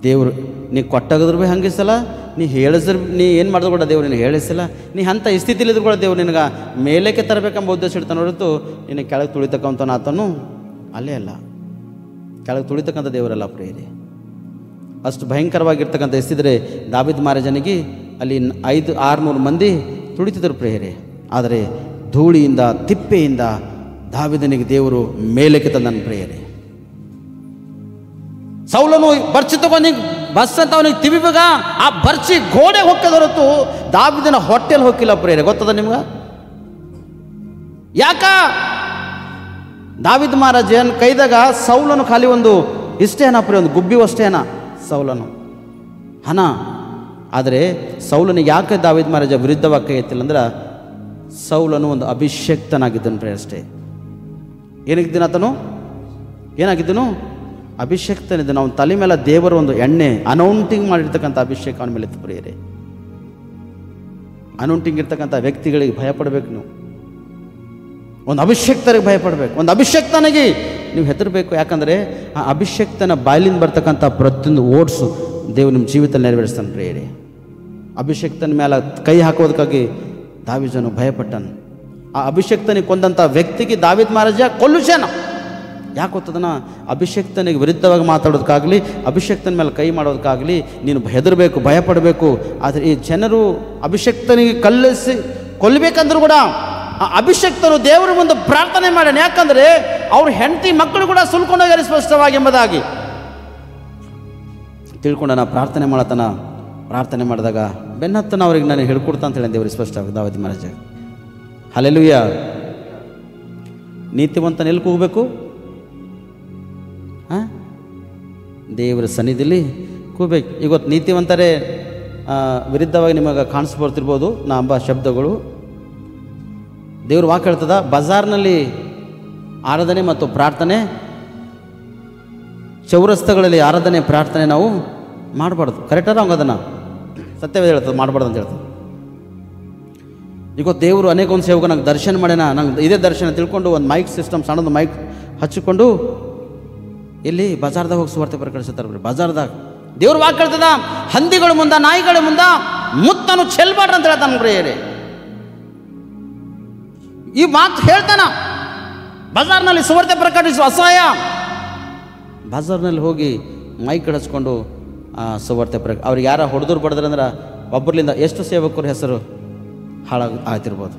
ದೇವರು ನೀ ಕೊಟ್ಟಾಗದ್ರು ಭೀ ಹಂಗಿಸಲ್ಲ, ನೀ ಹೇಳಿದ್ರೆ ನೀ ಏನು ಮಾಡಿದ್ರು ಕೂಡ ದೇವ್ರು ನಿನಗೆ ಹೇಳಿಸಿಲ್ಲ. ನೀ ಅಂಥ ಸ್ಥಿತಿಲಿದ್ರು ಕೂಡ ದೇವ್ರು ನಿನಗೆ ಮೇಲಕ್ಕೆ ತರಬೇಕೆಂಬ ಉದ್ದೇಶ ಇಡ್ತಾನೆ ಹೊರತು ನಿನ್ನ ಕೆಳಗೆ ತುಳಿತಕ್ಕಂಥನ ಆತನು ಅಲ್ಲೇ ಅಲ್ಲ. ಕೆಳಗೆ ತುಳಿತಕ್ಕಂಥ ದೇವರಲ್ಲ ಪ್ರೇರಿ. ಅಷ್ಟು ಭಯಂಕರವಾಗಿರ್ತಕ್ಕಂಥ ಎಸ್ತಿದ್ರೆ ದಾವೀದ ಮಹಾರಾಜನಿಗೆ ಅಲ್ಲಿ 500-600 ಮಂದಿ ತುಳಿತಿದ್ರು ಪ್ರೇರಿ. ಆದರೆ ಧೂಳಿಯಿಂದ ತಿಪ್ಪೆಯಿಂದ ದಾವೀದನಿಗೆ ದೇವರು ಮೇಲಕ್ಕೆ ತಂದನು ಪ್ರೇರಿ. ಸೌಲನು ಬರ್ಚಿ ತಗೊಂಡಿಗೆ ಬಸ್ ಅಂತ ಅವನಿಗೆ ತಿವಿಬಾಗ ಆ ಬರ್ಚಿ ಗೋಡೆ ಹೊಕ್ಕದ ಹೊರತು ದಾವೀದನ ಹೊಟ್ಟೆಲ್ ಹೊಕ್ಕಿಲ್ಲ ಪ್ರೇರೆ. ಗೊತ್ತದ ನಿಮ್ಗೆ ಯಾಕ? ದಾವೀದ ಮಹಾರಾಜನ್ ಕೈದಾಗ ಸೌಲನು ಖಾಲಿ ಒಂದು ಇಷ್ಟೇನ ಪ್ರಿಯ, ಒಂದು ಗುಬ್ಬಿ ಅಷ್ಟೇನ ಸೌಲನು ಹಣ. ಆದರೆ ಸೌಲನಿಗೆ ಯಾಕೆ ದಾವೀದ ಮಹಾರಾಜ ವಿರುದ್ಧವಾಗಿ ಕೈ ಎತ್ತಿಲ್ಲ ಅಂದ್ರೆ ಸೌಲನು ಒಂದು ಅಭಿಷೇಕ್ತನಾಗಿದ್ದನು ಪ್ರಿಯ ಅಷ್ಟೇ. ಏನಾಗಿದ್ದನು ಆತನು? ಏನಾಗಿದ್ದನು? ಅಭಿಷೇಕ್ತನಿದ್ದನು. ಅವನ ತಲೆ ಮೇಲೆ ದೇವರ ಒಂದು ಎಣ್ಣೆ ಅನೌಂಟಿಂಗ್ ಮಾಡಿರ್ತಕ್ಕಂಥ ಅಭಿಷೇಕ ಅವನ ಮೇಲೆ ಇತ್ತು ಪ್ರಿಯರೇ. ಅನೌಂಟಿಂಗ್ ಇರ್ತಕ್ಕಂಥ ವ್ಯಕ್ತಿಗಳಿಗೆ ಭಯಪಡಬೇಕು ನೀವು. ಒಂದು ಅಭಿಷೇಕ್ತರಿಗೆ ಭಯಪಡಬೇಕು, ಒಂದು ಅಭಿಷೇಕ್ತನಿಗೆ ನೀವು ಹೆದರಬೇಕು. ಯಾಕಂದರೆ ಆ ಅಭಿಷೇಕ್ತನ ಬಾಯಿಲಿಂದ ಬರ್ತಕ್ಕಂಥ ಪ್ರತಿಯೊಂದು ಓಟ್ಸು ದೇವರು ನಿಮ್ಮ ಜೀವಿತದಲ್ಲಿ ನೆರವೇರಿಸ್ತಾನೆ ಪ್ರಿಯರೇ. ಅಭಿಷೇಕ್ತನ ಮೇಲೆ ಕೈ ಹಾಕೋದಕ್ಕಾಗಿ ದಾವೀದನು ಭಯಪಟ್ಟನು. ಆ ಅಭಿಷೇಕ್ತನಿಗೆ ಕೊಂದಂಥ ವ್ಯಕ್ತಿಗೆ ದಾವೀದ ಮಹಾರಾಜ ಕೊಲ್ಲುಶನ. ಯಾಕೆ ಗೊತ್ತದನ? ಅಭಿಷೇಕ್ತನಿಗೆ ವಿರುದ್ಧವಾಗಿ ಮಾತಾಡೋದಕ್ಕಾಗಲಿ, ಅಭಿಷೇಕ್ತನ ಮೇಲೆ ಕೈ ಮಾಡೋದಕ್ಕಾಗಲಿ ನೀನು ಹೆದರಬೇಕು, ಭಯಪಡಬೇಕು. ಆದರೆ ಈ ಜನರು ಅಭಿಷೇಕ್ತನಿಗೆ ಕೊಲ್ಲಬೇಕಂದ್ರೂ ಕೂಡ ಆ ಅಭಿಷೇಕ್ತರು ದೇವರ ಮುಂದೆ ಪ್ರಾರ್ಥನೆ ಮಾಡೋಣ. ಯಾಕಂದರೆ ಅವ್ರ ಹೆಂಡತಿ ಮಕ್ಕಳು ಕೂಡ ಸುಲ್ಕೊಂಡೋಗ್ಯಾರ ಸ್ಪಷ್ಟವಾಗಿ ಎಂಬುದಾಗಿ ತಿಳ್ಕೊಂಡ ಪ್ರಾರ್ಥನೆ ಮಾಡತನ. ಪ್ರಾರ್ಥನೆ ಮಾಡಿದಾಗ ಬೆನ್ನತ್ತನ ಅವ್ರಿಗೆ ನಾನು ಹೇಳ್ಕೊಡ್ತಾ ಅಂತ ಹೇಳಿ ದೇವ್ರಿಗೆ ಸ್ಪಷ್ಟವಾಗಿ ದಾವೀದ ಮಹಾರಾಜ. ಹಲ್ಲೆಲೂಯಾ. ನೀತಿವಂತನ ಎಲ್ಲಿ ಕೂಗಬೇಕು? ದೇವರ ಸನ್ನಿಧಿಲಿ ಕೂಗಬೇಕು. ಇವತ್ತು ನೀತಿವಂತರೇ ವಿರುದ್ಧವಾಗಿ ನಿಮಗೆ ಕಾಣಿಸ್ಬರ್ತಿರ್ಬೋದು ನಾ ಅಂಬ ಶಬ್ದಗಳು. ದೇವ್ರ ವಾಕ್ಯ ಹೇಳ್ತದ, ಬಜಾರ್ನಲ್ಲಿ ಆರಾಧನೆ ಮತ್ತು ಪ್ರಾರ್ಥನೆ, ಚೌರಸ್ತಗಳಲ್ಲಿ ಆರಾಧನೆ ಪ್ರಾರ್ಥನೆ ನಾವು ಮಾಡಬಾರ್ದು. ಕರೆಕ್ಟಾರ ಹಂಗೆ ಅದನ್ನು ಸತ್ಯವೇ ಹೇಳ್ತದೆ, ಮಾಡಬಾರ್ದು ಅಂತ ಹೇಳ್ತದೆ. ಈಗ ದೇವರು ಅನೇಕ ಒಂದು ಸೇವಕ ನಂಗೆ ದರ್ಶನ ಮಾಡ್ಯಾನ. ನಂಗೆ ಇದೇ ದರ್ಶನ ತಿಳ್ಕೊಂಡು ಒಂದು ಮೈಕ್ ಸಿಸ್ಟಮ್ ಸಣ್ಣದು ಮೈಕ್ ಹಚ್ಚಿಕೊಂಡು ಇಲ್ಲಿ ಬಜಾರ್ದಾಗ ಹೋಗಿ ಸುವಾರ್ತೆ ಪ್ರಕಟಿಸುತ್ತಾರೆ. ಬಜಾರ್ದಾಗ ದೇವ್ರ ವಾಕ್ಯ ಹೇಳ್ತದ, ಹಂದಿಗಳ ಮುಂದೆ ನಾಯಿಗಳ ಮುಂದೆ ಮುತ್ತನ್ನು ಚೆಲ್ಬಾರ್ದು ಅಂತ ಹೇಳ್ತಾನೆ ಪ್ರಿಯರೇ. ಈ ಮಾತು ಹೇಳ್ತಾನ. ಬಜಾರ್ನಲ್ಲಿ ಸುವಾರ್ತೆ ಪ್ರಕಟಿಸುವ ಅಸಹಾಯ. ಬಜಾರ್ನಲ್ಲಿ ಹೋಗಿ ಮೈಕ್ ಹಚ್ಕೊಂಡು ಸುವಾರ್ತೆ ಅವ್ರಿಗೆ ಯಾರ ಹೊಡೆದ್ರು ಬಡದ್ರಂದ್ರೆ ಒಬ್ಬರಿಂದ ಎಷ್ಟು ಸೇವಕರ ಹೆಸರು ಹಾಳಾಗ್ತಿರ್ಬೋದು,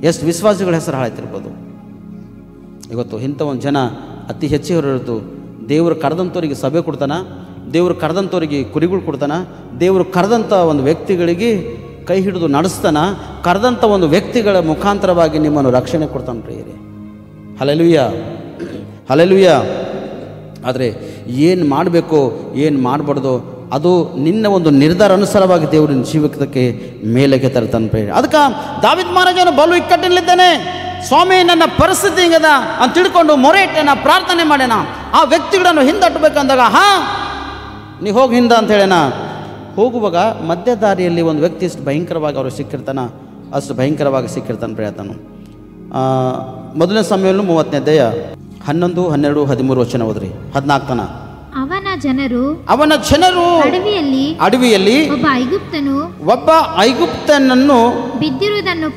ಎಷ್ಟು ವಿಶ್ವಾಸಿಗಳ ಹೆಸರು ಹಾಳಾಗ್ತಿರ್ಬೋದು. ಇವತ್ತು ಇಂಥ ಒಂದು ಜನ ಅತಿ ಹೆಚ್ಚು ಹೊರತು ದೇವರು ಕರೆದಂಥವ್ರಿಗೆ ಸಭೆ ಕೊಡ್ತಾನ, ದೇವರು ಕರೆದಂಥವ್ರಿಗೆ ಕುರಿಗಳು ಕೊಡ್ತಾನ, ದೇವರು ಕರೆದಂಥ ಒಂದು ವ್ಯಕ್ತಿಗಳಿಗೆ ಕೈ ಹಿಡಿದು ನಡೆಸ್ತಾನ, ಕರೆದಂಥ ಒಂದು ವ್ಯಕ್ತಿಗಳ ಮುಖಾಂತರವಾಗಿ ನಿಮ್ಮನ್ನು ರಕ್ಷಣೆ ಕೊಡ್ತಾನೆ ಪ್ರಿಯರೇ. Hallelujah, hallelujah. ಆದರೆ ಏನು ಮಾಡಬೇಕೋ ಏನು ಮಾಡಬಾರ್ದು ಅದು ನಿನ್ನ ಒಂದು ನಿರ್ಧಾರ ಅನುಸಾರವಾಗಿ ದೇವರಿನ ಜೀವಕಕ್ಕೆ ಮೇಲೆಗೆ ತರ್ತಾನೆ ಪ್ರಿಯರೇ. ಅದಕ್ಕೆ ದಾವೀದ ಮಹಾರಾಜನು ಬಲು ಇಕ್ಕಟ್ಟಿನಲ್ಲಿದ್ದಾನೆ. ಸ್ವಾಮಿ ನನ್ನ ಪರಿಸ್ಥಿತಿ ಹಿಂಗದ ಅಂತ ತಿಳ್ಕೊಂಡು ಮೊರೆ ಇಟ್ಟೇನ, ಪ್ರಾರ್ಥನೆ ಮಾಡ್ಯಾನ. ಆ ವ್ಯಕ್ತಿಗಳನ್ನು ಹಿಂದಟ್ಟಬೇಕಂದಾಗ ನೀ ಹೋಗಿ ಹಿಂದ ಅಂತ ಹೇಳೇನ. ಹೋಗುವಾಗ ಮಧ್ಯ ದಾರಿಯಲ್ಲಿ ಒಂದು ವ್ಯಕ್ತಿ ಎಷ್ಟು ಭಯಂಕರವಾಗಿ ಅವರು ಸಿಕ್ಕಿರ್ತಾನ, ಅಷ್ಟು ಭಯಂಕರವಾಗಿ ಸಿಕ್ಕಿರ್ತಾನೆ ಪ್ರಿಯತನು. ಮೊದಲನೇ ಸಮಯವನ್ನು 30ನೇ ಅಧ್ಯಾಯ 11, 12, 13 ವಚನ ಓದ್ರಿ. 14 ತನ. ಅವನ ಜನರು ಅಡವಿಯಲ್ಲಿ ಒಬ್ಬ ಐಗುಪ್ತನನ್ನು ಬಿದ್ದಿರುವುದನ್ನು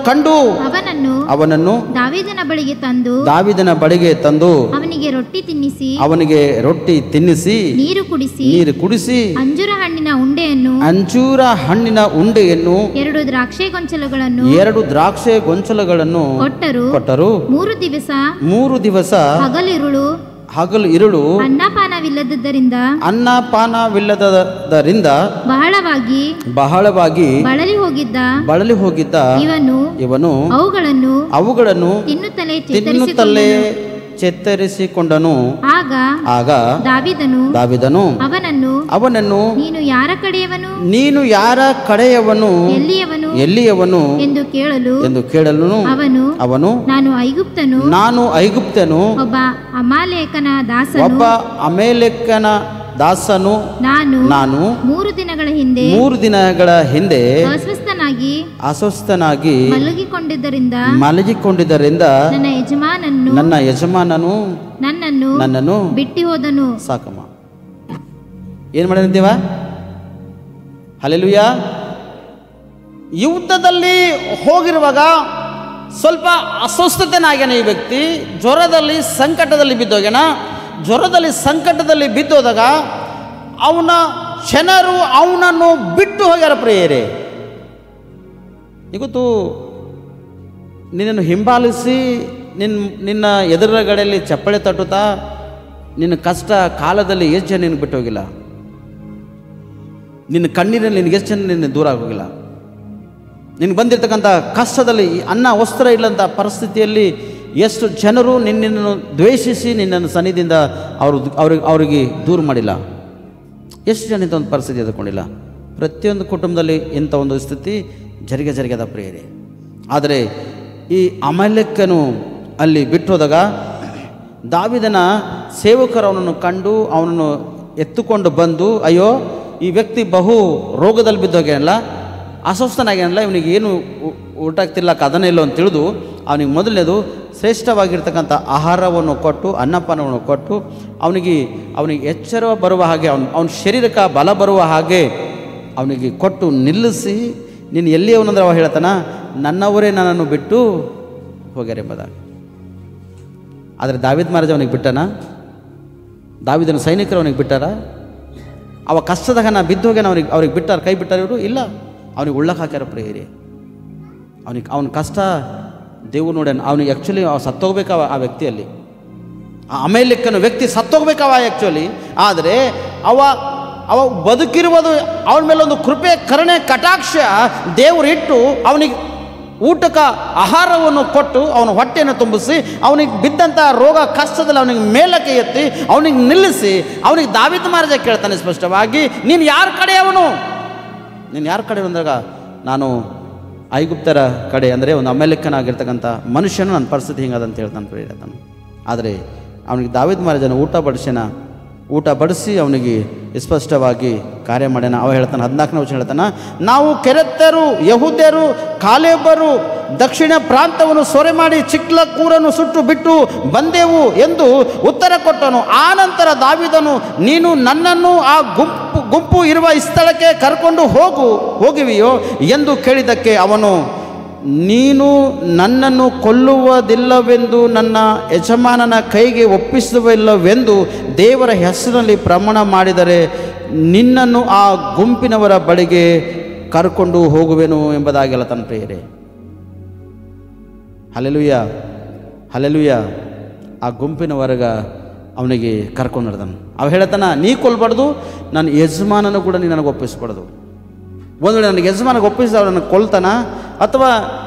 ಕಂಡು ಅವನನ್ನು ದಾವೀದನ ಬಳಿಗೆ ತಂದು ಅವನಿಗೆ ರೊಟ್ಟಿ ತಿನ್ನಿಸಿ ನೀರು ಕುಡಿಸಿ ಅಂಜೂರ ಹಣ್ಣಿನ ಉಂಡೆಯನ್ನು 2 ದ್ರಾಕ್ಷೆ ಗೊಂಚಲುಗಳನ್ನು ಕೊಟ್ಟರು. 3 ದಿವಸ ಹಗಲು ಇರುಳು ಅನ್ನಪಾನವಿಲ್ಲದರಿಂದ ಬಹಳವಾಗಿ ಬಳಲಿ ಹೋಗಿದ್ದ ಇವನು ಅವುಗಳನ್ನು ತಿನ್ನುತ್ತಲೇ ಚೇತರಿಸಿಕೊಂಡನು. ಆಗ ದಾವೀದನು ಅವನನ್ನು ನೀನು ಯಾರ ಕಡೆಯವನು ಎಲ್ಲಿಯವನು ಎಂದು ಕೇಳಲು ಅವನು ನಾನು ಐಗುಪ್ತನು ಒಬ್ಬ ಅಮಾಲೇಕನ ದಾಸನು ನಾನು 3 ದಿನಗಳ ಹಿಂದೆ ಅಸ್ವಸ್ಥನಾಗಿ ಮಲಗಿಕೊಂಡಿದ್ದರಿಂದ ನನ್ನ ಯಜಮಾನನು ನನ್ನನ್ನು ಬಿಟ್ಟು ಹೋದನು. ಸಾಕಮ್ಮ, ಏನ್ ಮಾಡಿದ್ದೀವ? ಹಲ್ಲೆಲೂಯಾ. ಯುದ್ಧದಲ್ಲಿ ಹೋಗಿರುವಾಗ ಸ್ವಲ್ಪ ಅಸ್ವಸ್ಥತೆನಾಗ್ಯಾನ ಈ ವ್ಯಕ್ತಿ. ಜ್ವರದಲ್ಲಿ ಸಂಕಟದಲ್ಲಿ ಬಿದ್ದೋದಾಗ ಅವನ ಜನರು ಅವನನ್ನು ಬಿಟ್ಟು ಹೋಗ್ಯಾರ ಪ್ರಿಯರೇ. ಇವತ್ತು ನಿನ್ನನ್ನು ಹಿಂಬಾಲಿಸಿ ನಿನ್ನ ಎದುರುಗಡೆಯಲ್ಲಿ ಚಪ್ಪಳೆ ತಟ್ಟುತ್ತಾ ನಿನ್ನ ಕಷ್ಟ ಕಾಲದಲ್ಲಿ ಎಷ್ಟು ಜನ ನಿನಗೆ ಬಿಟ್ಟು ಹೋಗಿಲ್ಲ. ನಿನ್ನ ಕಣ್ಣೀರಲ್ಲಿ ನಿನಗೆ ಎಷ್ಟು ಜನ ನಿನ್ನ ದೂರ ಆಗೋಗಿಲ್ಲ. ನಿನಗೆ ಬಂದಿರತಕ್ಕಂಥ ಕಷ್ಟದಲ್ಲಿ ಅನ್ನ ವಸ್ತ್ರ ಇಲ್ಲಂಥ ಪರಿಸ್ಥಿತಿಯಲ್ಲಿ ಎಷ್ಟು ಜನರು ನಿನ್ನನ್ನು ದ್ವೇಷಿಸಿ ನಿನ್ನನ್ನು ಸನ್ನಿಧಿಯಿಂದ ಅವರಿಗೆ ದೂರ ಮಾಡಿಲ್ಲ. ಎಷ್ಟು ಜನ ಇಂಥ ಒಂದು ಪರಿಸ್ಥಿತಿ ಎದುರ್ಕೊಂಡಿಲ್ಲ. ಪ್ರತಿಯೊಂದು ಕುಟುಂಬದಲ್ಲಿ ಇಂಥ ಒಂದು ಸ್ಥಿತಿ ಜರುಗದ ಪ್ರಿಯರೇ. ಆದರೆ ಈ ಅಮಾಲೇಕನು ಅಲ್ಲಿ ಬಿಟ್ಟೋದಾಗ ದಾವೀದನ ಸೇವಕರು ಅವನನ್ನು ಕಂಡು ಅವನನ್ನು ಎತ್ತುಕೊಂಡು ಬಂದು, ಅಯ್ಯೋ ಈ ವ್ಯಕ್ತಿ ಬಹು ರೋಗದಲ್ಲಿ ಬಿದ್ದೋಗ್ಯಾನಲ್ಲ, ಅಸ್ವಸ್ಥನಾಗ್ಯಾನಲ್ಲ, ಇವನಿಗೆ ಏನು ಊಟ ಆಗ್ತಿರ್ಲಕ್ಕ ಅದನ್ನೇ ಇಲ್ಲೋ ಅಂತ ತಿಳಿದು ಅವನಿಗೆ ಮೊದಲನೇದು ಶ್ರೇಷ್ಠವಾಗಿರ್ತಕ್ಕಂಥ ಆಹಾರವನ್ನು ಕೊಟ್ಟು ಅನ್ನಪಾನವನ್ನು ಕೊಟ್ಟು ಅವನಿಗೆ ಎಚ್ಚರ ಬರುವ ಹಾಗೆ ಅವನ ಶರೀರಕ್ಕೆ ಬಲ ಬರುವ ಹಾಗೆ ಅವನಿಗೆ ಕೊಟ್ಟು ನಿಲ್ಲಿಸಿ, ನೀನು ಎಲ್ಲಿಯವನಂದ್ರೆ ಅವ ಹೇಳ್ತಾನ, ನನ್ನವರೇ ನನ್ನನ್ನು ಬಿಟ್ಟು ಹೋಗ್ಯಾರ ಎಂಬುದಾಗಿ. ಆದರೆ ದಾವೀದ ಮಹಾರಾಜ ಅವನಿಗೆ ಬಿಟ್ಟನ? ದಾವೀದನ ಸೈನಿಕರು ಅವನಿಗೆ ಬಿಟ್ಟಾರ? ಅವ ಕಷ್ಟದಾಗ ನಾ ಬಿದ್ದು ಹೋಗ್ಯಾನ ಅವ್ರಿಗೆ ಬಿಟ್ಟಾರ? ಕೈ ಬಿಟ್ಟಾರ ಇವರು? ಇಲ್ಲ, ಅವನಿಗೆ ಉಳ್ಳಕ್ಕೆ ಹಾಕ್ಯಾರ ಪ್ರಿಯರೇ. ಅವನ ಕಷ್ಟ ದೇವ್ರು ನೋಡ್ಯಾನ. ಅವನಿಗೆ ಆ್ಯಕ್ಚುಲಿ ಸತ್ತೋಗ್ಬೇಕವ ಆ ವ್ಯಕ್ತಿಯಲ್ಲಿ, ಆ ಅಮಾಲೇಕನ ವ್ಯಕ್ತಿ ಸತ್ತೋಗ್ಬೇಕವ ಆ್ಯಕ್ಚುಲಿ. ಆದರೆ ಅವ ಬದುಕಿರುವುದು ಅವನ ಮೇಲೆ ಒಂದು ಕೃಪೆ, ಕರುಣೆ, ಕಟಾಕ್ಷ ದೇವರು ಇಟ್ಟು ಅವನಿಗೆ ಊಟಕ್ಕೆ ಆಹಾರವನ್ನು ಕೊಟ್ಟು ಅವನ ಹೊಟ್ಟೆಯನ್ನು ತುಂಬಿಸಿ ಅವನಿಗೆ ಬಿದ್ದಂಥ ರೋಗ ಕಷ್ಟದಲ್ಲಿ ಅವನಿಗೆ ಮೇಲಕ್ಕೆ ಎತ್ತಿ ಅವನಿಗೆ ನಿಲ್ಲಿಸಿ ಅವನಿಗೆ ದಾವೀದ ಮಹಾರಾಜ ಕೇಳ್ತಾನೆ ಸ್ಪಷ್ಟವಾಗಿ, ನೀನು ಯಾರ ಕಡೆಯವನು? ನೀನು ಯಾರ ಕಡೆ ಅಂದಾಗ, ನಾನು ಐಗುಪ್ತರ ಕಡೆ, ಅಂದರೆ ಒಂದು ಅಮಾಲೇಕನಾಗಿರ್ತಕ್ಕಂಥ ಮನುಷ್ಯನು ನನ್ನ ಪರಿಸ್ಥಿತಿ ಹಿಂಗದಂತ ಹೇಳ್ತಾನೆ ಪ್ರಿಯತಾನು. ಆದರೆ ಅವನಿಗೆ ದಾವೀದ ಮಹಾರಾಜನ ಊಟ ಬಡಿಸಿ ಅವನಿಗೆ ಸ್ಪಷ್ಟವಾಗಿ ಕಾರ್ಯ ಮಾಡ್ಯಾನ. ಅವ ಹೇಳ್ತಾನೆ 14ನೇ ವಚನ ಹೇಳ್ತಾನೆ, ನಾವು ಕೆರೆತರು ಯಹೂದ್ಯರು ಕಾಲೇಬರು ದಕ್ಷಿಣ ಪ್ರಾಂತವನ್ನು ಸೊರೆ ಮಾಡಿ ಚಿಕ್ಲಕೂರನ್ನು ಸುಟ್ಟು ಬಿಟ್ಟು ಬಂದೆವು ಎಂದು ಉತ್ತರ ಕೊಟ್ಟನು. ಆನಂತರ ದಾವೀದನು, ನೀನು ನನ್ನನ್ನು ಆ ಗುಂಪು ಇರುವ ಸ್ಥಳಕ್ಕೆ ಕರ್ಕೊಂಡು ಹೋಗುವಿಯೋ ಎಂದು ಕೇಳಿದ್ದಕ್ಕೆ ಅವನು, ನೀನು ನನ್ನನ್ನು ಕೊಲ್ಲುವುದಿಲ್ಲವೆಂದು ನನ್ನ ಯಜಮಾನನ ಕೈಗೆ ಒಪ್ಪಿಸುವಿಲ್ಲವೆಂದು ದೇವರ ಹೆಸರಿನಲ್ಲಿ ಪ್ರಮಾಣ ಮಾಡಿದರೆ ನಿನ್ನನ್ನು ಆ ಗುಂಪಿನವರ ಬಳಿಗೆ ಕರ್ಕೊಂಡು ಹೋಗುವೆನು ಎಂಬುದಾಗೆಲ್ಲ ತನ್ನ ಪ್ರಿಯರೇ. Hallelujah, hallelujah. ಆ ಗುಂಪಿನ ಹೊರಗ ಅವನಿಗೆ ಕರ್ಕೊಂಡು ನಡೆದನು. ಅವ ಹೇಳ್ತಾನ, ನೀ ಕೊಲ್ಬಾರ್ದು, ನನ್ನ ಯಜಮಾನನು ಕೂಡ ನೀ ನನಗೆ ಒಪ್ಪಿಸ್ಬಾರ್ದು. ಒಂದು ವೇಳೆ ನನಗೆ ಯಜಮಾನಿಗೆ ಒಪ್ಪಿಸಿದ ಅವ್ರು ನನಗೆ ಕೊಲ್ತಾನ, ಅಥವಾ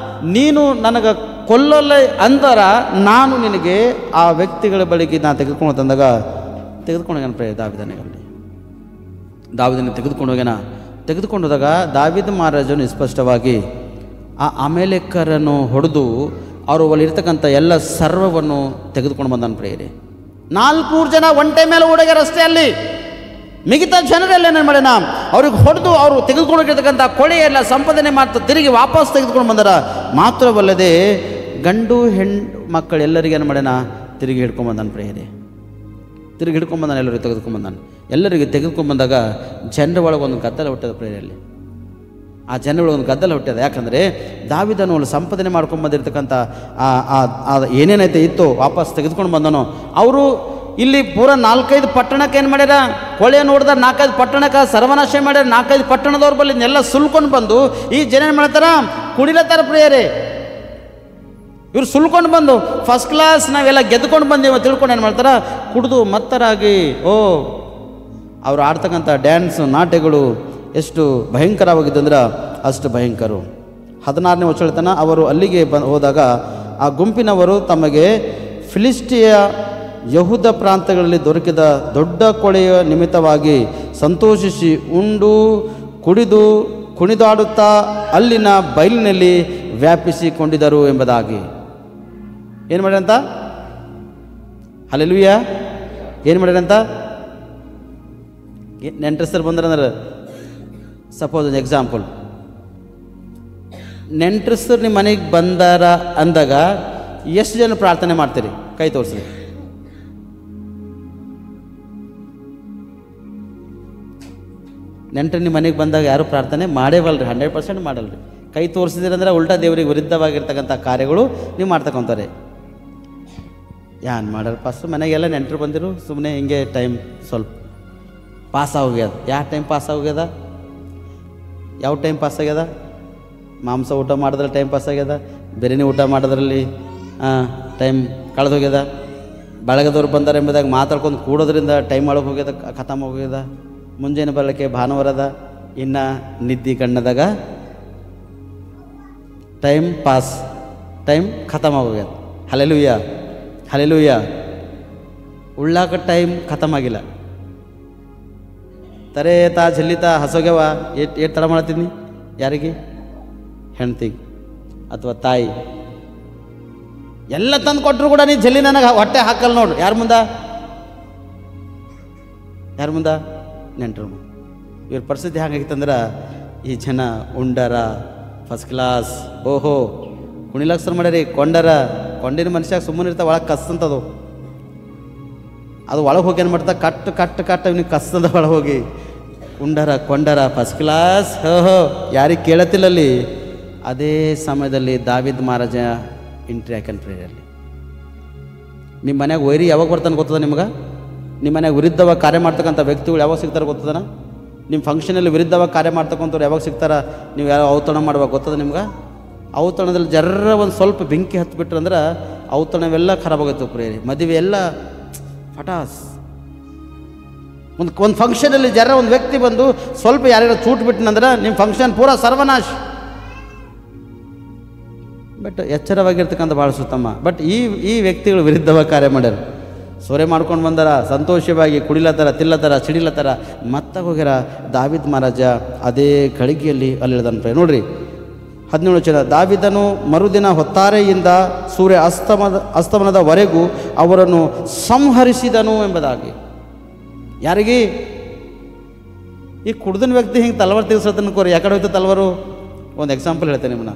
ನೀನು ನನಗೆ ಕೊಲ್ಲಲ್ಲ ಅಂದರ ನಾನು ನಿನಗೆ ಆ ವ್ಯಕ್ತಿಗಳ ಬಳಿಗೆ ನಾನು ತೆಗೆದುಕೊಂಡು ತಂದಾಗ ತೆಗೆದುಕೊಂಡು ಹೋಗ್ಯಾನ ಪ್ರಿಯ ದಾವೀದನಿಗಲ್ಲಿ. ದಾವೀದನಿಗೆ ತೆಗೆದುಕೊಂಡು ಹೋದಾಗ ದಾವೀದ ಮಹಾರಾಜನು ಸ್ಪಷ್ಟವಾಗಿ ಆ ಅಮೇಲೆಕರನ್ನು ಹೊಡೆದು ಅವರು ಅಲ್ಲಿರ್ತಕ್ಕಂಥ ಎಲ್ಲ ಸರ್ವವನ್ನು ತೆಗೆದುಕೊಂಡು ಬಂದನು ಪ್ರಿಯರೇ. 400 ಜನ ಒಂಟೆ ಮೇಲೆ ಓಡೋಗ್ಯ ರಸ್ತೆಯಲ್ಲಿ. ಮಿಗತ ಜನರೆಲ್ಲ ಏನು ಮಾಡ್ಯಾನ, ಅವ್ರಿಗೆ ಹೊಡೆದು ಅವರು ತೆಗೆದುಕೊಂಡಿರ್ತಕ್ಕಂಥ ಕೊಳೆಯೆಲ್ಲ ಸಂಪಾದನೆ ಮಾಡ್ತಾ ತಿರುಗಿ ವಾಪಸ್ ತೆಗೆದುಕೊಂಡು ಬಂದಾರ. ಮಾತ್ರವಲ್ಲದೆ ಗಂಡು ಹೆಣ್ಣು ಮಕ್ಕಳೆಲ್ಲರಿಗೆ ಏನು ಮಾಡ್ಯಾನ, ತಿರುಗಿ ಹಿಡ್ಕೊಂಬಂದಾನ ಪ್ರಿಯರೇ. ತಿರುಗಿ ಹಿಡ್ಕೊಂಬಂದಾನ, ಎಲ್ಲರಿಗೂ ತೆಗೆದುಕೊಂಬಂದಾನ. ಎಲ್ಲರಿಗೆ ತೆಗೆದುಕೊಂಬಂದಾಗ ಜನರ ಒಳಗೆ ಒಂದು ಗದ್ದಲ ಹುಟ್ಟದ ಪ್ರಿಯರಲ್ಲಿ. ಆ ಜನರ ಒಳಗೆ ಒಂದು ಗದ್ದಲ ಹುಟ್ಟ್ಯದ. ಯಾಕಂದರೆ ದಾವೀದನು ಅಲ್ಲಿ ಸಂಪಾದನೆ ಮಾಡ್ಕೊಂಬಂದಿರ್ತಕ್ಕಂಥ ಏನೇನೈತೆ ಇತ್ತು ವಾಪಸ್ ತೆಗೆದುಕೊಂಡು ಬಂದನೋ, ಅವರು ಇಲ್ಲಿ ಪೂರ 4-5 ಪಟ್ಟಣಕ್ಕೆ ಏನು ಮಾಡ್ಯಾರ, ಕೊಳೆ ನೋಡಿದ 4-5 ಪಟ್ಟಣಕ್ಕೆ ಸರ್ವನಾಶ ಮಾಡ್ಯಾರ. 4-5 ಪಟ್ಟಣದವ್ರ ಬಳಿ ಎಲ್ಲ ಸುಲ್ಕೊಂಡು ಬಂದು ಈ ಜನ ಏನು ಮಾಡ್ತಾರ, ಕುಡಿಲತ್ತಾರ ಪ್ರಿಯರೇ. ಇವ್ರು ಸುಲ್ಕೊಂಡು ಬಂದು ಫಸ್ಟ್ ಕ್ಲಾಸ್ ನಾವೆಲ್ಲ ಗೆದ್ದುಕೊಂಡು ಬಂದೇವ ತಿಳ್ಕೊಂಡು ಏನು ಮಾಡ್ತಾರ, ಕುಡಿದು ಮತ್ತರಾಗಿ ಅವ್ರು ಆಡ್ತಕ್ಕಂಥ ಡ್ಯಾನ್ಸ್ ನಾಟ್ಯಗಳು ಎಷ್ಟು ಭಯಂಕರವಾಗಿದ್ದಂದ್ರೆ ಅಷ್ಟು ಭಯಂಕರ. 16ನೇ ವಚನ ಹೇಳ್ತಾನೆ, ಅವರು ಅಲ್ಲಿಗೆ ಹೋದಾಗ ಆ ಗುಂಪಿನವರು ತಮಗೆ ಫಿಲಿಸ್ಟಿಯ ಯಹೂದ ಪ್ರಾಂತ್ಯಗಳಲ್ಲಿ ದೊರಕಿದ ದೊಡ್ಡ ಕೊಳೆಯ ನಿಮಿತ್ತವಾಗಿ ಸಂತೋಷಿಸಿ ಉಂಡು ಕುಡಿದು ಕುಣಿದಾಡುತ್ತಾ ಅಲ್ಲಿನ ಬಯಲಿನಲ್ಲಿ ವ್ಯಾಪಿಸಿಕೊಂಡಿದ್ದರು ಎಂಬುದಾಗಿ. ಏನು ಮಾಡ್ಯಾರಂತ? ಹಲ್ಲೆಲೂಯಾ. ಏನು ಮಾಡ್ಯಾರಂತ? ನೆಂಟರಸ್ಥರು ಬಂದ್ರಂದ್ರೆ, ಸಪೋಸ್ ಒಂದು ಎಕ್ಸಾಂಪಲ್, ನೆಂಟರಸ್ಥರು ನಿಮ್ಮ ಮನೆಗೆ ಬಂದಾರ ಅಂದಾಗ ಎಷ್ಟು ಜನ ಪ್ರಾರ್ಥನೆ ಮಾಡ್ತೀರಿ? ಕೈ ತೋರಿಸ್ರಿ. ನೆಂಟರು ನಿಮ್ಮ ಮನೆಗೆ ಬಂದಾಗ ಯಾರು ಪ್ರಾರ್ಥನೆ ಮಾಡೇವಲ್ರಿ, 100% ಮಾಡಲ್ರಿ. ಕೈ ತೋರಿಸಿದ್ರಂದ್ರೆ ಉಲ್ಟಾ ದೇವರಿಗೆ ವಿರುದ್ಧವಾಗಿರ್ತಕ್ಕಂಥ ಕಾರ್ಯಗಳು ನೀವು ಮಾಡ್ತಕ್ಕಂತಾರೆ. ಯಾನ್ ಮಾಡಲ್ಲ ಫಸ್ಟ್ ಮನೆಗೆಲ್ಲ ನೆಂಟರು ಬಂದಿರು, ಸುಮ್ಮನೆ ಹಿಂಗೆ ಟೈಮ್ ಸ್ವಲ್ಪ ಪಾಸ್ ಆಗೋಗ್ಯದ. ಯಾವ ಟೈಮ್ ಪಾಸ್ ಆಗೋಗ್ಯದ? ಯಾವ ಟೈಮ್ ಪಾಸ್ ಆಗ್ಯದ? ಮಾಂಸ ಊಟ ಮಾಡಿದ್ರೆ ಟೈಮ್ ಪಾಸ್ ಆಗ್ಯದ, ಬಿರಿಯಾನಿ ಊಟ ಮಾಡೋದ್ರಲ್ಲಿ ಟೈಮ್ ಕಳೆದೋಗ್ಯದ. ಬಳಗದವ್ರು ಬಂದಾರೆ ಎಂಬುದಾಗ ಮಾತಾಡ್ಕೊಂಡು ಕೂಡೋದ್ರಿಂದ ಟೈಮ್ ಒಳಗೆ ಹೋಗ್ಯದ, ಖತಮ್ ಹೋಗ್ಯದ. ಮುಂಜಾನೆ ಬರಲಿಕ್ಕೆ ಭಾನುವಾರದ, ಇನ್ನು ನಿದ್ದೆ ಕಣ್ಣದಾಗ ಟೈಮ್ ಪಾಸ್, ಟೈಮ್ ಖತಮ್ ಆಗೋಗ್ಯದ. Hallelujah, hallelujah. ಉಳ್ಳಾಕ ಟೈಮ್ ಖತಮ್ ಆಗಿಲ್ಲ. ತರೇತಾ ಜಲ್ಲಿತಾ ಹಸೋಗ್ಯವ. ಏಟ್ ತಡ ಮಾಡ್ತೀನಿ? ಯಾರಿಗೆ? ಹೆಣ್ತಿಗೆ ಅಥವಾ ತಾಯಿ. ಎಲ್ಲ ತಂದು ಕೊಟ್ಟರು ಕೂಡ ನೀ ಜಲ್ಲಿ ನನಗೆ ಹೊಟ್ಟೆ ಹಾಕಲ್ಲ ನೋಡು. ಯಾರ ಮುಂದ? ಯಾರ ಮುಂದ? ನೆಂಟರು. ಇವ್ರ ಪರಿಸ್ಥಿತಿ ಹೆಂಗಾಗಿತ್ತಂದ್ರೆ, ಈ ಜನ ಉಂಡಾರ ಫಸ್ಟ್ ಕ್ಲಾಸ್, ಓಹೋ ಕುಣಿಲಕ್ಸರ್ ಮಾಡ್ಯಾರಿ, ಕೊಂಡಿನ ಮನುಷ್ಯಾಗ ಸುಮ್ಮನೆ ಇರ್ತಾವ, ಒಳಗೆ ಕಸ್ತಂತದು. ಅದು ಒಳಗೆ ಹೋಗಿ ಏನು ಮಾಡ್ತಾ, ಕಟ್ ಇವ್ನಿಗೆ ಕಸ್ತಂದ ಒಳಗೆ ಹೋಗಿ ಕೊಂಡರ ಫಸ್ಟ್ ಕ್ಲಾಸ್. ಯಾರಿಗೆ ಕೇಳತ್ತಿಲ್ಲಲ್ಲಿ. ಅದೇ ಸಮಯದಲ್ಲಿ ದಾವೀದ ಮಹಾರಾಜ ಎಂಟ್ರಿ ಹಾಕ್ಯಾನ ಪ್ರೇರಲ್ಲಿ. ನಿಮ್ಮ ಮನ್ಯಾಗ ವೈರಿ ಯಾವಾಗ ಬರ್ತಾನೆ ಗೊತ್ತದ ನಿಮ್ಗೆ? ನಿಮ್ಮ ಮನ್ಯಾಗ ವಿರುದ್ಧವಾಗಿ ಕಾರ್ಯ ಮಾಡ್ತಕ್ಕಂಥ ವ್ಯಕ್ತಿಗಳು ಯಾವಾಗ ಸಿಗ್ತಾರೆ ಗೊತ್ತದನ? ನಿಮ್ಮ ಫಂಕ್ಷನಲ್ಲಿ ವಿರುದ್ಧವಾಗಿ ಕಾರ್ಯ ಮಾಡ್ತಕ್ಕಂಥವ್ರು ಯಾವಾಗ ಸಿಗ್ತಾರ, ನೀವು ಯಾವ ಔತಣ ಮಾಡ್ಬೇಕು ಗೊತ್ತದ ನಿಮ್ಗೆ? ಔತಣದಲ್ಲಿ ಜರ್ರ ಒಂದು ಸ್ವಲ್ಪ ಬೆಂಕಿ ಹತ್ಬಿಟ್ರಂದ್ರೆ ಔತಣವೆಲ್ಲ ಖರಾಬಾಗುತ್ತೆ ಪ್ರೇರಿ. ಮದುವೆ ಎಲ್ಲ ಫಟಾಸ್. ಒಂದು ಫಂಕ್ಷನಲ್ಲಿ ಜರ ಒಂದು ವ್ಯಕ್ತಿ ಬಂದು ಸ್ವಲ್ಪ ಯಾರ್ಯಾರು ಚೂಟ್ ಬಿಟ್ಟನಂದ್ರೆ ನಿಮ್ಮ ಫಂಕ್ಷನ್ ಪೂರಾ ಸರ್ವನಾಶ. ಬಟ್ ಎಚ್ಚರವಾಗಿರ್ತಕ್ಕಂಥ ಭಾಳ ಸುತ್ತಮ್ಮ. ಬಟ್ ಈ ವ್ಯಕ್ತಿಗಳು ವಿರುದ್ಧವಾಗಿ ಕಾರ್ಯ ಮಾಡ್ಯಾರ. ಸೊರೆ ಮಾಡ್ಕೊಂಡು ಬಂದಾರ, ಸಂತೋಷವಾಗಿ ಕುಡಿಲತ್ತಾರ, ತಿಲ್ಲತ್ತಾರ, ಸಿಡಿಲತ್ತಾರ. ಮತ್ತೆ ಹೋಗ್ಯಾರ. ದಾವೀದ ಮಹಾರಾಜ ಅದೇ ಗಳಿಗೆಯಲ್ಲಿ ಅಲ್ಲಿಳ್ದನ್ಪ. ನೋಡ್ರಿ 17 ಜನ. ದಾವೀದನು ಮರುದಿನ ಹೊತ್ತಾರೆಯಿಂದ ಸೂರ್ಯ ಅಸ್ತಮನದವರೆಗೂ ಅವರನ್ನು ಸಂಹರಿಸಿದನು ಎಂಬುದಾಗಿ. ಯಾರಿಗೆ? ಈ ಕುಡ್ದಿನ ವ್ಯಕ್ತಿ ಹಿಂಗೆ ತಲವಾರು ತಿರ್ಸೋದನ್ನ ಕೋರಿ ಯಾಕಡೆ ಹೋಯ್ತು ತಲವಾರು? ಒಂದು ಎಕ್ಸಾಂಪಲ್ ಹೇಳ್ತೇನೆ ನಿಮ್ಮನ್ನ.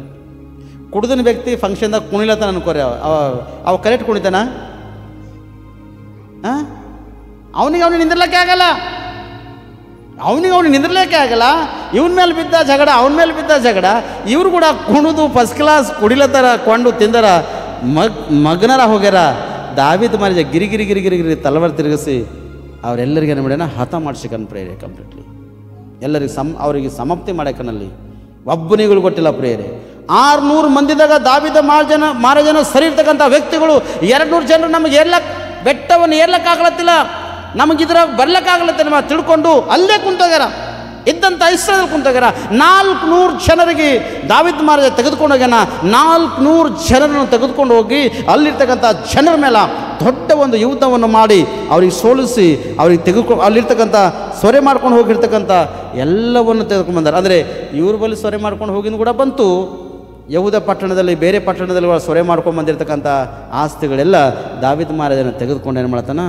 ಕುಡ್ದಿನ ವ್ಯಕ್ತಿ ಫಂಕ್ಷನ್ದಾಗ ಕುಣಿಲತ್ತಾನ ಅನ್ಕೋರಿ, ಅವ ಕರೆಕ್ಟ್ ಕುಣಿತಾನ? ಅವನಿಗೆ ನಿಂದಿರ್ಲಿಕ್ಕೆ ಆಗಲ್ಲ. ಅವನಿಗೆ ನಿಂದಿರ್ಲಿಕ್ಕೆ ಆಗಲ್ಲ. ಇವನ ಮೇಲೆ ಬಿದ್ದ ಜಗಳ, ಅವನ ಮೇಲೆ ಬಿದ್ದ ಜಗಳ. ಇವ್ರು ಕೂಡ ಕುಣಿದು ಫಸ್ಟ್ ಕ್ಲಾಸ್ ಕುಡಿಲತ್ತಾರ, ಕೊಂಡು ತಿಂದಾರ, ಮಗ್ನರ ಹೋಗ್ಯಾರ. ದಾವೀದ ಮಹಾರಾಜ ಗಿರಿ ತಲವಾರು ತಿರುಗಿಸಿ ಅವರೆಲ್ಲರಿಗೆ ಏನು ಮಾಡ್ಯಾನ, ಹತ ಮಾಡಿಸಿಕನ್ ಪ್ರೇರೆ ಕಂಪ್ಲೀಟ್ಲಿ. ಎಲ್ಲರಿಗೆ ಅವರಿಗೆ ಸಮಾಪ್ತಿ ಮಾಡ್ಯಾಕನಲ್ಲಿ. ಒಬ್ಬನಿಗಳು ಕೊಟ್ಟಿಲ್ಲ ಪ್ರೇರೆ. 600 ಮಂದಿದಾಗ ದಾವಿದ ಮಹಾರಾಜನ ಸರಿ ಇರ್ತಕ್ಕಂಥ ವ್ಯಕ್ತಿಗಳು 200 ಜನರು ನಮಗೆ ಬೆಟ್ಟವನ್ನು ಏರ್ಲಕ್ಕಾಗ್ಲತ್ತಿಲ್ಲ, ನಮಗಿದ್ರಾಗ ಬರ್ಲಕ್ಕಾಗ್ಲತ್ತಿಲ್ಲ ನಮ್ಮ ತಿಳ್ಕೊಂಡು ಅಲ್ಲೇ ಕುಂತೋಗ್ಯಾರ. ಇದ್ದಂಥ ಇಸ್ರಾಯೇಲ್ ಕುಂತೋಗ್ಯಾರ. 400 ಜನರಿಗೆ ದಾವಿದ ಮಹಾರಾಜ ತೆಗೆದುಕೊಂಡು ಹೋಗ್ಯಾನ. 400 ಜನರನ್ನು ತೆಗೆದುಕೊಂಡು ಹೋಗಿ ಅಲ್ಲಿರ್ತಕ್ಕಂಥ ಜನರ ಮೇಲೆ ದೊಡ್ಡ ಒಂದು ಯುದ್ಧವನ್ನು ಮಾಡಿ ಅವ್ರಿಗೆ ಸೋಲಿಸಿ ಅವ್ರಿಗೆ ಅಲ್ಲಿರ್ತಕ್ಕಂಥ ಸೊರೆ ಮಾಡ್ಕೊಂಡು ಹೋಗಿರ್ತಕ್ಕಂಥ ಎಲ್ಲವನ್ನು ತೆಗೆದುಕೊಂಡು ಬಂದಾರೆ. ಅಂದರೆ ಇವ್ರ ಬಳಿ ಸೊರೆ ಮಾಡ್ಕೊಂಡು ಹೋಗಿದ್ದು ಕೂಡ ಬಂತು. ಯಹೂದ ಪಟ್ಟಣದಲ್ಲಿ ಬೇರೆ ಪಟ್ಟಣದಲ್ಲಿ ಸೊರೆ ಮಾಡ್ಕೊಂಡು ಬಂದಿರತಕ್ಕಂಥ ಆಸ್ತಿಗಳೆಲ್ಲ ದಾವಿದ ಮಹಾರಾಜನ ತೆಗೆದುಕೊಂಡು ಏನು ಮಾಡ್ತಾನ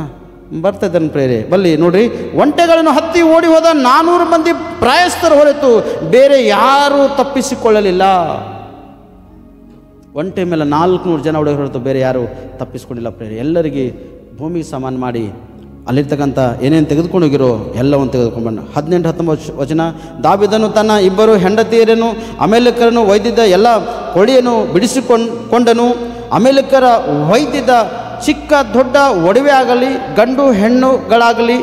ಬರ್ತಿದ್ದಾನೆ ಪ್ರೇರೆ. ಬಲ್ಲಿ ನೋಡ್ರಿ, ಒಂಟೆಗಳನ್ನು ಹತ್ತಿ ಓಡಿ ಹೋದ 400 ಮಂದಿ ಪ್ರಾಯಸ್ಥರು ಹೊರತು ಬೇರೆ ಯಾರೂ ತಪ್ಪಿಸಿಕೊಳ್ಳಲಿಲ್ಲ. ಒಂಟೆ ಮೇಲೆ 400 ಜನ ಹೊಡೆ ಹೊರತು ಬೇರೆ ಯಾರು ತಪ್ಪಿಸ್ಕೊಂಡಿಲ್ಲ ಪ್ರೇರೆ. ಎಲ್ಲರಿಗೆ ಭೂಮಿಗೆ ಸಮಾನ ಮಾಡಿ ಅಲ್ಲಿರ್ತಕ್ಕಂಥ ಏನೇನು ತೆಗೆದುಕೊಂಡು ಹೋಗಿರೋ ಎಲ್ಲವನ್ನು ತೆಗೆದುಕೊಂಡು ಬಂದ. 18-19 ವಚನ. ದಾವಿದನು ತನ್ನ 2 ಹೆಂಡತಿಯರನ್ನು ಅಮೇಲೆಕರನ್ನು ಒಯ್ದಿದ್ದ ಎಲ್ಲ ಕೊಳಿಯನ್ನು ಬಿಡಿಸಿಕೊಂಡನು. ಅಮೇಲೆಕರ ಒಯ್ದಿದ್ದ ಚಿಕ್ಕ ದೊಡ್ಡ ಒಡವೆ ಆಗಲಿ ಗಂಡು ಹೆಣ್ಣುಗಳಾಗಲಿ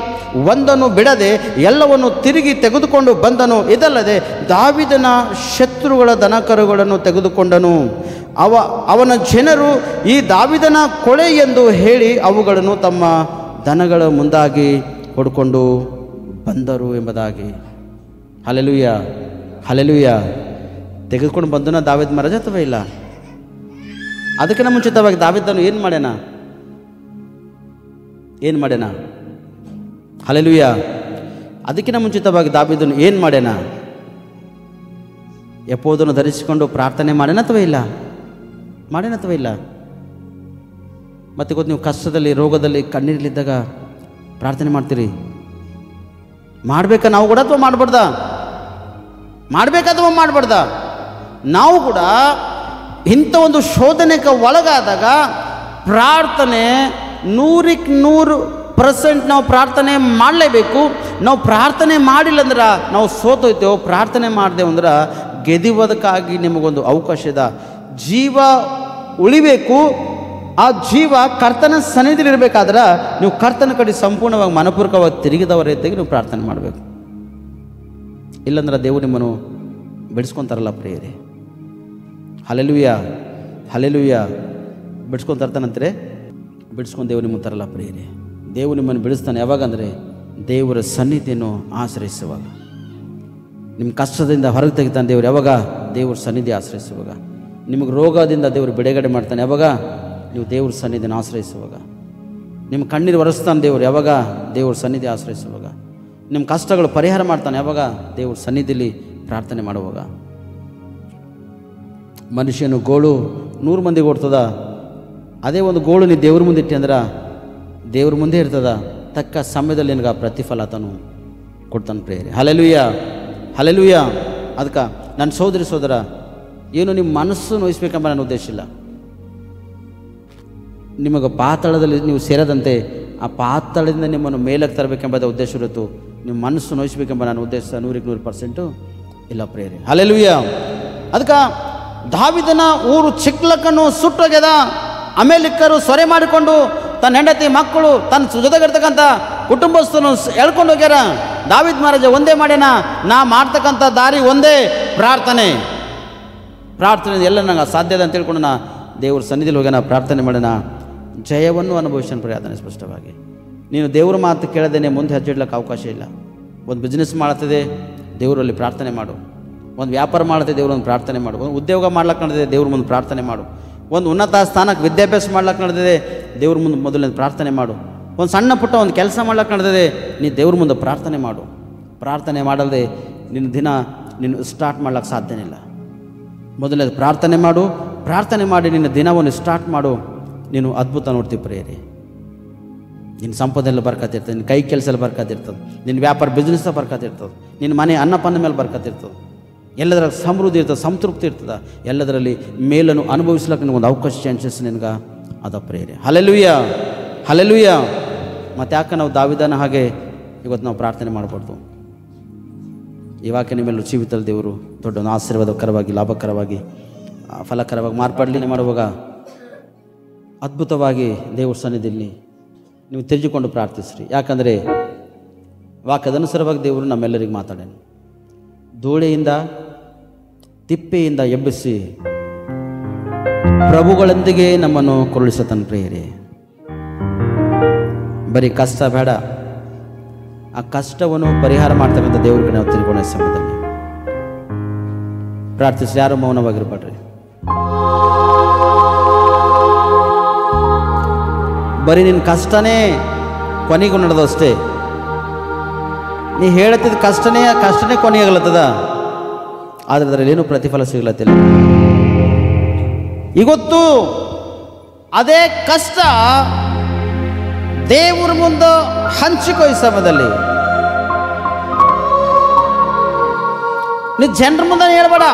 ಒಂದನ್ನು ಬಿಡದೆ ಎಲ್ಲವನ್ನು ತಿರುಗಿ ತೆಗೆದುಕೊಂಡು ಬಂದನು. ಇದಲ್ಲದೆ ದಾವಿದನ ಶತ್ರುಗಳ ದನಕರುಗಳನ್ನು ತೆಗೆದುಕೊಂಡನು. ಅವನ ಜನರು ಈ ದಾವಿದನ ಕೊಳೆ ಎಂದು ಹೇಳಿ ಅವುಗಳನ್ನು ತಮ್ಮ ದನಗಳ ಮುಂದಾಗಿ ಹೊಡ್ಕೊಂಡು ಬಂದರು ಎಂಬುದಾಗಿ. Hallelujah, hallelujah. ತೆಗೆದುಕೊಂಡು ಬಂದನ ದಾವಿದ ಮಹಾರಾಜ ಅಥವಾ ಇಲ್ಲ? ಅದಕ್ಕಿಂತ ಮುಂಚಿತವಾಗಿ ದಾವಿದನು ಏನು ಮಾಡ್ಯಾನ? ಹಲ್ಲೆಲೂಯ. ಅದಕ್ಕಿಂತ ಮುಂಚಿತವಾಗಿ ದಾವಿದನು ಏನು ಮಾಡ್ಯಾನ? ಎಪ್ಪೋದನ್ನು ಧರಿಸಿಕೊಂಡು ಪ್ರಾರ್ಥನೆ ಮಾಡ್ಯಾನ ಅಥವಾ ಇಲ್ಲ? ಮತ್ತೆ ಗೊತ್ತು, ನೀವು ಕಷ್ಟದಲ್ಲಿ ರೋಗದಲ್ಲಿ ಕಣ್ಣೀರಲ್ಲಿದ್ದಾಗ ಪ್ರಾರ್ಥನೆ ಮಾಡ್ತೀರಿ. ಮಾಡಬೇಕಾ ನಾವು ಕೂಡ ಅಥವಾ ಮಾಡಬಾರ್ದ? ನಾವು ಕೂಡ ಇಂಥ ಒಂದು ಶೋಧನೆಗೆ ಒಳಗಾದಾಗ ಪ್ರಾರ್ಥನೆ 100% ನಾವು ಪ್ರಾರ್ಥನೆ ಮಾಡಲೇಬೇಕು. ನಾವು ಪ್ರಾರ್ಥನೆ ಮಾಡಿಲ್ಲ ಅಂದ್ರೆ ನಾವು ಸೋತೋಯ್ತೇವೆ. ಪ್ರಾರ್ಥನೆ ಮಾಡಿದೆವು ಅಂದ್ರೆ ಗೆದಿಯೋದಕ್ಕಾಗಿ ನಿಮಗೊಂದು ಅವಕಾಶ ಇದೆ. ಜೀವ ಉಳಿಬೇಕು. ಆ ಜೀವ ಕರ್ತನ ಸನ್ನಿಧಿಯಲ್ಲಿ ಇರಬೇಕಾದ್ರೆ ನೀವು ಕರ್ತನ ಕಡೆ ಸಂಪೂರ್ಣವಾಗಿ ಮನಪೂರ್ವಕವಾಗಿ ತಿರುಗಿದವರ ರೀತಿಯಾಗಿ ನೀವು ಪ್ರಾರ್ಥನೆ ಮಾಡಬೇಕು. ಇಲ್ಲಾಂದ್ರೆ ದೇವರು ನಿಮ್ಮನ್ನು ಬಿಡಿಸ್ಕೊತಾರಲ್ಲ ಪ್ರಿಯರೇ. Hallelujah, hallelujah. ಬಿಡಿಸ್ಕೊತಾರ್ತಾನಂತಾರೆ, ಬಿಡಿಸ್ಕೊಂಡು ದೇವರು ನಿಮ್ಮನ್ನು ತರಲ್ಲ ಪ್ರಿಯರೇ. ದೇವರು ನಿಮ್ಮನ್ನು ಬಿಡಿಸ್ತಾನೆ ಯಾವಾಗಂದರೆ ದೇವರ ಸನ್ನಿಧಿಯನ್ನು ಆಶ್ರಯಿಸುವಾಗ. ನಿಮ್ಮ ಕಷ್ಟದಿಂದ ಹೊರಗೆ ತೆಗಿತಾನೆ ದೇವರು ಯಾವಾಗ? ದೇವ್ರ ಸನ್ನಿಧಿ ಆಶ್ರಯಿಸುವಾಗ. ನಿಮಗೆ ರೋಗದಿಂದ ದೇವರು ಬಿಡುಗಡೆ ಮಾಡ್ತಾನೆ ಯಾವಾಗ? ನೀವು ದೇವ್ರ ಸನ್ನಿಧಿನ ಆಶ್ರಯಿಸುವಾಗ. ನಿಮ್ಮ ಕಣ್ಣೀರು ಒರೆಸ್ತಾನೆ ದೇವರು ಯಾವಾಗ? ದೇವ್ರ ಸನ್ನಿಧಿ ಆಶ್ರಯಿಸುವಾಗ. ನಿಮ್ಮ ಕಷ್ಟಗಳು ಪರಿಹಾರ ಮಾಡ್ತಾನೆ ಯಾವಾಗ? ದೇವ್ರ ಸನ್ನಿಧಿಲಿ ಪ್ರಾರ್ಥನೆ ಮಾಡುವಾಗ. ಮನುಷ್ಯನು ಗೋಳು 100 ಮಂದಿಗೆ ಓಡ್ತದ. ಅದೇ ಒಂದು ಗೋಳು ನೀವು ದೇವ್ರ ಮುಂದೆ ಇಟ್ಟೆ ಅಂದ್ರೆ ದೇವ್ರ ಮುಂದೆ ಇರ್ತದ. ತಕ್ಕ ಸಮಯದಲ್ಲಿ ನಿನಗೆ ಪ್ರತಿಫಲ ಆತನು ಕೊಡ್ತಾನೆ ಪ್ರೇರೆ. Hallelujah, hallelujah. ಅದಕ್ಕೆ ನನ್ನ ಸೋದರ ಏನು ನಿಮ್ಮ ಮನಸ್ಸು ನೋಯಿಸ್ಬೇಕೆಂಬ ನನ್ನ ಉದ್ದೇಶ ಇಲ್ಲ. ನಿಮಗೆ ಪಾತಾಳದಲ್ಲಿ ನೀವು ಸೇರದಂತೆ ಆ ಪಾತಾಳದಿಂದ ನಿಮ್ಮನ್ನು ಮೇಲಕ್ಕೆ ತರಬೇಕೆಂಬುದ ಉದ್ದೇಶ ಇರುತ್ತು. ನಿಮ್ಮ ಮನಸ್ಸು ನೋಯಿಸ್ಬೇಕೆಂಬ ನನ್ನ ಉದ್ದೇಶ 100% ಇಲ್ಲ ಪ್ರೇರೆ. ಹಲ್ಲೆಲೂಯ. ಅದಕ್ಕೆ ದಾವಿದನ ಊರು ಚಿಕ್ಲಕ್ಕನ್ನು ಸುಟ್ಟೋಗ್ಯದ. ಅಮೇಲಿಕರು ಸೊರೆ ಮಾಡಿಕೊಂಡು ತನ್ನ ಹೆಂಡತಿ ಮಕ್ಕಳು ತನ್ನ ಜೊತೆಗಿರ್ತಕ್ಕಂಥ ಕುಟುಂಬಸ್ಥನು ಎಳ್ಕೊಂಡು ಹೋಗ್ಯಾರ. ದಾವಿದ ಮಹಾರಾಜ ಒಂದೇ ಮಾಡ್ಯಾನ, ನಾ ಮಾಡ್ತಕ್ಕಂಥ ದಾರಿ ಒಂದೇ, ಪ್ರಾರ್ಥನೆ. ಎಲ್ಲ ನಂಗೆ ಸಾಧ್ಯದ ಅಂತ ತಿಳ್ಕೊಂಡು ನಾ ದೇವ್ರ ಸನ್ನಿಧಿಲಿ ಹೋಗ್ಯಾನ, ಪ್ರಾರ್ಥನೆ ಮಾಡ್ಯಾನ. ಜಯವನ್ನು ಅನುಭವಿಸ್ತಾನೆ ಪ್ರಯಾತನೆ. ಸ್ಪಷ್ಟವಾಗಿ ನೀನು ದೇವ್ರ ಮಾತು ಕೇಳದೇನೆ ಮುಂದೆ ಹೆಜ್ಜೆ ಇಡ್ಲಿಕ್ಕೆ ಅವಕಾಶ ಇಲ್ಲ. ಒಂದು ಬಿಸ್ನೆಸ್ ಮಾಡ್ತಿದೆ, ದೇವರಲ್ಲಿ ಪ್ರಾರ್ಥನೆ ಮಾಡು. ಒಂದು ವ್ಯಾಪಾರ ಮಾಡ್ತಿದ್ದೆ, ದೇವ್ರೊಂದು ಪ್ರಾರ್ಥನೆ ಮಾಡು. ಒಂದು ಉದ್ಯೋಗ ಮಾಡ್ಲಿಕ್ಕೆ ನಡೆದಿದೆ, ದೇವ್ರ ಮುಂದೆ ಪ್ರಾರ್ಥನೆ ಮಾಡು. ಒಂದು ಉನ್ನತ ಸ್ಥಾನಕ್ಕೆ ವಿದ್ಯಾಭ್ಯಾಸ ಮಾಡ್ಲಿಕ್ಕೆ ನಡೆದಿದೆ, ದೇವ್ರ ಮುಂದೆ ಮೊದಲನೇ ಪ್ರಾರ್ಥನೆ ಮಾಡು. ಒಂದು ಸಣ್ಣ ಪುಟ್ಟ ಒಂದು ಕೆಲಸ ಮಾಡ್ಲಿಕ್ಕೆ ನಡೆದಿದೆ, ನೀ ದೇವ್ರ ಮುಂದೆ ಪ್ರಾರ್ಥನೆ ಮಾಡು. ಪ್ರಾರ್ಥನೆ ಮಾಡದೆ ನಿನ್ನ ದಿನ ನೀನು ಸ್ಟಾರ್ಟ್ ಮಾಡ್ಲಿಕ್ಕೆ ಸಾಧ್ಯನೇ ಇಲ್ಲ. ಮೊದಲನೇದು ಪ್ರಾರ್ಥನೆ ಮಾಡು. ಪ್ರಾರ್ಥನೆ ಮಾಡಿ ನಿನ್ನ ದಿನವನ್ನು ಸ್ಟಾರ್ಟ್ ಮಾಡು. ನೀನು ಅದ್ಭುತ ನೋಡ್ತೀವಿ ಪ್ರೇರಿ. ನಿನ್ನ ಸಂಪದಲ್ಲಿ ಬರ್ಕತ್ತಿರ್ತದೆ, ನಿನ್ನ ಕೈ ಕೆಲಸದಲ್ಲಿ ಬರ್ಕತ್ತಿರ್ತದೆ, ನಿನ್ನ ವ್ಯಾಪಾರ ಬಿಸ್ನೆಸ್ ಬರ್ಕತ್ತಿರ್ತದೆ, ನಿನ್ನ ಮನೆ ಅನ್ನಪಾನ ಮೇಲೆ ಬರ್ಕತ್ತಿರ್ತದೆ. ಎಲ್ಲದರಲ್ಲಿ ಸಮೃದ್ಧಿ ಇರ್ತದೆ, ಸಂತೃಪ್ತಿ ಇರ್ತದೆ. ಎಲ್ಲದರಲ್ಲಿ ಮೇಲನ್ನು ಅನುಭವಿಸ್ಲಿಕ್ಕೆ ನಿನಗೊಂದು ಅವಕಾಶ ಚಾನ್ಸಸ್ ನಿನಗೆ ಅದ ಪ್ರೇರೆ. Hallelujah, hallelujah. ಮತ್ತು ಯಾಕೆ ನಾವು ದಾವಿದನ ಹಾಗೆ ಇವತ್ತು ನಾವು ಪ್ರಾರ್ಥನೆ ಮಾಡಬಾರ್ದು? ಇವಾಗ ನಿಮ್ಮೆಲ್ಲರೂ ಜೀವಿತದಲ್ಲಿ ದೇವರು ದೊಡ್ಡ ಒಂದು ಆಶೀರ್ವಾದಕರವಾಗಿ, ಲಾಭಕರವಾಗಿ, ಫಲಕರವಾಗಿ ಮಾರ್ಪಾಡಲಿ ಮಾಡುವಾಗ ಅದ್ಭುತವಾಗಿ ದೇವ್ರ ಸನ್ನಿಧಿಯಲ್ಲಿ ನೀವು ತಿರುಗಿಕೊಂಡು ಪ್ರಾರ್ಥಿಸ್ರಿ. ಯಾಕಂದರೆ ವಾಕ್ಯದನುಸಾರವಾಗಿ ದೇವರು ನಮ್ಮೆಲ್ಲರಿಗೆ ಮಾತಾಡೇನು. ಧೂಳೆಯಿಂದ ತಿಪ್ಪೆಯಿಂದ ಎಬ್ಬಿಸಿ ಪ್ರಭುಗಳೊಂದಿಗೆ ನಮ್ಮನ್ನು ಕೊರಳಿಸುತ್ತಾನೆ ಪ್ರಿಯರೇ. ಬರೀ ಕಷ್ಟ ಬೇಡ, ಆ ಕಷ್ಟವನ್ನು ಪರಿಹಾರ ಮಾಡ್ತಕ್ಕಂಥ ದೇವ್ರ ಕಡೆ ನಾವು ತಿಳ್ಕೊಂಡ ಸಮಯದಲ್ಲಿ ಪ್ರಾರ್ಥಿಸಿ. ಯಾರು ಮೌನವಾಗಿರ್ಬೇಡ್ರಿ. ಬರೀ ನಿನ್ನ ಕಷ್ಟನೇ ಕೊನೆಗೂ ನಡೆದು ಅಷ್ಟೇ. ನೀ ಹೇಳತ್ತಿದ್ದ ಕಷ್ಟನೇ ಕೊನೆಯಾಗಲತ್ತದ, ಆದರೆ ಅದರಲ್ಲಿ ಏನೂ ಪ್ರತಿಫಲ ಸಿಗಲತ್ತಿಲ್ಲ. ಇವತ್ತು ಅದೇ ಕಷ್ಟ ದೇವ್ರ ಮುಂದೆ ಹಂಚಿಕೊ ಈ ಸಮಯದಲ್ಲಿ. ನೀ ಜನರ ಮುಂದೆ ಹೇಳ್ಬೇಡ.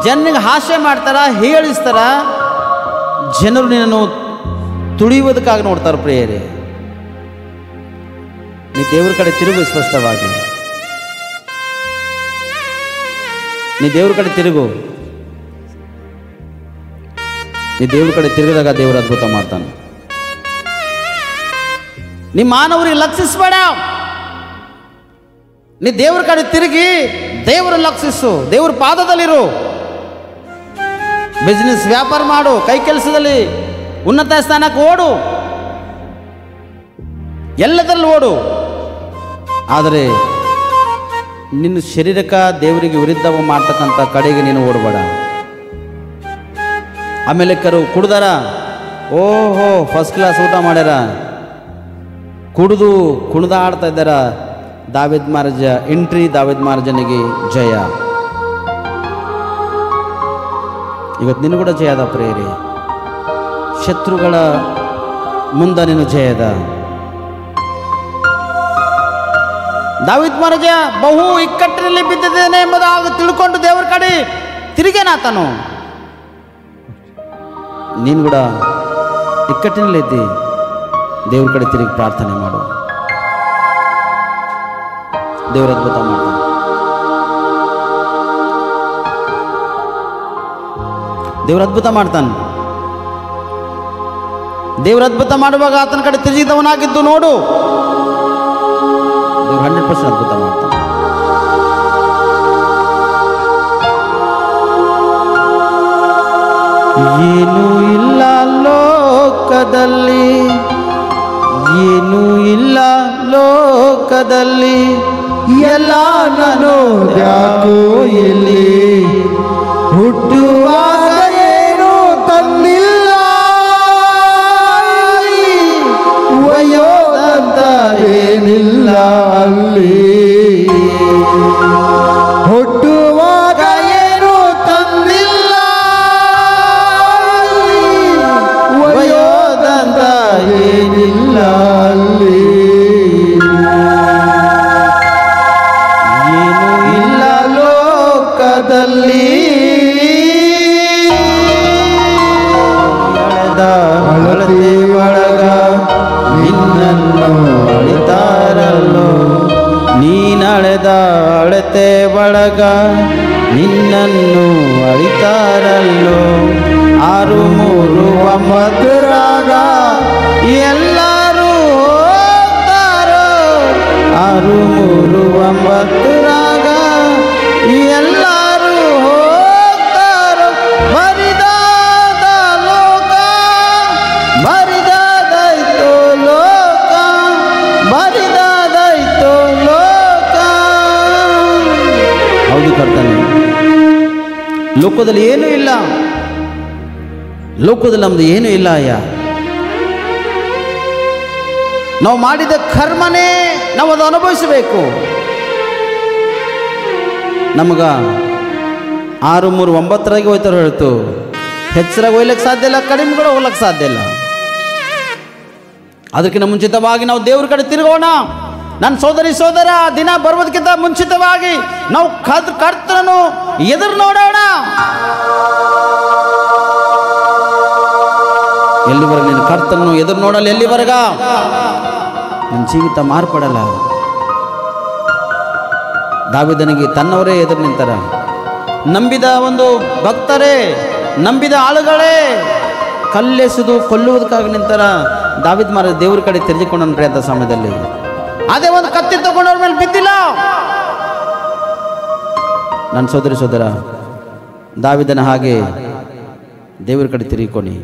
ಜನರಿಗೆ ಹಾಸ್ಯ ಮಾಡ್ತಾರ, ಹೀಳಿಸ್ತಾರ, ಜನರು ನಿನ್ನನ್ನು ತುಳಿಯುವುದಕ್ಕಾಗಿ ನೋಡ್ತಾರೆ ಪ್ರಿಯರೇ. ನೀ ದೇವ್ರ ಕಡೆ ತಿರುಗು, ಸ್ಪಷ್ಟವಾಗಿ ನೀ ದೇವ್ರ ಕಡೆ ತಿರುಗು. ನೀ ದೇವ್ರ ಕಡೆ ತಿರುಗಿದಾಗ ದೇವರು ಅದ್ಭುತ ಮಾಡ್ತಾನೆ. ನೀ ಮಾನವರಿಗೆ ಲಕ್ಷಿಸಬೇಡ. ನೀ ದೇವ್ರ ಕಡೆ ತಿರುಗಿ ದೇವರು ಲಕ್ಷಿಸು, ದೇವ್ರ ಪಾದದಲ್ಲಿರು. ಬಿಸ್ನೆಸ್ ವ್ಯಾಪಾರ ಮಾಡು, ಕೈ ಕೆಲಸದಲ್ಲಿ ಉನ್ನತ ಸ್ಥಾನಕ್ಕೆ ಓಡು, ಎಲ್ಲದರಲ್ಲೂ ಓಡು. ಆದರೆ ನಿನ್ನ ಶರೀರಕ್ಕೆ ದೇವರಿಗೆ ವಿರುದ್ಧ ಮಾಡ್ತಕ್ಕಂಥ ಕಡೆಗೆ ನೀನು ಓಡಬೇಡ. ಆಮೇಲೆ ಕುಡ್ದಾರ, ಓಹೋ ಫಸ್ಟ್ ಕ್ಲಾಸ್ ಊಟ ಮಾಡ್ಯಾರ, ಕುಡಿದು ಕುಣಿದಾಡ್ತಾ ಇದ್ದಾರ. ದಾವಿದ್ ಮಹಾರಾಜ ಎಂಟ್ರಿ, ದಾವಿದ್ ಮಹಾರಾಜನಿಗೆ ಜಯ. ಇವತ್ತು ನಿನ್ನ ಕೂಡ ಜಯದ ಪ್ರೇರಿ. ಶತ್ರುಗಳ ಮುಂದೆ ನೀನು ಜಯದ. ದಾವಿದ್ ಮಹಾರಾಜ ಬಹು ಇಕ್ಕಟ್ಟಿನಲ್ಲಿ ಬಿದ್ದಿದ್ದೇನೆ ಎಂಬುದಾಗಿ ತಿಳ್ಕೊಂಡು ದೇವರ ಕಡೆ ತಿರುಗೇನಾತನು. ನೀನು ಕೂಡ ಇಕ್ಕಟ್ಟಿನಲ್ಲಿದ್ದಿ, ದೇವ್ರ ಕಡೆ ತಿರುಗಿ ಪ್ರಾರ್ಥನೆ ಮಾಡು. ದೇವ್ರ ಅದ್ಭುತ ಮಾಡ್ತಾನೆ. ದೇವ್ರ ಅದ್ಭುತ ಮಾಡ್ತಾನೆ. ದೇವ್ರ ಅದ್ಭುತ ಮಾಡುವಾಗ ಆತನ ಕಡೆ ತಿರುಗಿದವನಾಗಿದ್ದು ನೋಡು, ದೇವ್ರು 100% ಅದ್ಭುತ ಮಾಡ್ತಾನೆ. ಏನೂ ಇಲ್ಲ ಲೋಕದಲ್ಲಿ, ಏನೂ ಇಲ್ಲ ಲೋಕದಲ್ಲಿ, ಎಲ್ಲ ನಾನು ಯಾಕೋ ಇಲ್ಲಿ ಹುಟ್ಟುವಾಗ ಏನೂ ತಂದಿಲ್ಲ, ಒಯ್ಯೋದಂತ ಏನಿಲ್ಲ ಅಲ್ಲಿ. ಹುಟ್ಟುವಾಗ ಏನೂ ತಂದಿಲ್ಲ, ಒಯ್ಯೋದಂತ ಏನಿಲ್ಲ ಅಲ್ಲಿ. ಅಳತಿ ಒಳಗ ನಿನ್ನನ್ನು ಅಳಿತಾರಲ್ಲೋ, ನೀನಳೆದ ಅಳತೆ ಒಳಗ ನಿನ್ನನ್ನು ಅಳಿತಾರಲ್ಲೋ. 6, 3, 9 ಎಲ್ಲರೂ ಹೋಗ್ತಾರೋ, 6, 3, 9 ಎಲ್ಲರೂ ಹೋಗ್ತಾರೋ. ಬರಿದಾದ ಲೋಕ, ಬರಿದಾದೈತೋ ಲೋಕ, ಬರಿದಾದೈತೋ ಲೋಕ. ಹೌದು ಕರ್ತನೆ, ಲೋಕದಲ್ಲಿ ಏನೂ ಇಲ್ಲ, ಲೋಕದಲ್ಲಿ ನಮ್ದು ಏನೂ ಇಲ್ಲ ಅಯ್ಯ. ನಾವು ಮಾಡಿದ ಕರ್ಮನೇ ನಾವು ಅದು ಅನುಭವಿಸಬೇಕು. ನಮಗ 6, 3, 9 ಹೋಯ್ತಾರ ಹೇಳ್ತು, ಹೆಚ್ಚರಾಗಿ ಹೋಗ್ಲಿಕ್ಕೆ ಸಾಧ್ಯ ಇಲ್ಲ, ಕಡಿಮೆ ಕೂಡ ಹೋಗ್ಲಿಕ್ಕೆ ಸಾಧ್ಯ ಇಲ್ಲ. ಅದಕ್ಕಿಂತ ಮುಂಚಿತವಾಗಿ ನಾವು ದೇವ್ರ ಕಡೆ ತಿರುಗೋಣ. ನನ್ನ ಸೋದರಿ ಸೋದರ, ದಿನ ಬರುವುದಕ್ಕಿಂತ ಮುಂಚಿತವಾಗಿ ನಾವು ಕರ್ತನನ್ನು ಎದುರು ನೋಡೋಣ. ಎಲ್ಲಿವರೆಗೆ ನೀನು ಕರ್ತನನ್ನು ಎದುರು ನೋಡಲ್ಲ, ಎಲ್ಲಿವರೆಗ ನನ್ನ ಜೀವಿತ ಮಾರ್ಪಡಲ್ಲ. ದಾವಿದನಿಗೆ ತನ್ನವರೇ ಎದುರು ನಿಂತರ, ನಂಬಿದ ಒಂದು ಭಕ್ತರೇ, ನಂಬಿದ ಆಳುಗಳೇ ಕಲ್ಲೆಸೆದು ಕೊಲ್ಲುವುದಕ್ಕಾಗಿ ನಿಂತರ. ದಾವಿದ್ ಮಹಾರಾಜ ದೇವ್ರ ಕಡೆ ತಿರುಗಿಕೊಂಡನ್ರಿ ಅಂತ ಸಮಯದಲ್ಲಿ ಅದೇ ಒಂದು ಕತ್ತಿ ತಗೊಂಡವ್ರ ಮೇಲೆ ಬಿದ್ದಿಲ್ಲ. ನನ್ನ ಸೋದರಿ ಸೋದರ, ದಾವಿದನ ಹಾಗೆ ದೇವರ ಕಡೆ ತಿರುಗಿಕೊಂಡು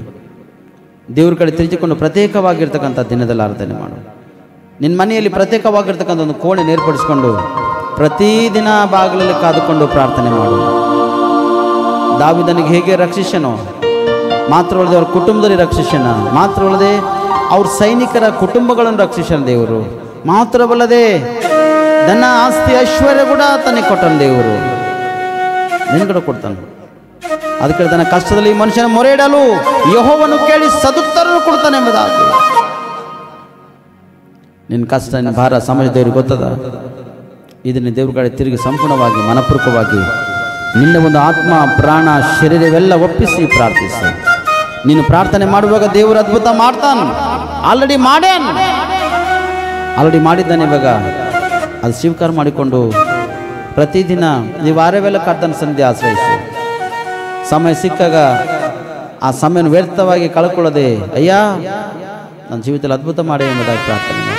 ದೇವ್ರ ಕಡೆ ತಿರುಗಿಕೊಂಡು ಪ್ರತ್ಯೇಕವಾಗಿರ್ತಕ್ಕಂಥ ದಿನದಲ್ಲಿ ಆರಾಧನೆ ಮಾಡು. ನಿನ್ನ ಮನೆಯಲ್ಲಿ ಪ್ರತ್ಯೇಕವಾಗಿರ್ತಕ್ಕಂಥ ಒಂದು ಕೋಣೆ ಏರ್ಪಡಿಸ್ಕೊಂಡು ಪ್ರತಿದಿನ ಬಾಗಿಲಲ್ಲಿ ಕಾದುಕೊಂಡು ಪ್ರಾರ್ಥನೆ ಮಾಡು. ದಾವಿದನಿಗೆ ಹೇಗೆ ರಕ್ಷಿಸನೋ ಮಾತ್ರವಲ್ಲದೆ ಅವ್ರ ಕುಟುಂಬದಲ್ಲಿ ರಕ್ಷಿಸನ, ಮಾತ್ರವಲ್ಲದೆ ಅವ್ರ ಸೈನಿಕರ ಕುಟುಂಬಗಳನ್ನು ರಕ್ಷಿಸನ ದೇವರು. ಮಾತ್ರವಲ್ಲದೆ ಧನ ಆಸ್ತಿ ಐಶ್ವರ್ಯ ಕೂಡ ತನಗೆ ಕೊಟ್ಟನು ದೇವರು, ನಿನ್ಗಡೆ ಕೊಡ್ತಾನೆ. ಅದಕ್ಕೆ ತನ್ನ ಕಷ್ಟದಲ್ಲಿ ಮನುಷ್ಯನ ಮೊರೆ ಇಡಲು ಯೆಹೋವನು ಕೇಳಿ ಸದುತ್ತರನ್ನು ಕೊಡ್ತಾನೆ ಎಂಬುದಾಗಿ. ನಿನ್ನ ಕಷ್ಟ, ನಿನ್ನ ಭಾರ ಸಮಾಜ ದೇವ್ರಿಗೆ ಗೊತ್ತದ. ಇದನ್ನು ದೇವ್ರ ಕಡೆ ತಿರುಗಿ ಸಂಪೂರ್ಣವಾಗಿ ಮನಪೂರ್ವಕವಾಗಿ ನಿನ್ನ ಒಂದು ಆತ್ಮ ಪ್ರಾಣ ಶರೀರವೆಲ್ಲ ಒಪ್ಪಿಸಿ ಪ್ರಾರ್ಥಿಸು. ನೀನು ಪ್ರಾರ್ಥನೆ ಮಾಡುವಾಗ ದೇವರು ಅದ್ಭುತ ಮಾಡ್ತಾನೆ. ಆಲ್ರೆಡಿ ಮಾಡಿದ್ದಾನೆ. ಇವಾಗ ಅದು ಸ್ವೀಕಾರ ಮಾಡಿಕೊಂಡು ಪ್ರತಿದಿನ ನೀವು ವಾರವೆಲ್ಲ ಕರ್ತನ ಸನ್ನಿಧಿ ಆಶ್ರಯಿಸು. ಸಮಯ ಸಿಕ್ಕಾಗ ಆ ಸಮಯವನ್ನು ವ್ಯರ್ಥವಾಗಿ ಕಳ್ಕೊಳ್ಳದೆ, ಅಯ್ಯ ನನ್ನ ಜೀವಿತದಲ್ಲಿ ಅದ್ಭುತ ಮಾಡಿ ಎಂಬುದಾಗಿ ಪ್ರಾರ್ಥನೆ ಮಾಡಿ.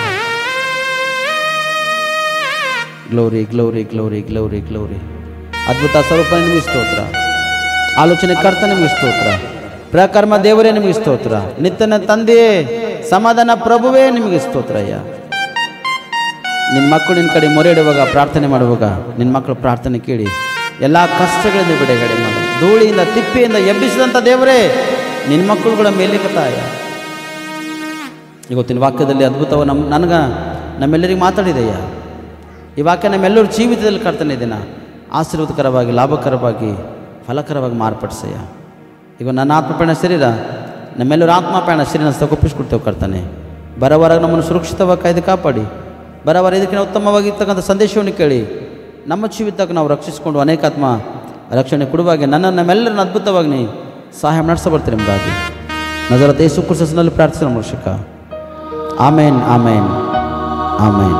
Glory glory glory glory glory. ಅದ್ಭುತ ಸ್ವರೂಪ ನಿಮಗೆ ಸ್ತೋತ್ರ, ಆಲೋಚನೆ ಕರ್ತ ನಿಮಗೆ ಸ್ತೋತ್ರ, ಪ್ರಕರ್ಮ ದೇವರೇ ನಿಮಗೆ ಸ್ತೋತ್ರ, ನಿತ್ಯನ ತಂದೆಯೇ ಸಮಾಧಾನ ಪ್ರಭುವೇ ನಿಮಗೆ ಸ್ತೋತ್ರ. ಅಯ್ಯ ನಿನ್ನ ಮಕ್ಕಳು ನಿನ್ನ ಕಡೆ ಮೊರೆ ಇಡುವಾಗ ಪ್ರಾರ್ಥನೆ ಮಾಡುವಾಗ ನಿನ್ನ ಮಕ್ಕಳು ಪ್ರಾರ್ಥನೆ ಕೇಳಿ ಎಲ್ಲ ಕಷ್ಟಗಳಿಂದ ಬಿಡುಗಡೆ ಮಾಡಿ. ಧೂಳಿಯಿಂದ ತಿಪ್ಪಿಯಿಂದ ಎಬ್ಬಿಸಿದಂಥ ದೇವರೇ ನಿನ್ನ ಮಕ್ಕಳುಗಳ ಮೇಲೆ ತಾಯ. ಇವತ್ತಿನ ವಾಕ್ಯದಲ್ಲಿ ಅದ್ಭುತವ ನಮ್ಮೆಲ್ಲರಿಗೆ ಮಾತಾಡಿದೆಯ್ಯ. ಈ ವಾಕ್ಯ ನಮ್ಮೆಲ್ಲರೂ ಜೀವಿತದಲ್ಲಿ ಕರ್ತನೆ ದಿನ ಆಶೀರ್ವಾದಕರವಾಗಿ ಲಾಭಕರವಾಗಿ ಫಲಕರವಾಗಿ ಮಾರ್ಪಡಿಸಯ್ಯ. ಈಗ ನನ್ನ ಆತ್ಮಪಯಣ ಶರೀರ ನಮ್ಮೆಲ್ಲರೂ ಆತ್ಮಪಯಣ ಶರೀರ ತಗೊಪ್ಪಿಸ್ಕೊಡ್ತೇವೆ ಕರ್ತಾನೆ. ಬರೋವರೆಗೆ ನಮ್ಮನ್ನು ಸುರಕ್ಷಿತವಾಗಿ ಕಾಯ್ದು ಕಾಪಾಡಿ, ಬರೋವರ ಇದಕ್ಕಿಂತ ಉತ್ತಮವಾಗಿರ್ತಕ್ಕಂಥ ಸಂದೇಶವನ್ನು ಕೇಳಿ ನಮ್ಮ ಜೀವಿತಕ್ಕೆ ನಾವು ರಕ್ಷಿಸಿಕೊಂಡು ಅನೇಕ ಆತ್ಮ ರಕ್ಷಣೆ ಕೊಡುವಾಗೆ ನಮ್ಮೆಲ್ಲರನ್ನು ಅದ್ಭುತವಾಗಿ ನೀ ಸಹಾಯ ನಡೆಸಬರ್ತೀರಿ ಎಂಬುದಾಗಿ ನಜರೇತಿನ ಯೇಸು ಕ್ರಿಸ್ತನಲ್ಲಿ ಪ್ರಾರ್ಥಿಸೋಣ. ಆಮೇನ್ ಆಮೇನ್ ಆಮೇನ್.